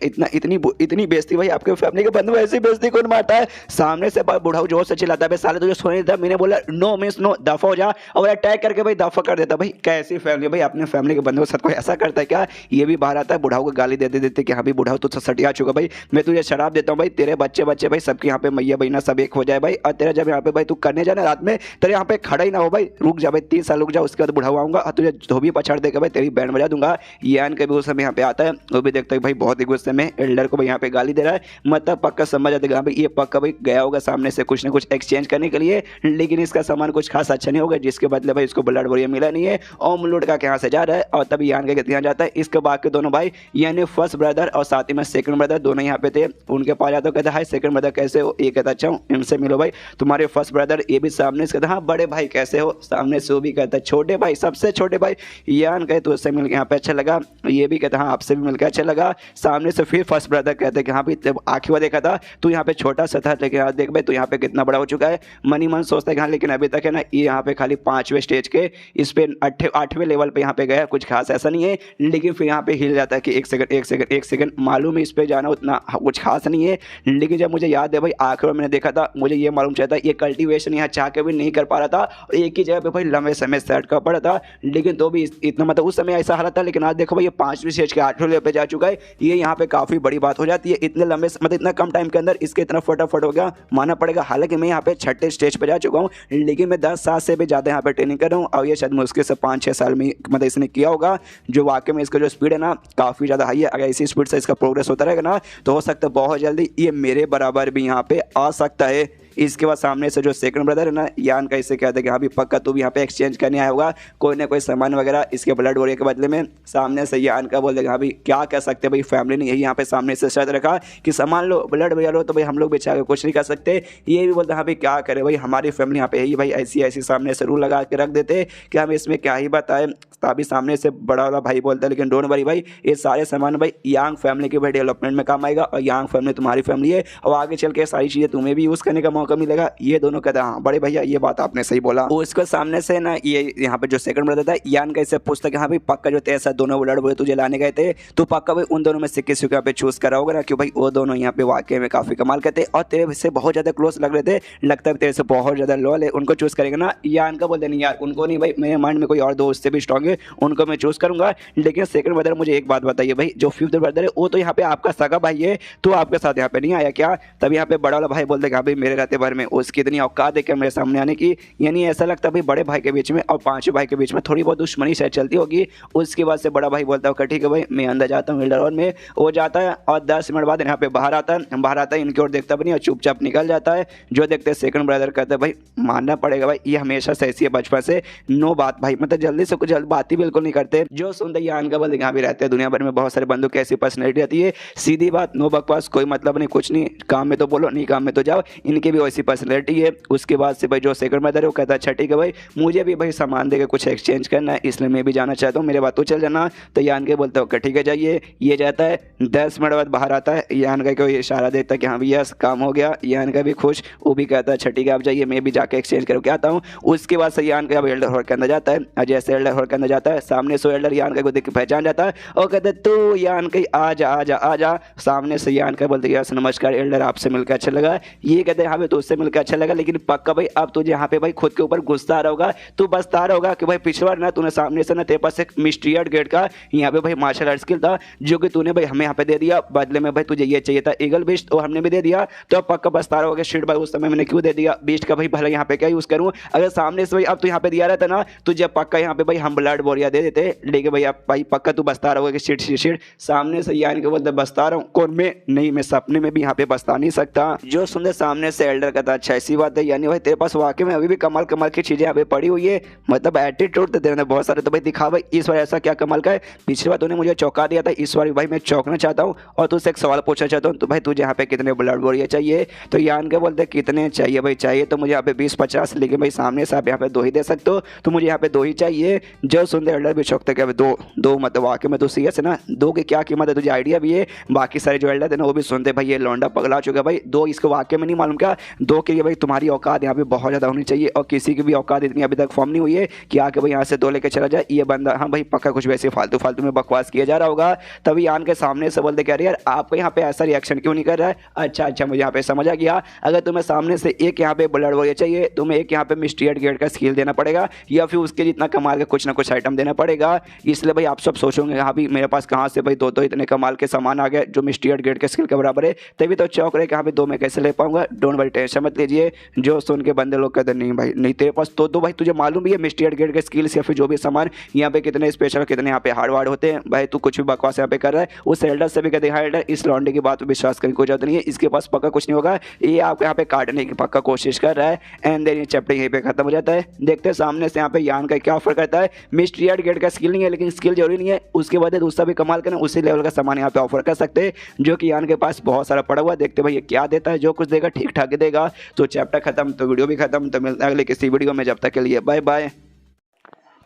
इतनी बेइज्जती भाई, आपके फैमिली के बंदे ऐसी बेइज्जती कौन मारता है। सामने से बुढ़ाऊ जोर से चिल्लाता है, साले तुझे सोने देता, मैंने बोला नो मींस नो, दफा हो जा, और अटैक करके भाई दफा कर देता। भाई कैसी फैमिली भाई, अपने फैमिली के बंदों के साथ कोई ऐसा करता है क्या। ये भी बाहर आता है बुढ़ाऊ को गाली देते देते कि हाँ भाई बुढ़ाऊ तो सटिया चुका भाई, मैं तुझे शराब देता हूँ भाई, तेरे बच्चे भाई सबके यहाँ पे मैया बहना सब एक हो जाए भाई, और तेरा जब यहाँ पे भाई तू करने जाना रात में तेरे यहाँ पे खड़ा ही ना हो भाई, रुक जा भाई 3 साल रुक जा, उसके बाद बुढ़ाऊ आऊंगा और तुझे धोबी पछाड़ देगा भाई, तेरी बैंड बजा दूंगा। यान के भी उस समय यहाँ पे आता है, वो भी देखता है भाई बहुत ही गुस्से में एल्डर को भाई यहाँ पे गाली दे रहा है, मतलब पक्का समझ आते भाई ये पक्का भाई गया होगा सामने से कुछ ना कुछ एक्सचेंज करने के लिए, लेकिन इसका सामान कुछ खास अच्छा नहीं होगा, जिसके बदले भाई इसको ब्लड बोरिया मिला नहीं है और लुट का यहाँ से जा रहा है। और तभी यान के यहाँ जाता है, इसके बाकी दोनों भाई यानी फर्स्ट ब्रदर और साथ ही में सेकंड ब्रदर दोनों यहाँ पे थे, उनके पास जाता कहता हाय सेकंड ब्रदर कैसे हो, ये कहता अच्छा हूँ, इनसे मिलो भाई। तुम्हारे फर्स्ट ब्रदर ये भी सामने से कहता हाँ बड़े भाई कैसे हो, सामने से वो भी कहता छोटे भाई सबसे छोटे भाई। यान कहे तो उससे मिलकर यहाँ पे अच्छा लगा, ये भी कहता हाँ आपसे भी मिलकर अच्छा लगा। सामने से फिर फर्स्ट ब्रदर कहते कि हाँ भाई जब आखिर बार देखा था तू यहाँ पे छोटा सा था, लेकिन हाँ देख भाई तू यहाँ पे कितना बड़ा हो चुका है। मनी मन सोचता है कि हाँ लेकिन अभी तक है ना ये यहाँ पे खाली 5वें स्टेज के इस पे 8वें लेवल पे यहाँ पे गया, कुछ खास ऐसा नहीं है, लेकिन फिर यहाँ पे हिल जाता है कि एक सेकंड मालूम है इस पे जाना उतना कुछ खास नहीं है, लेकिन जब मुझे याद है भाई आखिर में मैंने देखा था मुझे ये मालूम चाहता ये कल्टीवेशन यहाँ चाह के भी नहीं कर पा रहा था, और एक ही जगह पे भाई लंबे समय सेट कर पड़ा था, लेकिन तो भी इतना मतलब उस समय ऐसा हालत था, लेकिन आज देखो भाई ये 5वीं स्टेज के 8वें लेवल पे जा चुका है, ये यहाँ पे काफी बड़ी बात हो जाती है, इतने लंबे मतलब इतना कम टाइम के अंदर इसके इतना फटाफट हो गया, मानना पड़ेगा। हालांकि मैं यहाँ पे 6ठे स्टेज पे जा चुका हूँ, लेकिन मैं 10 साल से भी ज़्यादा यहाँ पे ट्रेनिंग कर रहा हूँ, और ये शायद मुश्किल से 5-6 साल में मतलब इसने किया होगा, जो वाकई में इसका जो स्पीड है ना काफ़ी ज़्यादा हाई है। अगर इसी स्पीड से इसका प्रोग्रेस होता रहेगा ना तो हो सकता है बहुत जल्दी ये मेरे बराबर भी यहाँ पे आ सकता है। इसके बाद सामने से जो सेकंड ब्रदर है ना यान का इससे कहते हैं कि हाँ भी पक्का तू भी यहाँ पे एक्सचेंज करने आया होगा कोई ना कोई सामान वगैरह इसके ब्लड बोरिया के बदले में। सामने से यान का बोल देगा हाँ भाई क्या कह सकते हैं भाई, फैमिली ने यही यहाँ पे सामने से शर्त रखा कि सामान लो ब्लड बोरिया लो, तो भाई हम लोग बेचा के कुछ नहीं कर सकते। ये भी बोलते हाँ भाई क्या करे भाई हमारी फैमिली यहाँ पे यही भाई ऐसी सामने से रूल लगा के रख देते कि हम इसमें क्या ही बताएं। तभी सामने से बड़ा वाला भाई बोलता है लेकिन डोंट वरी भाई ये सारे सामान भाई यांग फैमिली के भाई डेवलपमेंट में काम आएगा, और यांग फैमिली तुम्हारी फैमिली है और आगे चल के सारी चीज़ें तुम्हें भी यूज़ करने का मौका मिलेगा। ये दोनों कहते हैं हाँ बड़े भैया ये बात आपने सही बोला। उसके सामने से ना ये यहाँ पे जो सेकंड ब्रदर था यान का इससे पूछता कि हाँ भाई पक्का जो तेरे साथ दोनों ब्लड बोले तुझे लाने गए थे तो पक्का भाई उन दोनों में से किसी को यहाँ पे चूज करा होगा ना, क्यों भाई वो दोनों यहाँ पे वाकई में काफी कमाल करते और तेरे से बहुत ज्यादा क्लोज लग रहे थे, लगता है तेरे से बहुत ज्यादा लॉयल है, उनको चूज करेगा ना। यान का बोलते नहीं यार उनको नहीं भाई, मेरे माइंड में कोई और दोस्त से भी स्ट्रॉन्ग है उनको मैं चूज करूंगा। लेकिन सेकंड ब्रदर मुझे एक बात बताइए भाई, जो फिफ्थ ब्रदर है वो तो यहाँ पे आपका सगा भाई है तो आपके साथ यहाँ पे नहीं आया क्या। तब यहाँ पे बड़ा वाला भाई बोलते भाई मेरे रहते भर में उसकी इतनी औकात है मेरे सामने आने की, यानी ऐसा लगता है भाई बड़े भाई के बीच में और पांचवें भाई के बीच में थोड़ी बहुत दुश्मनी शायद चलती होगी। उसके बाद से बड़ा भाई बोलता है ठीक है भाई मैं अंदर जाता हूँ एल्डर में, वो जाता है और 10 मिनट बाद यहाँ पे बाहर आता है इनकी ओर देखता भी नहीं और चुपचाप निकल जाता है। जो देखते हैं सेकंड ब्रदर कहते हैं भाई मानना पड़ेगा भाई ये हमेशा से ऐसी है बचपन से, नो बात भाई मतलब जल्दी से कुछ बात ही बिल्कुल नहीं करते। जो सुनते यान का बोल यहाँ भी रहते हैं दुनिया भर में बहुत सारे बंदों की ऐसी पर्सनैलिटी आती है, सीधी बात नो बकवास कोई मतलब नहीं कुछ नहीं, काम में तो बोलो नहीं काम में तो जाओ, इनकी भी वैसी पर्सनैलिटी है। उसके बाद से भाई जो सेकंड ब्रदर है वो कहता है अच्छा ठीक है भाई मुझे भी भाई सामान देकर कुछ एक्सचेंज करना है इसलिए मैं भी जाना चाहता हूँ, मेरे बात तो चल जाना। तो यान के बोलता हूँ ठीक है जाइए। ये जाता है 10 मिनट बाद बाहर आता है, यान का कोई इशारा देता है कि हाँ भैया काम हो गया, यान का भी खुश, वो भी कहता है अच्छा ठीक है आप जाइए मैं भी जाके एक्सचेंज करके आता हूँ। उसके बाद से यान का एल्डर हॉल के अंदर जाता है और जैसे एल्डर हॉल के अंदर जाता है सामने से एल्डर यान का को देख के पहचान जाता है और कहते हैं तू यान का आ जा आ जा आ जा। सामने से यान का बोलते यस नमस्कार एल्डर आपसे मिलकर अच्छा लगा। ये कहते हैं हाँ भाई तो उससे मिलकर अच्छा लगा, लेकिन पक्का भाई अब तुझे यहाँ पे भाई खुद के ऊपर गुस्सा आ रहा होगा, तू बसता रहा होगा कि भाई पिछला ना तूने सामने से ना तेरे पास एक मिस्ट्रियड गेट का यहाँ पे भाई मार्शल आर्ट स्किल था जो कि तूने भाई हमें यहाँ पे दे दिया, बदले में भाई तुझे ये चाहिए था ईगल बीस्ट तो हमने भी दे दिया, तो अब पक्का बसता रहा होगा शिट भाई उस समय मैंने क्यों दे दिया बीस्ट का भाई भला यहाँ पे क्या यूज करूँ। अगर सामने से भाई अब तू यहाँ पे दिया रहता ना तुझे पक्का यहाँ पे भाई हम ब्लड ब्लड बोरिया दे देते, लेकिन भैया भाई पक्का तू बसता रहोगे कि शिट शिट शिट। सामने से यान के बोलते बसता रहा हूँ, कौन में नहीं, मैं सपने में भी यहाँ पे बसता नहीं सकता। जो सुनते सामने से एल्डर कहता अच्छा ऐसी बात है, यानी भाई तेरे पास वाकई में अभी भी कमाल कमाल की चीजें यहाँ पे पड़ी हुई है, मतलब एटीट्यूड तो तेरे अंदर बहुत सारे। तो भाई दिखा भाई इस बार ऐसा क्या कमाल का है, पिछली बार तूने मुझे चौंका दिया था, इस बार भाई मैं चौंकना चाहता हूँ और तुझसे एक सवाल पूछना चाहता हूँ। तो भाई तुझे यहाँ पे कितने ब्लड बोरिया चाहिए? तो यान के बोलते कितने चाहिए भाई? चाहिए तो मुझे यहाँ पे 20-50, लेकिन भाई सामने से आप यहाँ पे 2 ही दे सकते हो, तो मुझे यहाँ पे 2 ही चाहिए। जो सुनते एल्डर भी चौंकते क्या दो दो, मतलब वाकई में तो सीरियस है ना, 2 की क्या कीमत है तुझे आइडिया भी है? बाकी सारे जो एल्डर थे ना वो भी सुनते भाई ये लौंडा पगला चुका भाई, 2 इसको वाकई में नहीं मालूम क्या, 2 के लिए भाई तुम्हारी औकात यहाँ पे बहुत ज़्यादा होनी चाहिए, और किसी की भी औकात इतनी अभी तक फॉर्म नहीं हुई है कि आके भाई यहाँ से 2 लेके चला जाए। ये बंदा हाँ भाई पक्का कुछ वैसे फालतू फालतू में बकवास किया जा रहा होगा। तभी यान के सामने से बोलते कह रहे यार आपको यहाँ पे ऐसा रिएक्शन क्यों नहीं कर रहा है? अच्छा अच्छा मुझे यहाँ पे समझ आ गया, अगर तुम्हें सामने से एक यहाँ पे ब्लड बोरिया चाहिए, तुम्हें एक यहाँ पे मिस्ट्री गेट का स्किल देना पड़ेगा, या फिर उसके जितना कमाल का कुछ ना कुछ आइटम देना पड़ेगा। इसलिए भाई आप सब सोचोगे हाँ भी मेरे पास कहाँ से भाई 2 इतने कमाल के सामान आ गए जो मिस्ट्री गेट के स्किल के बराबर है, तभी तो चौक रहे कि यहाँ पे 2 मैं कैसे ले पाऊंगा। डोंट वरी, टेंशन मत लीजिए। जो सुन के बंदे लोग कहते नहीं भाई नहीं तेरे पास तो भाई तुझे मालूम भी है मिस्ट्री गेट के स्किल्स या फिर जो भी सामान यहाँ पे कितने स्पेशल कितने यहाँ पे हार्ड वार्ड होते हैं। भाई तू कुछ भी बकवास यहाँ पे कर रहा है। उस एल्डर से भी कहते हैं एल्डर इस लॉन्डे की बात पर विश्वास करने की कोई जरूरत नहीं है, इसके पास पक्का कुछ नहीं होगा, ये आपको यहाँ पे काटने की पक्का कोशिश कर रहा है। एंड देन ये चैप्टर यहीं पे खत्म हो जाता है। देखते हैं सामने से यहाँ पे यान का क्या ऑफर करता है। मिस्ट्री गेट का स्किल नहीं है, लेकिन स्किल जरूरी नहीं है, उसके बाद दूसरा भी कमाल करना उसी लेवल का सामान यहाँ पे ऑफर कर सकते हैं, जो कि यान के पास बहुत सारा पड़ा हुआ। देखते भाई ये क्या देता है, जो कुछ देगा ठीक ठाक देगा। तो चैप्टर खत्म तो वीडियो भी खत्म, तो मिलता है अगले किसी वीडियो में, जब तक के लिए बाय बाय।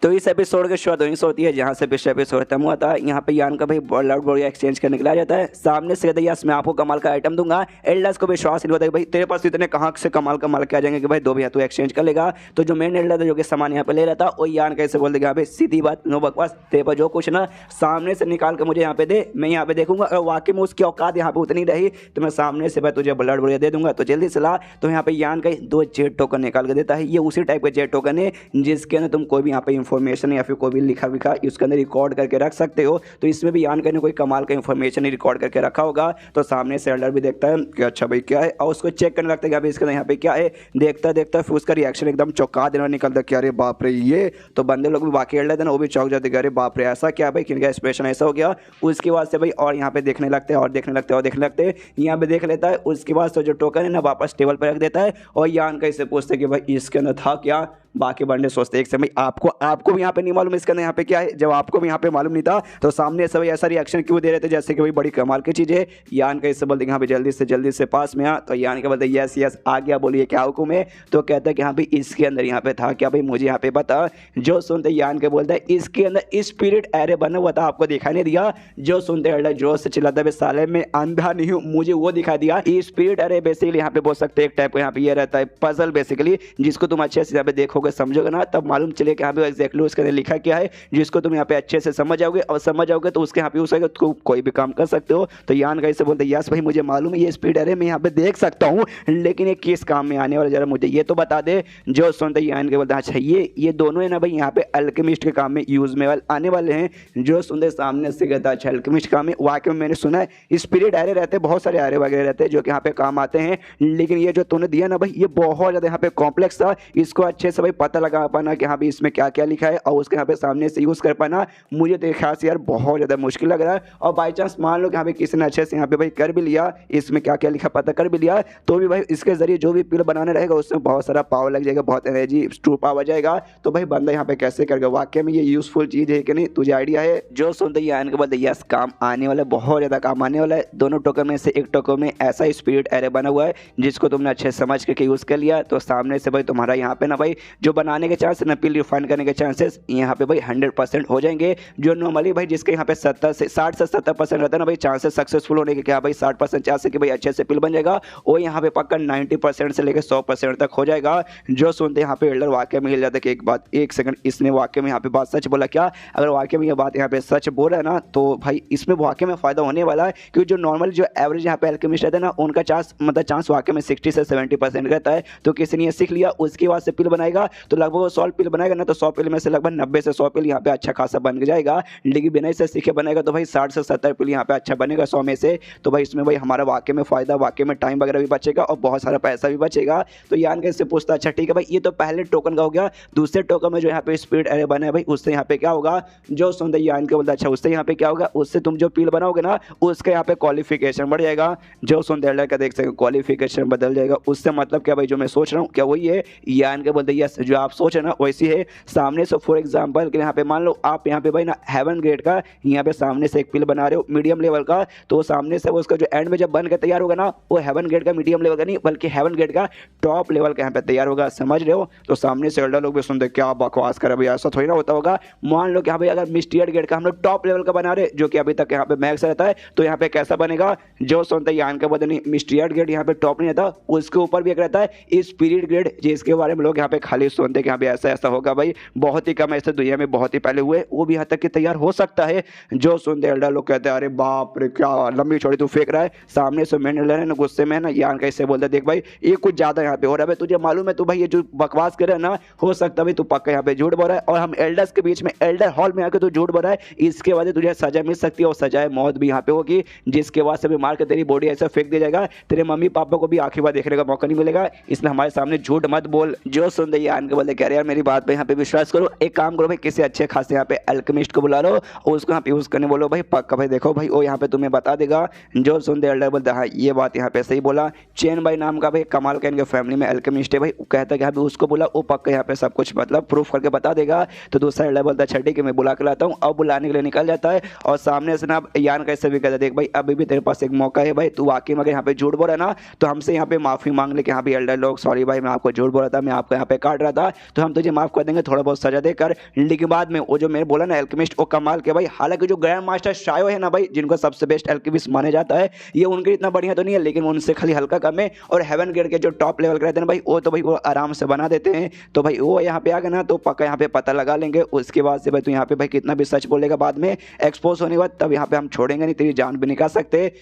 तो इस एपिसोड की शुरुआत वहीं से होती है जहाँ से पिछले एपिसोड खत्म हुआ था। यहाँ पे यान का भाई ब्लड बोरिया एक्सचेंज करने के लिए आ जाता है। सामने से कहते हैं यस मैं आपको कमाल का आइटम दूंगा। एल्डर्स को विश्वास नहीं होता कि भाई तेरे पास इतने कहाँ से कमाल के आ जाएंगे कि भाई 2 भैया तू एक्सचेंज कर लेगा। तो जो मेन एल्डर था जो कि सामान यहाँ पे ले रहा था, वो यान कैसे बोल देगा भाई सीधी बात नो बकवास, तेरे पास जो कुछ ना सामने से निकाल के मुझे यहाँ पे दे, मैं यहाँ पे देखूंगा, अगर वाकई में उसकी औकात यहाँ पे उतनी रही तो मैं सामने से भाई तुझे ब्लड बोरिया दे दूंगा। तो जल्दी से ला। तो यहाँ पे यान का 2 जेट टोकन निकाल के देता है। ये उसी टाइप के जेट टोकन है जिसके अंदर तुम कोई भी यहाँ पे इंफॉर्मेशन या फिर कोई भी लिखा विखा उसके अंदर रिकॉर्ड करके रख सकते हो। तो इसमें भी यान ने कोई कमाल का इंफॉर्मेशन रिकॉर्ड करके रखा होगा। तो सामने से एल्डर भी देखता है कि अच्छा भाई क्या है, और उसको चेक करने लगता है कि अभी इसके यहाँ पे क्या है। देखता देखता फिर उसका रिएक्शन एकदम चौंका देना निकलता है कि अरे बाप रे ये। तो बंदे लोग भी बाकी एल्डर थे ना वो भी चौंक जाते कि अरे बाप रे ऐसा क्या भाई, किनका एक्सप्रेशन ऐसा हो गया। उसके बाद से भाई और यहाँ पे देखने लगते हैं और देखने लगते हैं और देखने लगते हैं, यहाँ पे देख लेता है। उसके बाद तो जो टोकन है ना वापस टेबल पर रख देता है, और यान का इससे पूछते कि भाई इसके अंदर था क्या। बाकी बंदे सोचते एक समय आपको भी यहाँ पे नहीं मालूम इसके अंदर यहाँ पे क्या है। जब आपको भी यहाँ पे मालूम नहीं था तो सामने से भाई ऐसा रिएक्शन क्यों दे रहे थे जैसे कि भाई बड़ी कमाल की चीज़ है। यान का इससे बोलते यहाँ पे जल्दी से पास में आ। तो यान के बोलते यस यस आ गया, बोलिए क्या हुक्म है। तो कहता है कि हाँ भाई इसके अंदर यहाँ पे था क्या भाई, मुझे यहाँ पे बता। जो सुनते यान के बोलता है इसके अंदर स्पिरिट एरे बना हुआ था, आपको दिखाई नहीं दिया। जो सुनते एल्डर जोश से चिल्लाता है साले में अंधा नहीं हूँ, मुझे वो दिखा दिया। स्पिरिट एरे बेसिकली यहाँ पे बोल सकते हैं एक टाइप का यहाँ पे ये रहता है पजल बेसिकली, जिसको तुम अच्छे से यहाँ पे देखोगे समझोगे ना तब मालूम चले कि यहाँ पे एग्जैक्टली उसके अंदर लिखा क्या है, जिसको तुम यहाँ पे अच्छे से समझ आओगे, और समझ आओगे तो उसके यहाँ पे उसका तो कोई भी काम कर सकते हो। तो यान का इससे बोलते यस भाई मुझे मालूम है ये स्पीड एरे मैं यहाँ पे देख सकता हूँ, लेकिन ये किस काम में आने वाला जरा मुझे ये तो बता दे। जो सुनते यान के बोलते अच्छा ये दोनों है ना भाई यहाँ पे अल्केमिस्ट के काम में यूज में आने वाले हैं। जो सुनते सामने से कहता अच्छा अल्केमिस्ट काम में, वाकई में मैंने सुना है स्पिरिट एरे रहते हैं, बहुत सारे एरे वगैरह रहते हैं जो कि यहाँ पे काम आते हैं, लेकिन ये जो तूने दिया ना भाई ये बहुत ज़्यादा यहाँ पे कॉम्प्लेक्स था। इसको अच्छे से भाई पता लगा पाना कि हाँ भाई इसमें क्या क्या लिखा है और उसके यहाँ पे सामने से यूज़ कर पाना मुझे तो ख्याल से यार बहुत ज़्यादा मुश्किल लग रहा है। और बाई चांस मान लो कि यहाँ पे किसी ने अच्छे से यहाँ पे भाई कर भी लिया, इसमें क्या क्या लिखा पता कर भी लिया, तो भी भाई इसके जरिए जो भी पिल बनाने रहेगा उसमें बहुत सारा पावर लग जाएगा, बहुत एनर्जी ट्रू पावर जाएगा। तो भाई बंदा यहाँ पे कैसे करेगा, वाकई में ये यूजफुल चीज़ है कि नहीं, तुझे आइडिया है। जो सुनते ही आने के बाद यस काम आने वाला है, बहुत ज़्यादा काम आने वाला है। दोनों टोकन में से एक टोकन में ऐसा स्पिरिट एरे बना हुआ है जिसको तुमने अच्छे समझ करके यूज़ कर लिया, तो सामने से भाई तुम्हारा यहाँ पे ना भाई जो बनाने के चांस ना पिल रिफाइन करने के चांसेस यहाँ पे भाई 100% हो जाएंगे। जो नॉर्मली भाई जिसके यहाँ पे 60 से 70% रहता है ना भाई चांसेस सक्सेसफुल होने के, क्या भाई 60% चांस है कि भाई अच्छे से पिल बन जाएगा, वो यहाँ पे पक्का 90% से लेकर 100% तक हो जाएगा। जो सुनते यहाँ पे एल्डर वाकई में हिल जाता है कि एक बात, एक सेकंड, इसने वाकई में यहाँ पे बात सच बोला क्या। अगर वाकई में ये बात यहाँ पे सच बोल रहा है ना तो भाई इसमें वाकई में फायदा होने वाला है, क्योंकि जो नॉर्मल जो एवरेज यहाँ पे एल्केमिस्ट रहता है ना उनका चांस वाकई में 60 से 70% रहता है। तो किसी ने सीख लिया उसके बाद से पिल बनाएगा बनाएगा तो लगभग वो 100 पिल बनाएगा ना, तो 100 पिल में से लगभग 90 से 100 पिल यहाँ पे अच्छा खासा बन जाएगा। लेकिन बिना इसे सीखे बनाएगा तो भाई 60 से 70 पिल यहाँ पे अच्छा बनेगा 100 में से। तो भाई इसमें भाई हमारा वाकई में फायदा, वाकई में टाइम वगैरह भी बचेगा और बहुत सारा पैसा भी बचेगा। तो यान का इससे पूछता अच्छा ठीक है भाई, ये तो पहले टोकन का हो गया। दूसरे टोकन में जो यहाँ पे स्पीड एरे बना है भाई, उससे यहाँ पे क्या होगा, जो सुंदर यान के बोलता अच्छा उससे यहाँ पे क्या होगा, उससे तुम जो पिल बनाओगे ना उसके यहाँ पे क्वालिफिकेशन बढ़ जाएगा। जो सुंदर का देख सकते क्वालिफिकेशन बदल जाएगा। उससे मतलब क्या भाई, जो मैं सोच रहा हूँ क्या वही है यान के बोलते यस, जो आप सोच रहे ना वैसी है सामने से। फॉर एग्जाम्पल यहाँ पे मान लो आप यहाँ पे भाई ना हेवन ग्रेड का यहाँ पे सामने से एक पिल बना रहे हो मीडियम लेवल का, तो सामने से वो उसका जो एंड में जब बन के तैयार होगा ना, वो हेवन ग्रेड का मीडियम लेवल का नहीं बल्कि हेवन ग्रेड का टॉप लेवल का यहाँ पे तैयार होगा, समझ रहे हो। तो सामने से एल्डर लोग भी सुनते क्या बकवास कर भाई, ऐसा थोड़ी ना होता होगा। मान लो कि यहाँ पे अगर मिस्टियर ग्रेड का हम लोग टॉप लेवल का बना रहे जो कि अभी तक यहाँ पे मैक्स रहता है, तो यहाँ पे कैसा बनेगा, जो सुनते यान का बदल नहीं मिस्टियर ग्रेड यहाँ पे टॉप नहीं रहता, उसके ऊपर भी एक रहता है स्पिरिट ग्रेड, जिसके बारे में लोग यहाँ पे खाली सुनते कि यहाँ पे ऐसा ऐसा होगा भाई। बहुत ही कम ऐसे दुनिया में बहुत ही पहले हुए, वो भी यहाँ तक कि तैयार हो सकता है। जो सुनते एल्डर लोग कहते हैं अरे बाप रे क्या लंबी चौड़ी तू फेंक रहा है। सामने से मैंने लेना ना गुस्से में ना यान कैसे बोलता देख भाई ये कुछ ज्यादा यहाँ पे हो रहा है, तुझे मालूम है तू भाई ये जो बकवास कर रहा है ना, हो सकता है भाई तू पक्का यहाँ पे झूठ बोल रहा है और हम एल्डर्स के बीच में एल्डर हॉल में आकर तू झूठ बोल रहा है, इसके बाद तुझे सजा मिल सकती है और सजाए मौत भी यहाँ पे होगी, जिसके बाद से भी मार के तेरी बॉडी ऐसा फेंक दिया जाएगा, तेरे मम्मी पापा को भी आखिरी बार देखने का मौका नहीं मिलेगा। इसलिए हमारे सामने झूठ मत बोल। जो सुन दे यान के बोलते कह रहे यार मेरी बात पे यहाँ पे विश्वास करो, एक काम करो भाई किसी अच्छे खासे यहाँ पे अल्केमिस्ट को बुला लो और उसको यहाँ पे यूज करने बोलो भाई, पक्का भाई देखो भाई वो यहाँ पे तुम्हें बता देगा। जो सुन दे एल्डर बोलता हाँ ये बात यहाँ पे सही बोला। चेन भाई नाम का भाई कमाल का इनके फैमिली में अल्केमिस्ट है भाई, कहता है कि यहाँ पे उसको बोला वो पक्का यहाँ पे सब कुछ मतलब प्रूफ करके बता देगा। तो दूसरा एल्डर बोलता है ठीक है मैं बुला के लाता हूँ, अब बुलाने के लिए निकल जाता है और सामने से ना यान कैसे भी कहता है देख भाई अभी भी तेरे पास एक मौका है भाई, तू वाकई में अगर यहाँ पे झूठ बोल रहा है ना तो हमसे यहाँ पे माफी मांग ले कि हाँ भाई एल्डर लोग सॉरी भाई मैं आपको झूठ बोल रहा था, मैं आपको यहाँ पे काट रहा था, तो हम तुझे माफ कर देंगे थोड़ा बहुत सजा देकर। लेकिन बाद में वो जो मैंने बोला ना एल्केमिस्ट वो कमाल के भाई, हालांकि जो ग्रैंड मास्टर शायो है ना भाई जिनको सबसे बेस्ट एल्केमिस्ट माने जाता है, ये उनके इतना बढ़िया तो नहीं है लेकिन उनसे खाली हल्का कम है। और हेवन ग्रेड के जो टॉप लेवल के रहते हैं भाई वो तो भाई वो आराम से बना देते हैं। तो भाई वो यहाँ पे आ गए ना तो पक्का यहाँ पे पता लगा लेंगे, उसके बाद से भाई तू यहाँ पे भाई कितना भी सच बोलेगा बाद में एक्सपोज होने के बाद तब यहाँ पे हम छोड़ेंगे नहीं, तेरी जान भी निकाल सकते।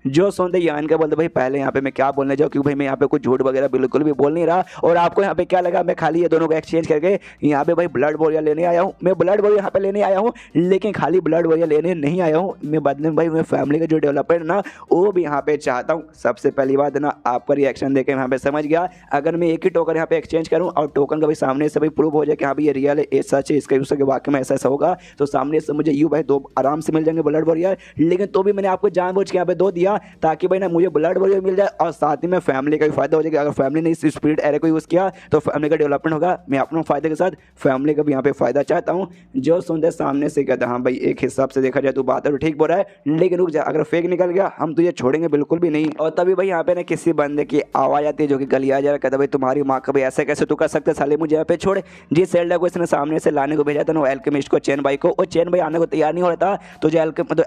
जो सुनते यान का बोलते भाई पहले यहाँ पे मैं क्या बोलने जाऊँ क्योंकि भाई मैं यहाँ पे कुछ झूठ वगैरह बिल्कुल भी बोल नहीं रहा। और आपको यहाँ पे क्या लगा मैं खाली ये दोनों को एक्सचेंज करके यहाँ पे भाई ब्लड वॉरियर लेने आया हूँ, मैं ब्लड वॉरियर यहाँ पे लेने आया हूँ, लेकिन खाली ब्लड वॉरियर लेने नहीं आया हूँ, मैं बदले में भाई मैं फैमिली का जो डेवलपमेंट ना वो भी यहाँ पे चाहता हूँ। सबसे पहली बात ना आपका रिएक्शन देख के यहाँ पे समझ गया, अगर मैं एक ही टोकन यहाँ पे एक्सचेंज करूँ और टोकन का भाई सामने से भाई प्रूव हो जाए कि हाँ भाई ये रियल है, ये सच है, इसका यूज के वाकई में ऐसा ऐसा होगा, तो सामने से मुझे यू भाई दो आराम से मिल जाएंगे ब्लड वॉरियर। लेकिन तो भी मैंने आपको जानबूझ के यहाँ पे दो दिया ताकि भाई ना मुझे ब्लड वॉरियर मिल जाए और साथ ही में फैमिली का भी फायदा हो जाएगा। अगर फैमिली ने इस स्पिरिट एरे को यूज किया तो फैमिली का डेवलपमेंट होगा, मैं अपने फायदे के साथ फैमिली का भी यहाँ पे फायदा चाहता हूँ। जो सुनते सामने से कहता हाँ भाई एक हिसाब से देखा जाए तो बात है ठीक बोल रहा है, लेकिन रुक जा अगर फेक निकल गया हम तुझे छोड़ेंगे बिल्कुल भी नहीं। और तभी भाई यहाँ पे ना किसी बंदे की आवाज आती है जो कि गलिया जा रहा, कहता भाई तुम्हारी माँ का भाई ऐसे कैसे तू कर सकते साले, मुझे यहाँ पे छोड़। जिस एल्डर को इसने सामने से लाने को भेजा था ना एल्केमिस्ट को चेन भाई को, और चेन भाई आने को तैयार नहीं हो रहा था, तो जो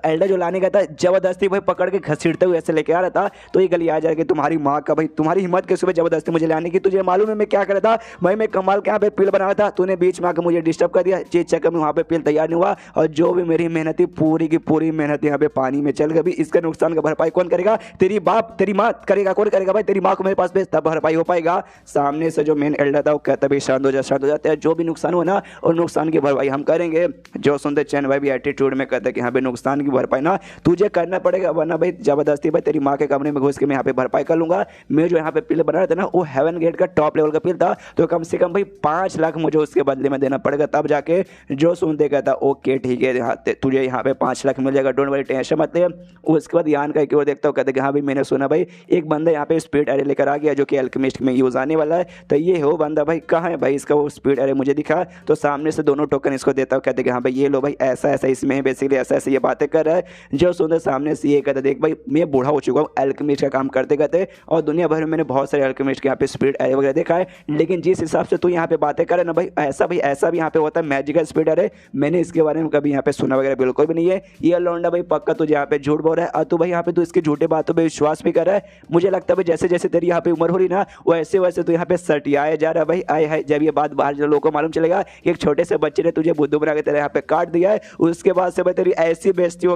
एल्डर जो लाने गया था जबरदस्ती भाई पकड़ के घसीटते हुए ऐसे लेके आ रहा था। तो ये गलिया जा कि तुम्हारी माँ का भाई तुम्हारी हिम्मत कैसे हुई जबरदस्ती मुझे लाने की, तुझे मालूम है मैं क्या कर रहा था भाई, मैं कमाल के यहाँ पे पिल बना रहा था, तूने बीच में आकर मुझे डिस्टर्ब कर दिया, चीज चक्कर में वहाँ पे पिल तैयार नहीं हुआ और जो भी मेरी मेहनत थी पूरी की पूरी मेहनत यहाँ पे पानी में चल गई। इसका नुकसान का भरपाई कौन करेगा, तेरी बाप तेरी माँ करेगा, कौन करेगा भाई, तेरी माँ को मेरे पास भेज तब भरपाई हो पाएगा। सामने से जो मेन एल्डर था वो कहता भाई शांत हो जाते हैं, जो भी नुकसान हो ना और नुकसान की भरपाई हम करेंगे। जो सुनते चैन भाई भी एटीट्यूड में कहते कि यहाँ पे नुकसान की भरपाई ना तुझे करना पड़ेगा, वरना भाई जबरदस्ती भाई तेरी माँ के कमरे में घुस के मैं यहाँ पे भरपाई कर लूंगा। मैं जो यहाँ पे पिल बना रहा था ना वो हेवन गेट का टॉप लेवल का पिल था, तो कम से कम भाई 5 लाख मुझे उसके बदले में देना पड़ेगा, तब जाके जो सुनते कहता ओके ठीक है तुझे यहाँ पे 5 लाख मिल जाएगा, डोंट वरी टेंशन मत ले। उसके बाद यान का एक और देखता हूँ कहते कि हाँ भाई मैंने सुना भाई एक बंदा यहाँ पे स्पीड एरे लेकर आ गया जो कि अल्केमिस्ट में यूज आने वाला है, तो ये हो बंदा भाई कहाँ है भाई, इसका वो स्पीड एरे मुझे दिखा। तो सामने से दोनों टोकन इसको देता हूँ, कहते कि हाँ भाई ये लो भाई ऐसा ऐसा इसमें है, बेसिकली ऐसा ऐसा ये बातें कर रहा है। जो सुनते सामने से ये कहता देख भाई मैं बूढ़ा हो चुका हूँ अल्केमिस्ट का काम करते करते और दुनिया भर में मैंने बहुत सारे अल्केमिस्ट के यहाँ पे स्पीड एरे वगैरह देखा है, लेकिन जिस हिसाब से तू यहाँ पे बातें करे ना भाई ऐसा भी यहाँ पे होता है मैजिकल स्पीड एरे, मैंने इसके बारे में कभी यहाँ पे सुना वगैरह बिल्कुल भी नहीं है। ये लौंडा भाई पक्का तुझे यहाँ पे झूठ बोल रहा है और तू भाई यहाँ पे तू इसकी झूठे बातों पे विश्वास भी कर रहा है। मुझे लगता है भाई जैसे जैसे तेरी यहाँ पे उम्र हो रही ना वैसे वैसे तू यहाँ पे सटियाया जा रहा है भाई। आए है जब ये बात बाहर लोगों को मालूम चलेगा कि एक छोटे से बच्चे ने तुझे बुद्धू बना के तेरे यहाँ पे काट दिया है, उसके बाद से भाई तेरी ऐसी बेइज्जती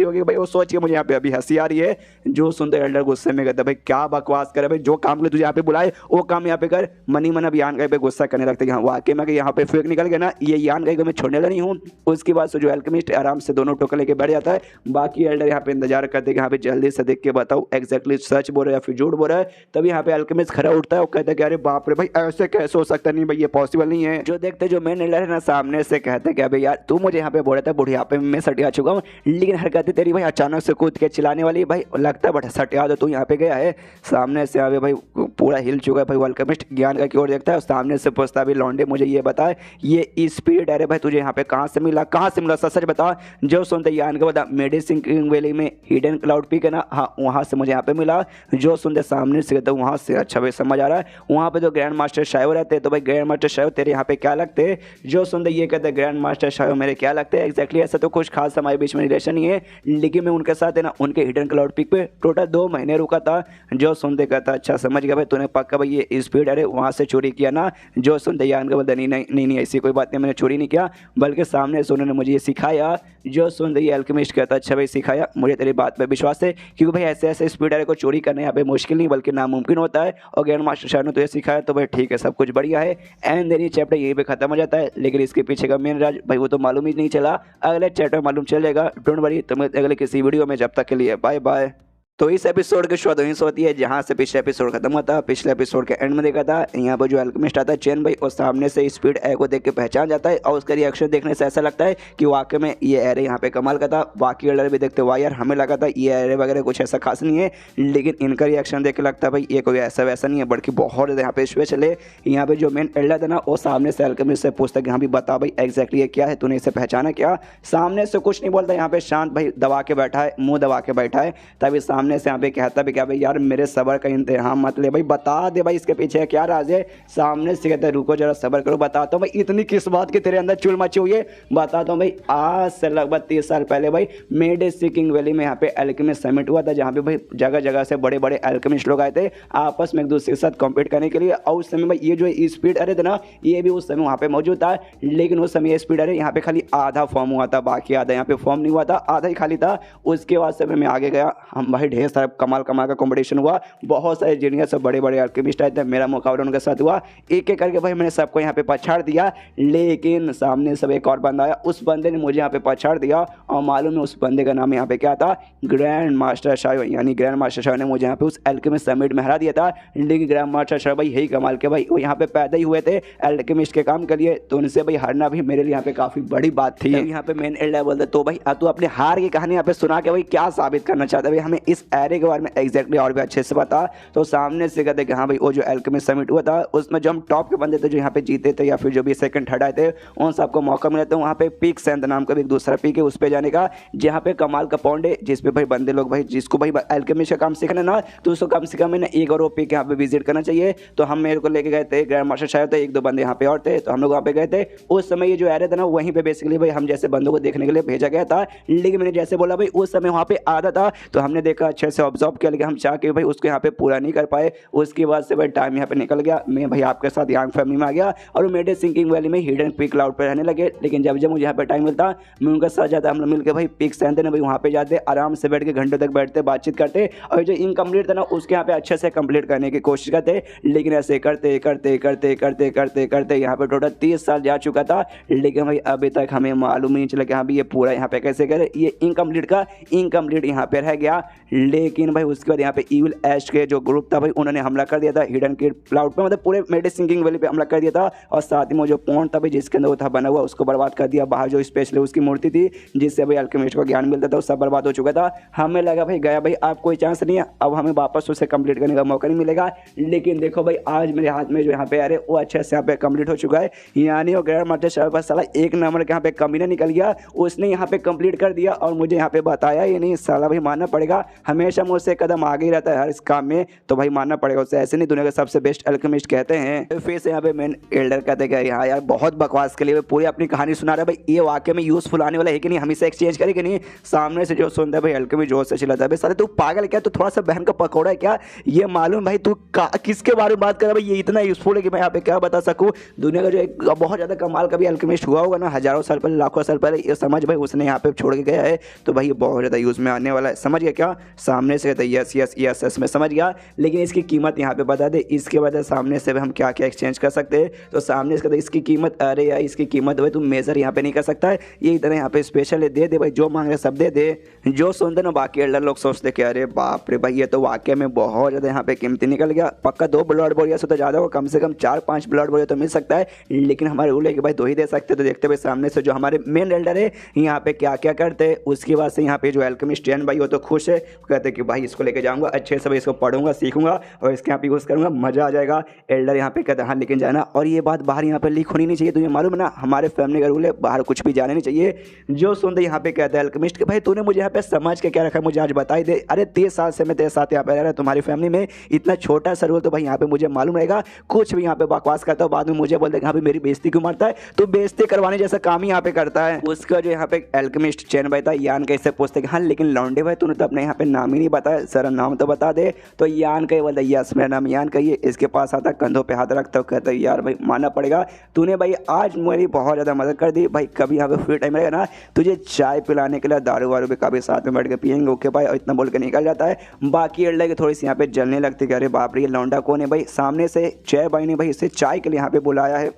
होगी भाई, वो सोच के मुझे यहाँ पे अभी हंसी हंसी आ रही है। जो सुनते एल्डर गुस्से में कहता है भाई क्या बकवास करे भाई, जो काम के लिए तुझे यहाँ पे बुलाए वो काम यहाँ पे कर। मनी मन अब यान गाय पे गुस्सा करने लगता है, वाकई में यहाँ पे फेक निकल गया ना, ये यान गाय को मैं छोड़ने वाला नहीं हूँ। उसके बाद जो अल्केमिस्ट आराम से दोनों टोकन लेके बैठ जाता है। बाकी एल्डर यहाँ पे इंतजार करते हैं कि यहाँ पे जल्दी से देख के बताओ एग्जैक्टली सच बोल रहा है या फिर झूठ बोल रहा है। तभी यहाँ पे अल्केमिस्ट खड़ा उठता है और कहता है कि अरे बाप रे भाई ऐसे कैसे हो सकता, नहीं भाई ये पॉसिबल नहीं है। जो देखते जो मेन एल्डर है ना सामने से कहते कि अबे यार तू मुझे यहाँ पे बोल रहा था बुढ़ियापे में मैं सटिया चुका हूँ, लेकिन हरकतें तेरी भाई अचानक से कूद के चिल्लाने वाली भाई लगता है बड़ा सटिया तो तू यहाँ पे गया है। सामने से अबे भाई पूरा हिल चुका है भाई अल्केमिस्ट ज्ञान का की ओर देखता है और सामने से पूछता है लौंडे मुझे ये बता ये स्पीड अरे भाई तुझे यहाँ पे कहाँ से मिला सच सच बता। जो सुनते ज्ञान का बता मेडिसिन वैली में हिडन क्लाउड पीक है ना, हाँ वहाँ से मुझे यहाँ पे मिला। जो सुनते सामने से कहते वहाँ से, अच्छा भाई समझ आ रहा है। वहाँ पे तो ग्रैंड मास्टर शायो रहते हैं, तो भाई ग्रैंड मास्टर शायो तेरे यहाँ पे क्या लगते हैं। जो सुनते ये कहते हैं ग्रैंड मास्टर शायो मेरे क्या लगते हैं एग्जैक्टली ऐसा तो कुछ खास हमारे बीच में रिलेशन नहीं है, लेकिन मैं उनके साथ है ना उनके हिडन क्लाउड पीक पे टोटल 2 महीने रुका था। जो सुनते कहता अच्छा समझ गया भाई तूने पक्का भाई ये स्पीड अरे वहाँ से चोरी किया ना। जो सुनते ज्ञान का बोलता नहीं ऐसी कोई बात नहीं, मैंने चोरी नहीं किया बल्कि सामने से उन्होंने मुझे ये सिखाया। जो सुनते ये अल्केमिस्ट कहता अच्छा भाई सिखाया, मुझे तेरी बात पे विश्वास है क्योंकि भाई ऐसे ऐसे स्पीड अरे को चोरी करना यहाँ पे मुश्किल नहीं बल्कि नामुमकिन होता है और ग्रैंड मास्टर शाह ने तो ये सिखाया, तो भाई ठीक है सब कुछ बढ़िया है। एंड देन ये चैप्टर यहीं पे खत्म हो जाता है, लेकिन इसके पीछे का मेन राज भाई वो तो मालूम ही नहीं चला, अगले चैप्टर मालूम चलेगा। डोंट वरी, तो मैं अगले किसी वीडियो में, जब तक के लिए बाय बाय। तो इस एपिसोड की शुरुआत वहीं से होती है जहाँ से पिछले एपिसोड खत्म हुआ था। पिछले एपिसोड के एंड में देखा था यहाँ पर जो अल्केमिस्ट आता है चैन भाई और सामने से स्पीड ए को देख के पहचान जाता है और उसका रिएक्शन देखने से ऐसा लगता है कि वाकई में ये एरे यहाँ पे कमाल का था। बाकी एल्डर भी देखते हुआ यार हमें लगा था ये एरे वगैरह कुछ ऐसा खास नहीं है, लेकिन इनका रिएक्शन देख के लगता है भाई ये कोई ऐसा वैसा नहीं है बल्कि बहुत ज़्यादा यहाँ पे स्पेशल है। यहाँ पे जो मेन एल्डर था ना वो सामने से अल्केमिस्ट से पूछता कि हाँ भी बता भाई एग्जैक्टली ये क्या है, तूने इसे पहचाना क्या। सामने से कुछ नहीं बोलता, यहाँ पे शांत भाई दबा के बैठा है, मुँह दबा के बैठा है। तभी सामने से यहाँ पे कहता क्या भाई यार मेरे सबर का इंतहा मत ले भाई, बता दे भाई इसके पीछे क्या राज है। सामने से कहते रुको जरा सबर करो, बताता हूँ भाई इतनी किस बात की तेरे अंदर चुल मची हुई है, बताता हूँ भाई। आज से लगभग 30 साल पहले भाई मेडिसिन वैली में यहाँ पे अल्केमिस्ट समिट हुआ था, जहाँ पे भाई जगह जगह से बड़े बड़े अल्केमिस्ट लोग आए थे आपस में एक दूसरे के साथ कॉम्पीट करने के लिए। और उस समय भाई ये जो स्पीड अरे था ना ये भी उस समय वहाँ पे मौजूद था, लेकिन उस समय स्पीड अरे यहाँ पे खाली आधा फॉर्म हुआ था, बाकी आधा यहाँ पे फॉर्म नहीं हुआ था, आधा ही खाली था। उसके बाद समय में आगे गया, हम भाई ढेर सारा कमाल का कंपटीशन हुआ, बहुत सारे जीनियस और बड़े बड़े अल्केमिस्ट आए थे, मेरा मुकाबला उनके साथ हुआ। एक एक करके भाई मैंने सबको यहाँ पे पछाड़ दिया, लेकिन सामने सब एक और बंदा आया, उस बंदे ने मुझे यहाँ पे पछाड़ दिया और मालूम है उस बंदे का नाम यहाँ पे क्या था, ग्रैंड मास्टर शाह। यानी ग्रैंड मास्टर शाह ने मुझे यहाँ पे उस अल्केमिस्ट समिट में हरा दिया था। लेकिन ग्रैंड मास्टर शाह भाई यही कमाल के भाई वो यहाँ पे पैदा ही हुए थे अल्केमिस्ट के काम के लिए, तो उनसे भाई हारना भी मेरे लिए यहाँ पे काफी बड़ी बात थी। यहाँ पे मेन एल्डर बोलते तो भाई तू अपने हार की कहानी यहाँ पे सुना के भाई क्या साबित करना चाहता है भाई, हमें इस एरे के बारे में एग्जैक्टली और भी अच्छे से बता। तो सामने से कहते कि हाँ भाई वो जो अल्केमिस्ट समिट हुआ था उसमें जो हम टॉप के बंदे थे जो यहाँ पे जीते थे या फिर जो भी सेकंड थर्ड आए थे उन सबको मौका मिला था वहाँ पे पीक सैंत नाम का भी एक दूसरा पीक है उस पे जाने का, जहाँ पे कमाल का पॉन्ड है जिसपे भाई बंदे लोग भाई जिसको भाई अल्केमिस्ट का काम सीखना ना तो उसको कम से कम मैंने एक और वो पीक यहाँ पे विजिट करना चाहिए। तो हम मेरे को लेके गए थे, ग्रैंड मास्टर शायद थे, एक दो बंदे यहाँ पे और थे, तो हम लोग वहाँ पे गए थे। उस समय ये जो एरिया था ना वहीं पे बेसिकली भाई हम जैसे बंदों को देखने के लिए भेजा गया था, लेकिन मैंने जैसे बोला भाई उस समय वहाँ पे आधा था तो हमने देखा अच्छे से ऑब्जर्व किया, लेकिन हम चाह के भाई उसको यहाँ पे पूरा नहीं कर पाए। उसके बाद से भाई टाइम यहाँ पे निकल गया, मैं भाई आपके साथ यंग फैमिली में आ गया और वो मेडिसिन वैली में हिडन पीक क्लाउड पे रहने लगे। लेकिन जब जब मुझे यहाँ पे टाइम मिलता मैं उनके साथ जाता, हम लोग मिलकर भाई पीक सैंते ने भाई वहाँ पे जाते, आराम से बैठ के घंटों तक बैठते बातचीत करते और जो इनकम्प्लीट था ना उसके यहाँ पे अच्छे से कंप्लीट करने की कोशिश करते। लेकिन ऐसे करते करते करते करते करते करते यहाँ पे टोटल 30 साल जा चुका था, लेकिन भाई अभी तक हमें मालूम नहीं चला कि हाँ भाई ये पूरा यहाँ पे कैसे करे, ये इनकम्प्लीट का इनकम्प्लीट यहाँ पे रह गया। लेकिन भाई उसके बाद यहाँ पे इविल एश के जो ग्रुप था भाई उन्होंने हमला कर दिया था हिडन के क्लाउड पे, मतलब पूरे मेडिसिन वैली पे हमला कर दिया था और साथ ही में जो पॉन्ड था भाई जिसके अंदर वो था बना हुआ उसको बर्बाद कर दिया। बाहर जो स्पेशली उसकी मूर्ति थी जिससे भाई अल्केमिस्ट को ज्ञान मिलता था वो सब बर्बाद हो चुका था। हमें लगा भाई गया भाई अब कोई चांस नहीं है, अब हमें वापस उसे कंप्लीट करने का मौका नहीं मिलेगा। लेकिन देखो भाई आज मेरे हाथ में जो यहाँ पे आ रहे वो अच्छे से यहाँ पे कंप्लीट हो चुका है, यानी वो ग्रैंड मास्टर शाह पर साला एक नंबर के यहाँ पे कमीना निकल गया, उसने यहाँ पे कंप्लीट कर दिया और मुझे यहाँ पे बताया ही नहीं। साला भाई मानना पड़ेगा, हमेशा मुझसे कदम आगे ही रहता है हर इस काम में, तो भाई मानना पड़ेगा उसे, ऐसे नहीं दुनिया के सबसे बेस्ट अल्केमिस्ट कहते हैं। फिर से यहाँ पे मेन एल्डर कहते हैं कि हाँ यार बहुत बकवास के लिए पूरी अपनी कहानी सुना रहा है भाई, ये वाकई में यूजफुल आने वाला है कि नहीं, हम इसे एक्सचेंज करें कि नहीं। सामने से जो सुनता है भाई अल्केमिस्ट जोर से चिल्लाता है, साले तू पागल क्या, तू थोड़ा सा बहन का पकौड़ा है क्या, ये मालूम भाई तू किसके बारे में बात कर रहा है भाई, ये इतना यूजफुल है कि मैं यहाँ पे क्या बता सकूँ। दुनिया का जो एक बहुत ज़्यादा कमाल का भी अल्केमिस्ट हुआ होगा ना हजारों साल पहले लाखों साल पहले, ये समझ भाई उसने यहाँ पे छोड़ के गया है, तो भाई ये बहुत ज़्यादा यूज़ में आने वाला है, समझ गया क्या। सामने से कहता है यस यस यस यस मैं समझ गया, लेकिन इसकी कीमत यहाँ पे बता दे। इसके बाद सामने से हम क्या क्या एक्सचेंज कर सकते हैं, तो सामने से कहता है इसकी कीमत, अरे यार इसकी कीमत भाई तुम मेजर यहाँ पे नहीं कर सकता है, ये इतना यहाँ पे स्पेशल है, दे दे भाई, जो मांग रहे सब दे दे। जो सुनते ना बाकी एल्डर लोग सोचते कि अरे बाप रे भाई ये तो वाकई में बहुत ज़्यादा यहाँ पे कीमती निकल गया, पक्का 2 ब्लड वॉरियर से तो ज़्यादा होगा, कम से कम 4-5 ब्लड वॉरियर तो मिल सकता है, लेकिन हमारे रूल है कि भाई 2 ही दे सकते। तो देखते भाई सामने से जो हमारे मेन एल्डर है यहाँ पे क्या क्या करते हैं। उसके बाद से यहाँ पे जो एल्केमिस्ट चैन भाई वो तो खुश है, कहते कि भाई इसको लेके जाऊँगा, अच्छे से भाई इसको पढ़ूंगा सीखूंगा और इसके यहाँ पे यूज़ करूँगा, मज़ा आ जाएगा। एल्डर यहाँ पे कहते हैं हाँ लेकिन जाना, और ये बात बाहर यहाँ पे लीक होनी नहीं चाहिए, तुझे मालूम है ना हमारे फैमिली का रूल है, बाहर कुछ भी जाने नहीं चाहिए। जो सुनते यहाँ पे कहते हैं एल्केमिस्ट कि भाई तूने मुझे यहाँ पे समझ के क्या रखा है, मुझे आज बताई दे। अरे 30 साल से मैं तेरे साथ यहाँ पे रह रहा, तुम्हारी फैमिली में इतना छोटा सा रूल तो भाई यहाँ पे मुझे मालूम रहेगा। कुछ भी यहाँ पे बकवास करता हो बाद में मुझे बोलते यहाँ पे मेरी बेइज्जती क्यों मारता है, तो बेइज्जती करवाने जैसा काम ही यहाँ पे करता है। उसका जो यहाँ पे एल्केमिस्ट चैन भाई था यान कैसे पूछते हाँ लेकिन लौंडे भाई तूने तो अपने यहाँ पे नाम ही नहीं बताया, सर नाम तो बता दे। तो यान कही बोलता यस मेरा नाम यान कही है। इसके पास आता कंधों पे हाथ रखता, कहता यार भाई मानना पड़ेगा, तूने भाई आज मेरी बहुत ज़्यादा मदद कर दी भाई, कभी यहाँ पे फ्री टाइम रहेगा ना तुझे चाय पिलाने के लिए दारू वारू भी कभी साथ में बैठ के पियेंगे, ओके भाई, और इतना बोल के निकल जाता है। बाकी एल्डर की थोड़ी सी यहाँ पे जलने लगती है कि अरे बाप रे ये लौंडा कौन है भाई, सामने से जय भाई ने भाई इसे चाय के लिए यहाँ पे बुलाया है,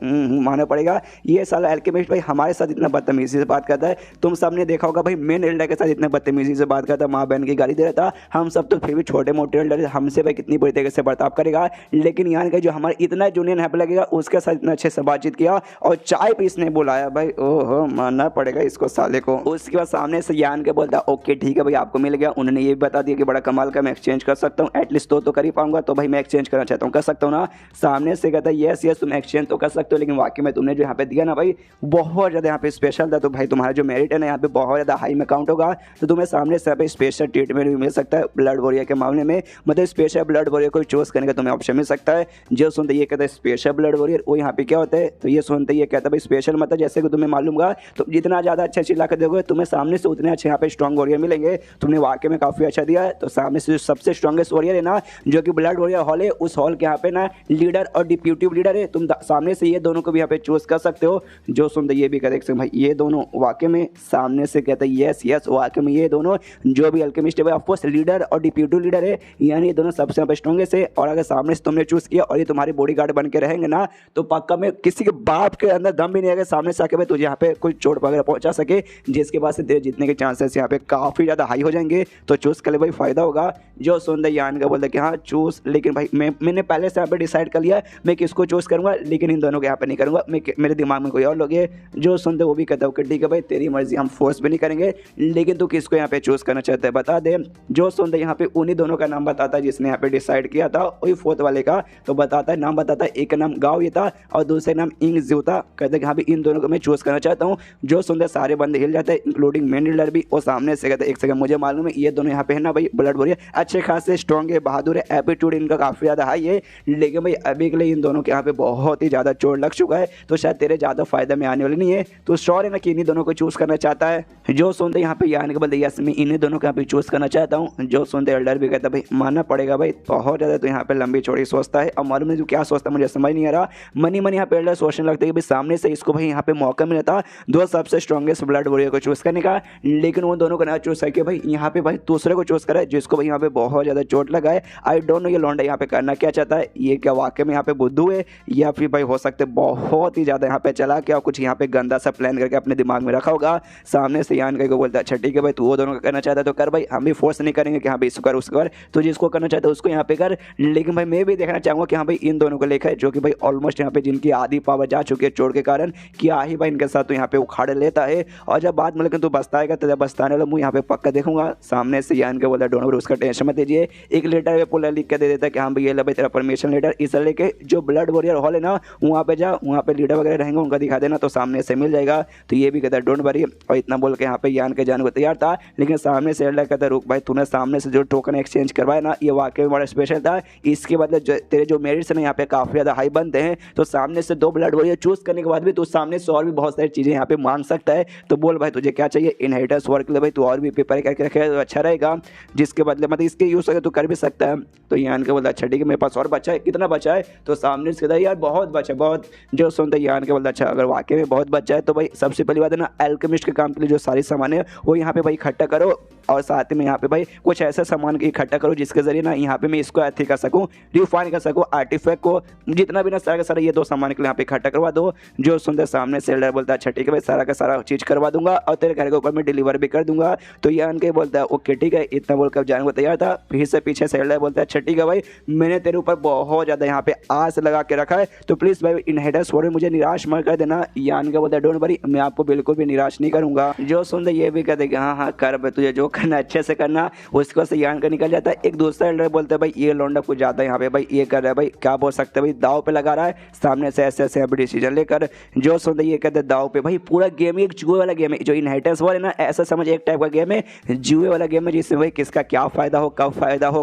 मानना पड़ेगा ये साला एल्केमिस्ट भाई हमारे साथ इतना बदतमीजी से बात करता है। तुम सबने देखा होगा भाई मेन एल्डर के साथ इतना बदतमीजी से बात करता, माँ बहन की गाली दे रहा था, हम सब तो फिर भी छोटे मोटे एल्डर हमसे भाई कितनी बुरी तरीके से बर्ताव करेगा, लेकिन यहाँ का जो हमारे इतना जूनियर यहाँ पे लगेगा उसके साथ इतना अच्छे से बातचीत किया और चाय पे इसने बुलाया भाई, ओहो मानना पड़ेगा इसको साले को। उसके बाद सामने से यान के बोलता ओके ठीक है भाई आपको मिल गया, उन्होंने ये भी बता दिया कि बड़ा कमाल का मैं एक्सचेंज कर सकता हूँ, एटलीस्ट तो कर ही पाऊंगा, तो भाई मैं एक्सचेंज करना चाहता हूँ, कर सकता हूँ ना। सामने से कहता है यस यस तुम एक्सचेंज तो कर सकते हो, लेकिन वाकई में तुमने जो यहाँ पे दिया ना भाई बहुत ज़्यादा यहाँ पे स्पेशल था, तो भाई तुम्हारा जो मेरिट है ना यहाँ पे बहुत ज़्यादा हाई में काउंट होगा, तो तुम्हें सामने से यहाँ पे स्पेशल ट्रीटमेंट भी मिल सकता है ब्लड वॉरियर के मामले में, मतलब स्पेशल ब्लड वॉरियर को चूज़ करने का तुम्हें ऑप्शन मिल सकता है। जो सुनते ये कहता है स्पेशल ब्लड वॉरियर, वो यहाँ पे क्या होता है, तो ये सुनते ये कहता है भाई स्पेशल मतलब जैसे कि तुम्हें मालूम होगा तो जितना ज़्यादा अच्छा चिल्ला कर दोगे तुम्हें सामने से उतने अच्छे यहाँ पे स्ट्रॉन्ग वॉरियर मिलेंगे। तुमने वाकई में काफ़ी अच्छा दिया है। तो सामने से जो सबसे स्ट्रॉन्गेस्ट वॉरियर है ना जो कि ब्लड वॉरियर हॉल है, उस हॉल के यहाँ पे ना लीडर और डिप्यूटी लीडर है, तुम सामने से ये दोनों को भी यहाँ पे चूज कर सकते हो। जो सुनते ये भी कहते भाई ये दोनों वाकई में, सामने से कहते हैं यस यस वाकई में ये दोनों जो भी अल्केमिस्ट है ऑफकोर्स लीडर और डिप्यूटी लीडर है, यानी ये दोनों सबसे यहाँ पे स्ट्रॉन्गेस्ट है। और अगर सामने से तुमने चूज किया और ये तुम्हारे बॉडीगार्ड बन के रहेंगे ना तो पक्का में किसी के बाप के अंदर दम भी नहीं आएगा सामने से आके भाई तुझे यहाँ पे कोई चोट वगैरह पहुंचा सके, जिसके बाद से तेरे जीतने के चांसेस यहाँ पे काफ़ी ज़्यादा हाई हो जाएंगे। तो चूज़ कर ले भाई फ़ायदा होगा। जो सुन यान का बोलता कि हाँ चूज़, लेकिन भाई मैंने पहले से यहाँ पे डिसाइड कर लिया मैं किसको चूज़ करूँगा, लेकिन इन दोनों के यहाँ पे नहीं करूँगा, मेरे दिमाग में कोई और लोग है। जो सुनते वो भी कहता हूँ कि ठीक है भाई तेरी मर्जी, हम फोर्स भी नहीं करेंगे, लेकिन तू किसको यहाँ पे चूज़ करना चाहता है बता दे। जो सुनते यहाँ पे उन्हीं दोनों का नाम बताता है जिसने यहाँ पे डिसाइड किया था, वही फोर्थ वाले का तो बताता है, नाम बताता है। एक का नाम गाँव ये था और दूसरे नाम इंग जियो था। कहते हैं हाँ भी इन दोनों को मैं चूज़ करना चाहता हूँ। जो सुनते सारे बंदे हिल जाते हैं इंक्लूडिंग मेन लीडर भी। और सामने से कहते एक सेकंड मुझे मालूम है ये दोनों यहाँ पे है ना भाई ब्लड वॉरियर अच्छे खासे स्ट्रॉन्ग है, बहादुर है, एटीट्यूड इनका काफ़ी ज़्यादा हाई है, लेकिन भाई अभी के लिए इन दोनों के यहाँ पे बहुत ही ज़्यादा चोट लग चुका है, तो शायद तेरे ज़्यादा फायदा में आने वाली नहीं है। तो श्योर है ना कि इन्हीं दोनों को चूज़ करना चाहता है। जो सुनते यहाँ पे यान के बदले यस मैं इन्हीं दोनों को यहाँ पे चूज़ करना चाहता हूँ। जो सुनते एल्डर भी कहता भाई मानना पड़ेगा भाई बहुत ज़्यादा तो यहाँ पे लंबी चौड़ी सोचता है। और मालूम नहीं जो क्या सोचता मुझे समझ नहीं आ रहा। मनी यहाँ पे एल्डर सोचने लगता है कि भाई सामने से इसको भाई यहाँ पे मौका मिला था दो सबसे स्ट्रॉन्गेस्ट ब्लड वॉरियर को चूज़ करने का, लेकिन वो दोनों को ना चूज़ करके भाई यहाँ पे भाई दूसरे को चूज़ करा जिसको भाई यहाँ पे बहुत ज़्यादा चोट लगा है। आई डोंट नो ये लौंडा यहाँ पे करना क्या चाहता है, ये क्या वाकई में यहाँ पे बुद्धू है या फिर भाई हो सकते बहुत ही ज़्यादा यहाँ पे चला क्या कुछ यहाँ पे गंदा सा प्लान करके अपने दिमाग में रखा होगा। सामने से यान को बोलता है अच्छा ठीक है भाई तू वो दोनों का करना चाहता है तो कर भाई, हम भी फोर्स नहीं करेंगे कि हाँ भाई इसको कर उसको कर, तो जिसको करना चाहता है उसको यहाँ पे कर। लेकिन भाई मैं भी देखना चाहूँगा कि हाँ भाई इन दोनों को लेकर है जो कि भाई ऑलमोस्ट यहाँ पे जिनकी आधी पावर जा चुकी है चोट के कारण, क्या ही भाई इनके साथ तो यहाँ पे उखाड़ लेता है। और जब बाद में लेकिन तू बचताएगा तो जब बचताने वाला मुँह यहाँ पे पक्का देखूंगा। सामने से यान के बोलता है डोंट वरी उसका टेंशन मत लीजिए, एक लेटर पे पूरा लिख के दे देता है कि हाँ भाई ये ले भाई तेरा परमिशन लेटर, इस लेके जो ब्लड वॉरियर हॉल है ना वहाँ पे जा, वहाँ पे लीडर वगैरह रहेंगे उनका दिखा देना तो सामने से मिल जाएगा। तो ये भी कहता है डोंट वरी। और इतना बोल के यहाँ पे यान के जाने को तैयार था, लेकिन सामने से एल्डर कहता है रुक भाई तूने सामने से जो टोकन एक्सचेंज करवाया ना ये वाकई में बड़ा स्पेशल था, इसके बदले तेरे जो मेरिट्स ना यहाँ पे काफ़ी ज़्यादा हाई बनते हैं। तो सामने से दो ब्लड वॉरियर चूज करने के बाद भी तू सामने से और भी बहुत सारी चीज़ें यहाँ पे मांग सकता है। तो बोल भाई तुझे क्या चाहिए, इनहेरिटेंस वर्क के लिए भाई तू और भी पेपर करके रखे तो अच्छा रहेगा, जिसके बदले मतलब इसके यूज़ अगर तू कर भी सकता है। तो यान के बोलता अच्छा ठीक है मेरे पास और बचा है, कितना बचा है, तो सामने से कहता है यार बहुत बचा बहुत। जो सुनता है यान के बोलता अच्छा अगर वाकई में बहुत बचा है तो भाई सबसे पहली बात है ना एल्केमिस्ट के काम के लिए जो सारी सामान है वो यहाँ पे भाई इकट्ठा करो और साथ में यहाँ पे भाई कुछ ऐसा सामान इकट्ठा करो जिसके जरिए ना यहाँ पे मैं इसको अथी कर सकूँ, रिफाइन कर सकूँ आर्टिफैक्ट को, जितना भी ना सारा का सारा ये 2 सामान के लिए यहाँ पे इकट्ठा करवा दो। जो सुंदर सामने सेलर बोलता है अच्छा ठीक है भाई सारा का सारा चीज़ करवा दूंगा और तेरे घर के ऊपर मैं डिलीवर भी कर दूंगा। तो यान के बोलता है ओके ठीक है, इतना बोलकर जाने को तैयार था। फिर से पीछे सेलर बोलता है अच्छा ठीक है भाई मैंने तेरे ऊपर बहुत ज़्यादा यहाँ पे आस लगा के रखा है, तो प्लीज़ भाई इन हेडर्स फॉर मुझे निराश मत कर देना। यान का बोलता है डोंट वरी, मैं आपको बिल्कुल भी निराश नहीं करूंगा। जो सुंदर ये भी कह देगा हाँ हाँ कर भाई, तुझे जो करना अच्छे से करना। उसके बाद से यान का निकल जाता है। एक दूसरा एल्डर बोलता है भाई ये लौंडा कुछ ज़्यादा यहाँ पे भाई ये कर रहा है, भाई क्या बोल सकते हैं भाई दाव पे लगा रहा है सामने से ऐसे ऐसे डिसीजन लेकर। जो सुंदर ये कहते हैं दाव पे, भाई पूरा गेम एक जुए वाला गेम है। जो इनहेरिटेंस वाले ना ऐसा समझ एक टाइप का गेम है, जुए वाला गेम है जिसमें भाई किसका क्या फायदा हो,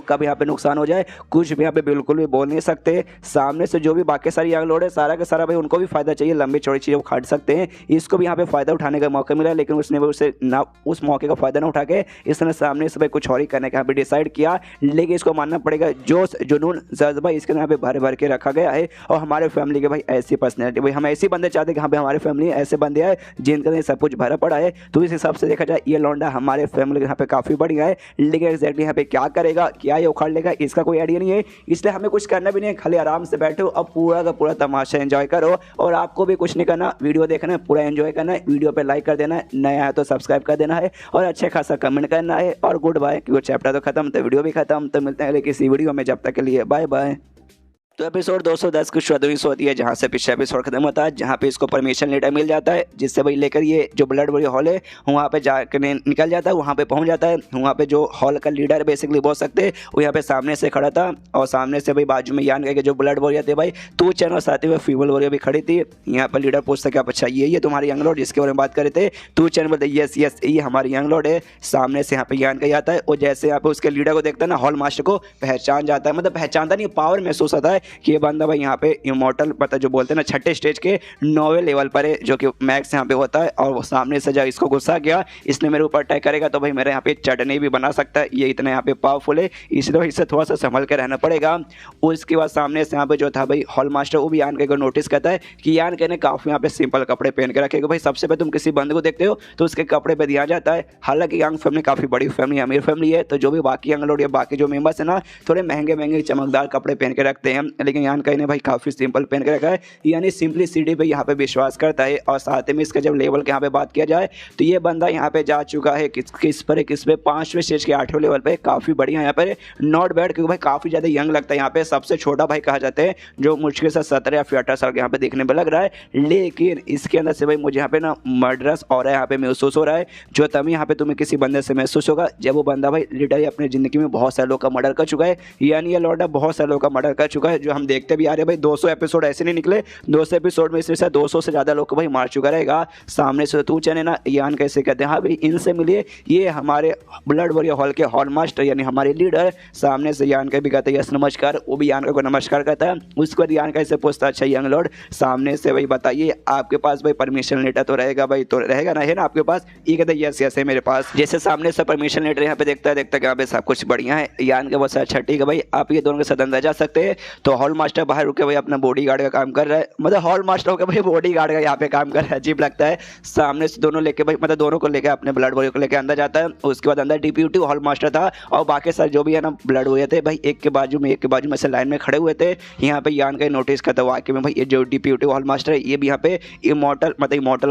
कब यहाँ पे नुकसान हो जाए, कुछ भी यहाँ पे बिल्कुल भी बोल नहीं सकते। सामने से जो भी बाकी सारी यंग लोड है सारा का सारा भाई उनको भी फायदा चाहिए, लंबी चौड़ी चीज़ें खरीद सकते हैं। इसको भी यहाँ पे फायदा उठाने का मौका मिला, लेकिन उसने उसे ना उस मौके का फायदा ना उठा के इसने सामने से भाई कुछ और ही करने का यहाँ पे डिसाइड किया। लेकिन इसको मानना पड़ेगा जोश जुनून जज्बा इसके यहाँ पे भर भर के रखा गया है। और हमारे फैमिली के भाई ऐसी पर्सनैलिटी, भाई हम ऐसे बंदे चाहते हैं कि यहाँ पे हमारे फैमिली ऐसे बंदे आए जिनके लिए सब कुछ भरा पड़ा है। तो इस हिसाब से देखा जाए ये लौंडा हमारे फैमिली के यहाँ पे काफ़ी बढ़िया है, लेकिन एग्जैक्टली यहाँ पे क्या करेगा, क्या ये उखाड़ लेगा, इसका कोई आइडिया नहीं है। इसलिए हमें कुछ करना भी नहीं है, खाली आराम से बैठो और पूरा का पूरा तमाशा एंजॉय करो। और आपको भी कुछ नहीं करना, वीडियो देखना है, पूरा एंजॉय करना है, वीडियो पे लाइक कर देना है, नया है तो सब्सक्राइब कर देना है और अच्छा खासा कमेंट करना है। और गुड बाय, क्योंकि चैप्टर तो खत्म तो वीडियो भी खत्म। तो मिलते हैं किसी वीडियो में, जब तक के लिए बाय बाय। तो एपिसोड 210 की शुरुआत होती है जहाँ से पिछला एपिसोड खत्म होता है, जहाँ पे इसको परमिशन लेटर मिल जाता है जिससे भाई लेकर ये जो ब्लड बॉडी हॉल है वहाँ पे जाकर निकल जाता है। वहाँ पे पहुँच जाता है। वहाँ पे जो हॉल का लीडर बेसिकली बोल सकते हैं वो यहाँ पे सामने से खड़ा था और सामने से भाई बाजू में यान के जो ब्लड वॉरियर थे भाई तू चैन और साथ ही में फीमेल वॉरियर भी खड़ी थी। यहाँ पर लीडर पूछता क्या अच्छा ये तुम्हारी यंग लॉर्ड जिसके बारे में बात करे थे। तू चैन बोलते यस ये हमारी यंग लॉर्ड है। सामने से यहाँ पे यान का आता है और जैसे यहाँ पे उसके लीडर को देखता है ना हॉल मास्टर को पहचान जाता है, मतलब पहचानता नहीं, पावर महसूस होता है कि ये बंदा भाई यहाँ पे इमॉर्टल मतलब जो बोलते हैं ना छठे स्टेज के 9वें लेवल पर है, जो कि मैक्स यहाँ पे होता है। और वो सामने से जब इसको गुस्सा गया इसने मेरे ऊपर अटैक करेगा तो भाई मेरे यहाँ पे चटनी भी बना सकता है, ये इतना यहाँ पे पावरफुल है, इसलिए इससे थोड़ा सा संभल के रहना पड़ेगा। उसके बाद सामने से यहाँ पे जो था भाई हॉल मास्टर वो भी यान के को नोटिस करता है कि यान के ने काफ़ी यहाँ पे सिंपल कपड़े पहन के रखे। भाई सबसे पहले तुम किसी बंदे को देखते हो तो उसके कपड़े पे दिया जाता है। हालांकि यंग फैमिली काफ़ी बड़ी फैमिली अमीर फैमिली है, तो जो भी बाकी यंग लोग या बाकी जो मेंबर्स है ना थोड़े महंगे चमकदार कपड़े पहन के रखते हैं, लेकिन यान का ने भाई काफ़ी सिंपल पहन के रखा है, यानी सिंपलिसिटी पे यहाँ पे विश्वास करता है। और साथ में इसका जब लेवल के यहाँ पे बात किया जाए तो ये बंदा यहाँ पे जा चुका है किस पे 5वें स्टेज के 8वें लेवल पे, काफ़ी बढ़िया यहाँ पे नॉट बैड, क्योंकि भाई काफ़ी ज़्यादा यंग लगता है। यहाँ पे सबसे छोटा भाई कहा जाता है जो मुश्किल से 17 या फिर 18 साल के यहाँ पे देखने में लग रहा है, लेकिन इसके अंदर से भाई मुझे यहाँ पे ना मर्डरस और यहाँ पे महसूस हो रहा है, जो तभी यहाँ पे तुम्हें किसी बंदे से महसूस होगा जब वो बंदा भाई लिटरली अपनी ज़िंदगी में बहुत सारे लोग का मर्डर कर चुका है, यानी ये लौंडा बहुत सारे लोग का मर्डर कर चुका है, जो हम देखते भी आ रहे हैं। भाई 200 एपिसोड ऐसे नहीं निकले, 200 एपिसोड में इससे 200 से ज़्यादा लोग को भाई मार चुका रहेगा। सामने से तू चने ना यान कैसे कहते हैं हाँ भाई इनसे मिलिए, ये हमारे ब्लड वॉरियर हॉल के हॉल मास्टर यानी हमारे लीडर। सामने से यान का भी कहते हैं यस नमस्कार, वो भी यान का को नमस्कार करता है। उसके बाद यान कैसे पूछता अच्छा यंग लॉर्ड सामने से भाई बताइए आपके पास भाई परमिशन लेटर तो रहेगा भाई, तो रहेगा ना है ना आपके पास, ये कहते हैं यस है मेरे पास। जैसे सामने से परमिशन लेटर यहाँ पे देखता है यहाँ पे सब कुछ बढ़िया है। यान के बस अच्छा ठीक है भाई आप ये दोनों के साथ अंदर जा सकते हैं। तो हॉल मास्टर बाहर रुके भाई अपना बॉडी गार्ड का काम कर रहा है, मतलब हॉल मास्टर होकर भाई बॉडी गार्ड का यहाँ पे काम कर रहा है, अजीब लगता है। सामने से दोनों लेके भाई मतलब दोनों को लेकर अपने ब्लड वॉरियर को लेकर अंदर जाता है। उसके बाद अंदर डिप्यूटी हॉल मास्टर था और बाकी सारे जो भी है ना ब्लड वॉरियर थे भाई एक के बाजू में से लाइन में खड़े हुए थे। यहाँ पे यान का नोटिस करता हुआ कि भाई ये जो डिप्यूटी हॉल मास्टर है ये भी यहाँ पे इमॉर्टल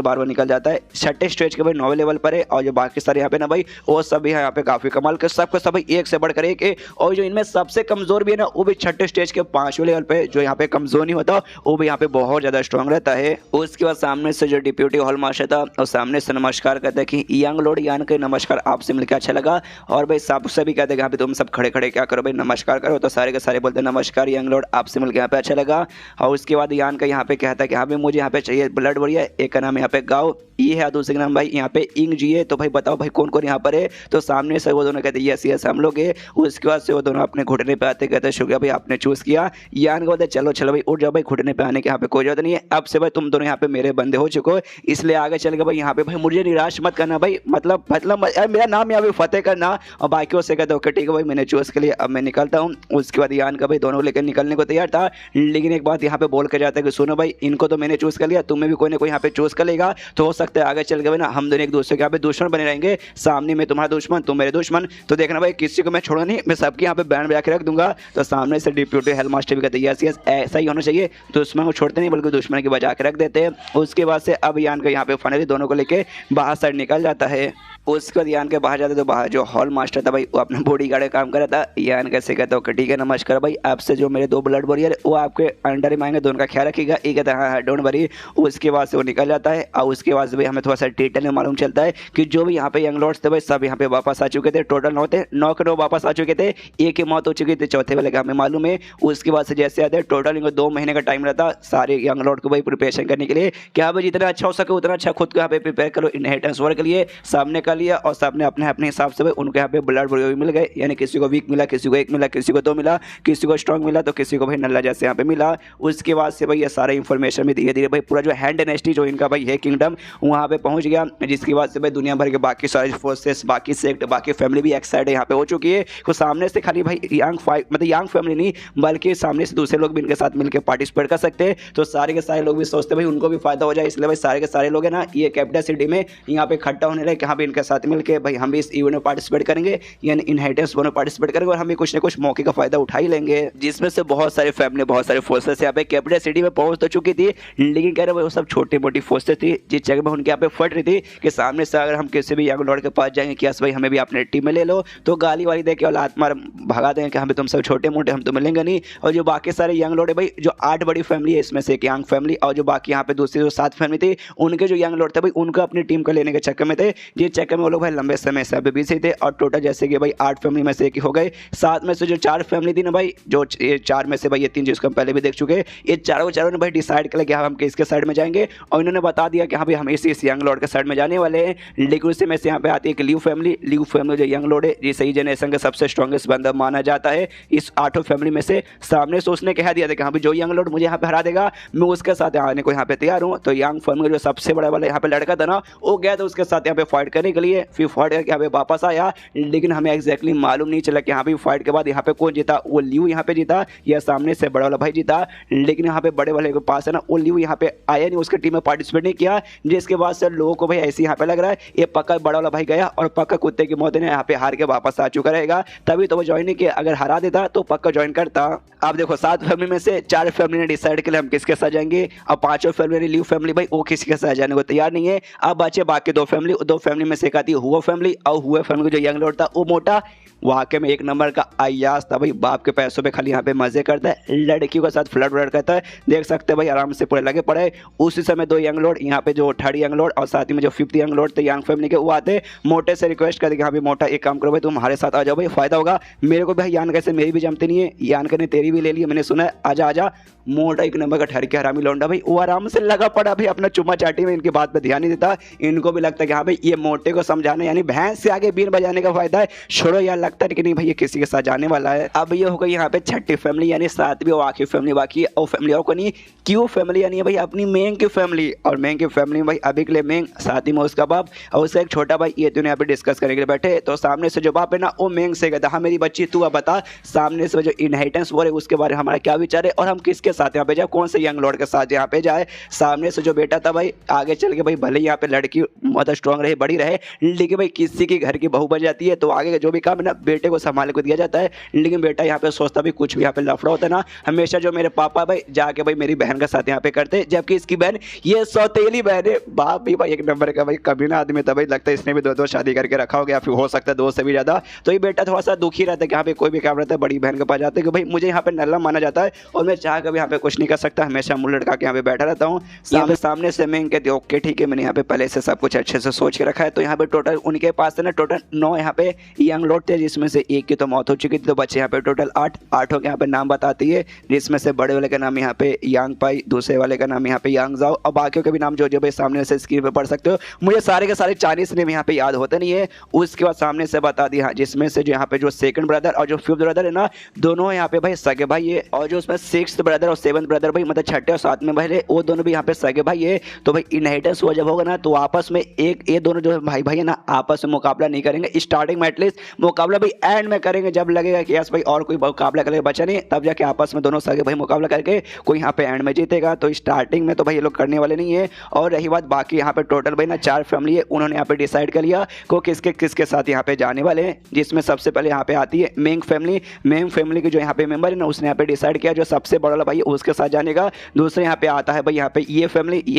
बार बार निकल जाता है, छठे स्टेज के भाई 9वें लेवल पर है। और जो बाकी सारे यहाँ पे ना भाई वो सब भी यहाँ पे काफी कमाल के सबको सब एक से बढ़कर एक है। और जो इनमें सबसे कमजोर भी है ना वो भी छठे स्टेज के 5वें लेवल पे, जो यहाँ पे कमजोर नहीं होता वो भी यहाँ पे बहुत ज्यादा स्ट्रांग रहता है। उसके बाद सामने से जो डिप्यूटी हॉल मास्टर था और सामने से नमस्कार कहते हैं कि यंग लॉर्ड यान के नमस्कार आपसे मिलकर अच्छा लगा। और भाई सबसे भी कहते हैं यहाँ पे तुम सब खड़े खड़े क्या करो भाई नमस्कार करो, तो सारे के सारे बोलते हैं नमस्कार यंग लॉर्ड आपसे मिलकर यहाँ पे अच्छा लगा। और उसके बाद यान का यहाँ पे कहता है कि हाँ भाई मुझे यहाँ पे चाहिए ब्लड वॉरियर, एक का नाम यहाँ पे गाओ ई है, दूसरे का नाम भाई यहाँ पे इंग जी है। तो भाई बताओ भाई कौन कौन यहाँ पर है। तो सामने से वो दोनों कहते हैं यस हम लोग है। उसके बाद से वो दोनों अपने घुटने पे आते कहते हैं शुक्रिया भाई आपने चूज़ किया। यान को बोलता है चलो चलो भाई उठ जाओ भाई, घुटने पे आने के यहाँ पे कोई जरूरत नहीं है, अब से भाई तुम दोनों यहाँ पे मेरे बंदे हो चुके हो, इसलिए आगे चल के भाई यहाँ पे भाई मुझे निराश मत करना भाई, मतलब मेरा नाम यहाँ पे फतेह करना। और बाकियों से कहते ओके ठीक है भाई मैंने चूज के लिए, अब मैं निकलता हूँ। उसके बाद यान का भाई दोनों लेकर निकलने को तैयार था, लेकिन एक बात यहाँ पे बोल के जाता है कि सुनो भाई इनको तो मैंने चूज कर लिया, तुम्हें भी कोई ना कोई यहाँ पे चूज कर लेगा, तो हो सकता है आगे चल के भाई ना हम दोनों एक दूसरे के यहाँ पे दुश्मन बने रहेंगे, सामने में तुम्हारा दुश्मन तुम मेरे दुश्मन, तो देखना भाई किसी को मैं छोड़ा नहीं, मैं सबके यहाँ पे बैंड बजा के रख दूंगा। तो सामने से डिप्यूटी हेड मास्टर भी कहते यस ऐसा ही होना चाहिए, दुश्मन को छोड़ते नहीं बल्कि दुश्मन की बजा के रख देते हैं। उसके बाद से अब यान का यहाँ पे फाइनली दोनों को लेके बाहर साइड निकल जाता है। उसके बाद यान के बाहर जाते तो बाहर जो हॉल मास्टर था भाई वो अपना बॉडी गार्ड का काम कर रहा था। यान कैसे कहता ओके ठीक है नमस्कार भाई, आपसे जो मेरे 2 ब्लड वॉरियर वो आपके अंडर ही आएंगे, दोनों का ख्याल रखिएगा। ये कहता है हाँ डोंट वरी। उसके बाद से वो निकल जाता है और उसके बाद से भाई हमें थोड़ा सा डिटेल में मालूम चलता है कि जो भी यहाँ पे यंग लॉर्ड्स थे भाई सब यहाँ पे वापस आ चुके थे, टोटल 9 थे, 9 के 9 वापस आ चुके थे, एक की मौत हो चुकी थी, चौथे वाले का हमें मालूम है। उसके बाद से जैसे आते टोटल इनको 2 महीने का टाइम रहता सारे यंग लॉर्ड को भाई प्रिपरेशन करने के लिए कि हाँ भाई जितना अच्छा हो सके उतना अच्छा खुद को यहाँ पे प्रिपेयर करो इनहेरिटेंस वर्क के लिए। सबने कर लिया और सबने अपने हिसाब से भाई उनके यहाँ पे ब्लड वॉरियर मिल गए, यानी किसी को वीक मिला, किसी को 1 मिला, किसी को 2 मिला, किसी को स्ट्रॉन्ग मिला, तो किसी को भाई नल्ला जैसे यहाँ पे मिला। उसके बाद से भाई ये सारा इन्फॉर्मेशन भी धीरे धीरे भाई पूरा जो हैंड डायनेस्टी जो इनका भाई है किंगडम वहाँ पे पहुँच गया, जिसकी बाद से भाई दुनिया भर के बाकी सारे फोर्सेस, बाकी सेक्ट, बाकी फैमिली भी एक्साइड यहाँ पे हो चुकी है। तो सामने से खाली भाई यंग फैमिली नहीं बल्कि सामने से दूसरे लोग भी इनके साथ मिलकर पार्टिसिपेट कर सकते हैं। तो सारे के सारे लोग भी सोचते भाई उनको भी फायदा हो जाए, इसलिए भाई सारे के सारे लोग है ना ये कैपिटल सिटी में यहाँ पे इकट्ठा होने लगे, यहाँ पे इनके साथ मिलकर भाई हम भी इस इवेंट में पार्टिसिपेट करेंगे, यानी इनहेरिटेंस में पार्टिसिपेट करेंगे और हम भी कुछ ना कुछ मौके का फायदा उठा ही लेंगे। जिसमें से बहुत सारे फैमिली, बहुत सारे फोर्सेस यहाँ पे कैपिटल सिटी में पहुंच तो चुकी थी, लेकिन कह रहे वो सब छोटी मोटी फोर्सेस थी जिस जगह में उनके यहाँ पे फट रही थी कि सामने से अगर हम किसी भी यंग लॉर्ड के पास जाएंगे कि भाई हमें भी अपने टीम में ले लो, तो गाली वाली दे के और लात मार भगा देंगे कि हमें तुम सब छोटे मोटे हम तो मिलेंगे नहीं। और जो बाकी सारे यंग लॉर्ड है भाई जो 8 बड़ी फैमिली है इसमें से एक यंग फैमिली, और जो बाकी यहाँ पे दूसरी जो 7 फैमिली थी उनके जो यंग लॉर्ड थे भाई उनको अपनी टीम को लेने के चक्कर में थे, जिस चक्कर में वो लोग भाई लंबे समय से अभी बिजी थे। और टोटल जैसे कि भाई 8 फैमिली में से एक ही हो गए, 7 में से जो 4 फैमिली थी ना भाई, जो 4 में से भाई ये 3 जिसको हम पहले भी देख चुके, ये चारों ने भाई डिसाइड कर लिया कि हाँ हम किसके साइड में जाएंगे, और इन्होंने बता दिया कि हाँ भाई हम इस यंग लॉर्ड के साइड में जाने वाले हैं। लेकिन उससे में से यहाँ पे आती है कि ल्यू फैमिली जो यंग लॉर्ड है ये सही जनरेशन का सबसे स्ट्रॉन्गेस्ट बंदा माना जाता है इस 8 फैमिली में से। सामने से उसने कह दिया था कि हाँ भाई जो यंग लॉर्ड मुझे यहाँ पे हरा देगा मैं उसके साथ आने को यहाँ पे तैयार हूँ। तो यंग फैमिली जो सबसे बड़ा वाला यहाँ पे लड़का था ना वो गया था उसके साथ यहाँ पे फाइट करने के लिए, फिर फाइट करके यहाँ पे वापस आया, लेकिन हमें एग्जैक्टली मालूम नहीं चला कि यहाँ पे फाइट के बाद यहाँ पे कौन जीता, वो ल्यू यहाँ पे जीता या सामने से बड़ा वाला भाई जीता। लेकिन यहाँ पे बड़े वाले के पास है ना वो ल्यू यहाँ पे आया नहीं, उसके टीम में पार्टिसिपेट नहीं किया, जिसके बाद से लोगों को भाई ऐसे यहाँ पे लग रहा है ये पक्का बड़ा वाला भाई गया और पक्का कुत्ते की मौत ने यहाँ पे हार के वापस आ चुका रहेगा, तभी तो वो ज्वाइन नहीं किया, अगर हरा देता तो पक्का ज्वाइन करता। अब देखो 7 फैमिली में से 4 फैमिली ने डिसाइड किया हम किसके साथ जाएंगे, अब 5 फैमिली ल्यू फैमिली भाई वो किसी के साथ जाने को तैयार नहीं है। अब बचे बाकी 2 फैमिली में से एक आती है हुआ फैमिली, और हुआ फैमिली जो यंग लॉर्ड था वो मोटा वाकई में एक नंबर का अय्याश था भाई, बाप के पैसों पे खाली यहाँ पे मजे करता है, लड़कियों के साथ फ्लर्ट व्लर्ट करता है, देख सकते हैं भाई आराम से पूरे लगे पड़े। उसी समय 2 यंग लॉर्ड यहाँ पे जो 3rd यंग लॉर्ड और साथ ही में जो 5th यंग लॉर्ड थे यंग फैमिली के वो आते मोटे से रिक्वेस्ट करते कि हाँ भाई मोटा एक काम करो भाई तुम हमारे साथ आ जाओ भाई फायदा होगा, मेरे को भाई यान कैसे मेरी भी जमती नहीं है, यान ने तेरी भी ले ली मैंने सुना है, आजा आजा। मोटा एक नंबर का ठहर के हरामी लौंडा भाई वो आराम से लगा पड़ा भाई अपना चुम्मा चाटी में, इनकी बात पे ध्यान नहीं देता, इनको भी लगता है कि हाँ भाई ये मोटे को समझाना यानी भैंस से आगे बीन बजाने का फायदा है, छोड़ो यार लगता है कि नहीं भाई ये किसी के साथ जाने वाला है। अब ये होगा यहाँ पे 6ठी फैमिली यानी 7वीं और आखिरी फैमिली बाकी है, और फैमिली और को नहीं क्यों फैमिली यानी भाई अपनी मेंग की फैमिली, और मेंग की फैमिली में भाई अभी के लिए मेंग साथ ही में उसका बाप और उसका एक छोटा भाई, ये दोनों यहाँ पे डिस्कस करने के लिए बैठे। तो सामने से जो बाप है ना वो मेंग से कहता हाँ मेरी बच्ची तू अब बता सामने से जो इनहेरिटेंस वो है उसके बारे में हमारा क्या विचार है और हम किसके साथ यहाँ पे जाए, कौन से यंग लॉर्ड के साथ यहाँ पे जाए। सामने से जो बेटा था भाई आगे चल के भाई भले यहाँ पे लड़की बहुत स्ट्रांग रहे बड़ी रहे, लेकिन भाई किसी की घर की बहू बन जाती है तो आगे का जो भी काम है ना बेटे को संभालने को दिया जाता है। लेकिन बेटा यहाँ पे सोचता भी कुछ भी यहाँ पे लफड़ा होता है ना हमेशा जो मेरे पापा भाई जाके भाई मेरी बहन के साथ यहाँ पे करते, जबकि इसकी बहन ये सौतेली बहन है, बाप भी भाई एक नंबर का भाई कमीना आदमी था भाई, लगता है इसने भी 2 शादी करके रखा हो गया, फिर हो सकता है 2 से भी ज्यादा। तो ये बेटा थोड़ा सा दुखी रहता है कि यहाँ पे कोई भी काम रहता है बड़ी बहन के पास जाते हैं कि भाई मुझे यहाँ पे नल्ला माना जाता है और मैं चाह कर यहाँ पे कुछ नहीं कर सकता, हमेशा मुंह लटका के यहाँ पे बैठा रहता हूँ। सामने से मैं कहती ओके ठीक है मैंने यहाँ पे पहले से सब कुछ अच्छे से सोच के रखा है, तो यहाँ पे टोटल उनके पास है ना टोटल 9 यहाँ पे यंग लॉर्ड थे, जिसमें से एक की तो मौत हो चुकी थी, तो बच्चे यहाँ पे टोटल 8 के यहाँ पे नाम बताती है, जिसमें से बड़े वाले का नाम यहाँ पे यांग पाई, दूसरे वाले का नाम यहाँ पे यांग जाओ, और बाकियों के भी नाम जो जो भाई सामने से स्क्रीन पे पढ़ सकते हो। मुझे सारे के सारे चाइनीज नेम यहाँ पे याद होते नहीं है। उसके बाद सामने से बता दिया, जिसमें से जो यहाँ पे जो सेकंड ब्रदर और जो फिफ्थ ब्रदर है ना, दोनों यहाँ पे भाई सगे भाई है, और जो उसमें सिक्स्थ ब्रदर और सेवंथ ब्रदर भाई मतलब छठे और सातवें भाई वो दोनों भी यहाँ पे सगे भाई है। तो भाई इनहेरिटेंस हुआ जब होगा ना, तो आपस में एक ये दोनों जो भाई भाई है ना आपस में मुकाबला नहीं करेंगे स्टार्टिंग में, एटलीस्ट मुकाबला भाई एंड में करेंगे, जब लगेगा कि यस भाई और कोई मुकाबला करेगा बचा नहीं, तब जाके आपस में दोनों सगे भाई मुकाबला करके कोई यहाँ पे एंड में जीतेगा। तो स्टार्टिंग में तो भाई ये लोग करने वाले नहीं है। और रही बात बाकी यहाँ पे टोटल भाई ना 4 फैमिली है, उन्होंने यहाँ पे डिसाइड कर लिया को किसके साथ यहाँ पे जाने वाले हैं, जिसमें सबसे पहले यहाँ पे आती है मेंग फैमिली। मेंग फैमिली के जो यहाँ पे मेंबर है ना, उसने यहाँ पे डिसाइड किया जो सबसे बड़ा भाई उसके साथ जाने का। दूसरे यहाँ पे आता है भाई यहाँ पे ये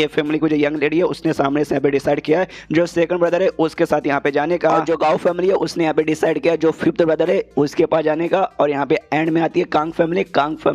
फैमिली को जो यंग लेडी है उसने सामने से यहाँ पे डिसाइड किया है जो सेकंड ब्रदर है उसके साथ यहाँ पे जाने का। और जो गाओ फैमिली है उसने यहाँ पे डिसाइड किया जो फिफ्थ ब्रदर है उसके पास जाने का। और यहाँ पे एंड में आती है कांग फैमिली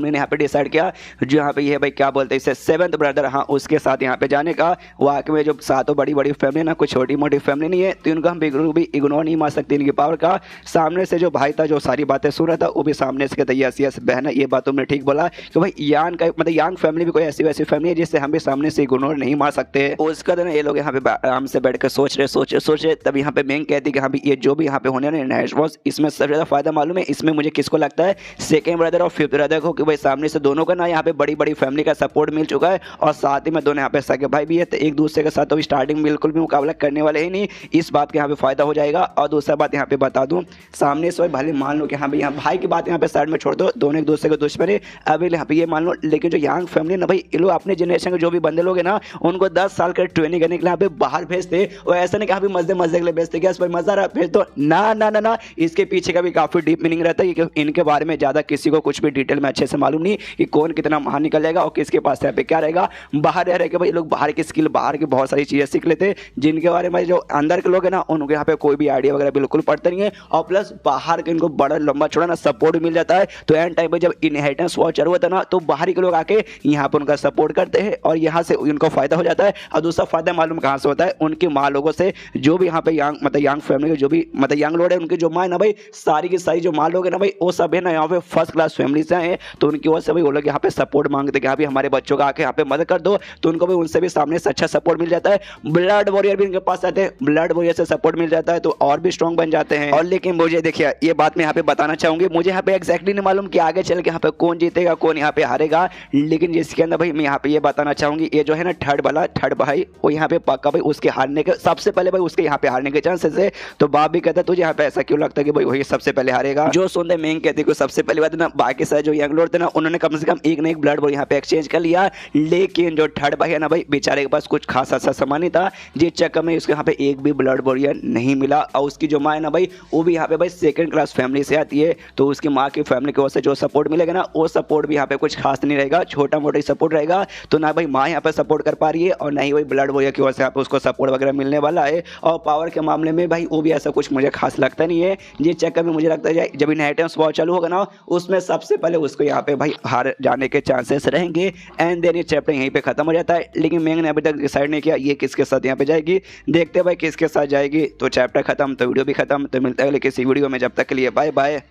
ने यहाँ पे डिसाइड किया जो यहाँ पे ये भाई क्या बोलते हैं इसे सेवंथ ब्रदर, हाँ उसके साथ यहाँ पे जाने का। वाकई में जो सातों बड़ी बड़ी फैमिली ना, कुछ छोटी मोटी फैमिली नहीं है, तो इनको हम बिल्कुल भी इग्नोर नहीं मार सकते इनकी पावर का। सामने से जो भाई था जो सारी बातें सुन रहा था वो भी सामने से कहता यस बहना ये बात तुमने ठीक बोला कि भाई यान का मतलब यांग फैमिली भी कोई ऐसी वैसी फैमिली है जिससे हम भी सामने से इग्नोर नहीं मार सकते। उसका दिन ये लोग यहाँ पे आराम से बैठ कर सोच रहे तब यहाँ पे मेंग कहती कि हाँ भी ये जो भी यहाँ पे होने वाला इसमें सबसे ज्यादा फायदा मालूम है, इसमें मुझे किसको लगता है सेकंड ब्रदर और फिफ्थ ब्रदर को, कि भाई सामने से दोनों का ना यहाँ पे बड़ी बड़ी फैमिली का सपोर्ट मिल चुका है, और साथ ही में दोनों यहाँ पे सगे भाई भी है, तो एक दूसरे के साथ तो स्टार्टिंग में बिल्कुल भी मुकाबला करने वाले ही नहीं, इस बात का यहाँ पे फायदा हो जाएगा। और दूसरा बात यहाँ पे बता दूं, सामने से भले मान लो कि हाँ भाई यहाँ भाई की बात यहाँ पे साइड में छोड़ दो, दोनों एक दूसरे के दुश्मन है अभी यहाँ पे ये मान लो, लेकिन जो यांग फैमिली ना भाई ये लोग अपने जनरेशन के जो भी बंदे लोग हैं ना उनको 10 साल का ट्रेनिंग करने के लिए यहाँ पे बाहर भेजते, और ऐसा नहीं कि हाँ मजे के लिए भेजते क्या भाई मजा रहा भेज दो, ना इसके पीछे का भी काफी डीप मीनिंग रहता है कि इनके बारे में ज्यादा किसी को कुछ भी डिटेल में अच्छे से मालूम नहीं कि कौन कितना महान निकल जाएगा और किसके पास यहाँ पे क्या रहेगा। बाहर रह के भाई लोग बाहर की स्किल बाहर की बहुत सारी चीजें सीख लेते हैं जिनके बारे में जो अंदर के लोग हैं ना उनको यहाँ पे कोई भी आइडिया वगैरह बिल्कुल पड़ता नहीं है, और प्लस बाहर के इनको बड़ा लंबा छोड़ा ना सपोर्ट मिल जाता है। तो एंड टाइम पे जब इनहेरिटेंस वॉर चालू होता है ना तो बाहर के लोग आके यहाँ पे उनका सपोर्ट करते हैं और यहाँ से उनको फायदा हो जाता है। और दूसरा फायदा मालूम कहाँ से होता है, उनकी माँ लोगों से, जो भी यहाँ पे यांग फैमिली के जो भी मतलब यंग लोग है उनकी जो माँ है ना भाई सारी की सारी जो माँ लोग है ना भाई वो सब है ना यहाँ पे फर्स्ट क्लास फैमिली से है, तो उनकी वजह से भाई वो लोग यहाँ पे सपोर्ट मांगते कि अभी हमारे बच्चों का आके यहाँ पे मदद कर दो, तो उनको भी उनसे भी सामने से अच्छा सपोर्ट मिल जाता है। ब्लड वॉरियर भी इनके पास आते हैं, ब्लड वॉरियर से सपोर्ट मिल जाता है तो और भी स्ट्रॉन्ग बन जाते हैं। और लेकिन मुझे देखिए ये बात मैं यहाँ पे बताना चाहूंगी, मुझे यहाँ पे एक्जैक्टली नहीं मालूम कि आगे चल के यहाँ पे कौन जीतेगा कौन यहाँ पे हारेगा, लेकिन जिसके अंदर भाई मैं यहाँ पे ये बताना चाहूंगी ये जो है ना थर्ड भाई वो यहाँ पे पक्का भाई उसके हारने के सबसे पहले भाई उसके यहाँ पे हारने के चांसेस है। तो बाप भी कहता है तुझे यहाँ पे ऐसा क्यों लगता है कि भाई वही सबसे पहले हारेगा। जो सुनते मेंग कहती है सबसे पहली बात ना बाकी सारे जो यंग लोग थे ना उन्होंने कम से कम एक ना एक ब्लड बॉल यहाँ पे एक्सचेंज कर लिया, लेकिन जो थर्ड भाई है ना भाई बेचारे के पास कुछ खास ऐसा सामान नहीं था, जिस चक्कर में उसके यहाँ पे एक भी ब्लड वॉरियर नहीं मिला। और उसकी जो माँ है ना भाई वो भी यहाँ पे भाई सेकंड क्लास फैमिली से आती है, तो उसकी माँ की फैमिली की वजह से जो सपोर्ट मिलेगा ना वो सपोर्ट भी यहाँ पे कुछ खास नहीं रहेगा, छोटा मोटा ही सपोर्ट रहेगा। तो ना भाई माँ यहाँ पे सपोर्ट कर पा रही है और ना ही वही ब्लड वॉरियर की वजह से यहाँ पे उसको सपोर्ट वगैरह मिलने वाला है। और पावर के मामले में भाई वो भी ऐसा कुछ मुझे खास लगता नहीं है, जिस चक्कर में मुझे लगता है जब इनहेरिटेंस वॉर चालू होगा ना उसमें सबसे पहले उसको यहाँ पे भाई हार जाने के चांसेस रहेंगे। एंड देन ये चैप्टर यहीं पे खत्म हो जाता है, लेकिन मेंग ने अभी तक डिसाइड नहीं किया ये किसके साथ यहाँ पे जाएगी, देखते हैं भाई किसके साथ जाएगी। तो चैप्टर खत्म तो वीडियो भी खत्म, तो मिलता है किसी वीडियो में, जब तक के लिए बाय बाय।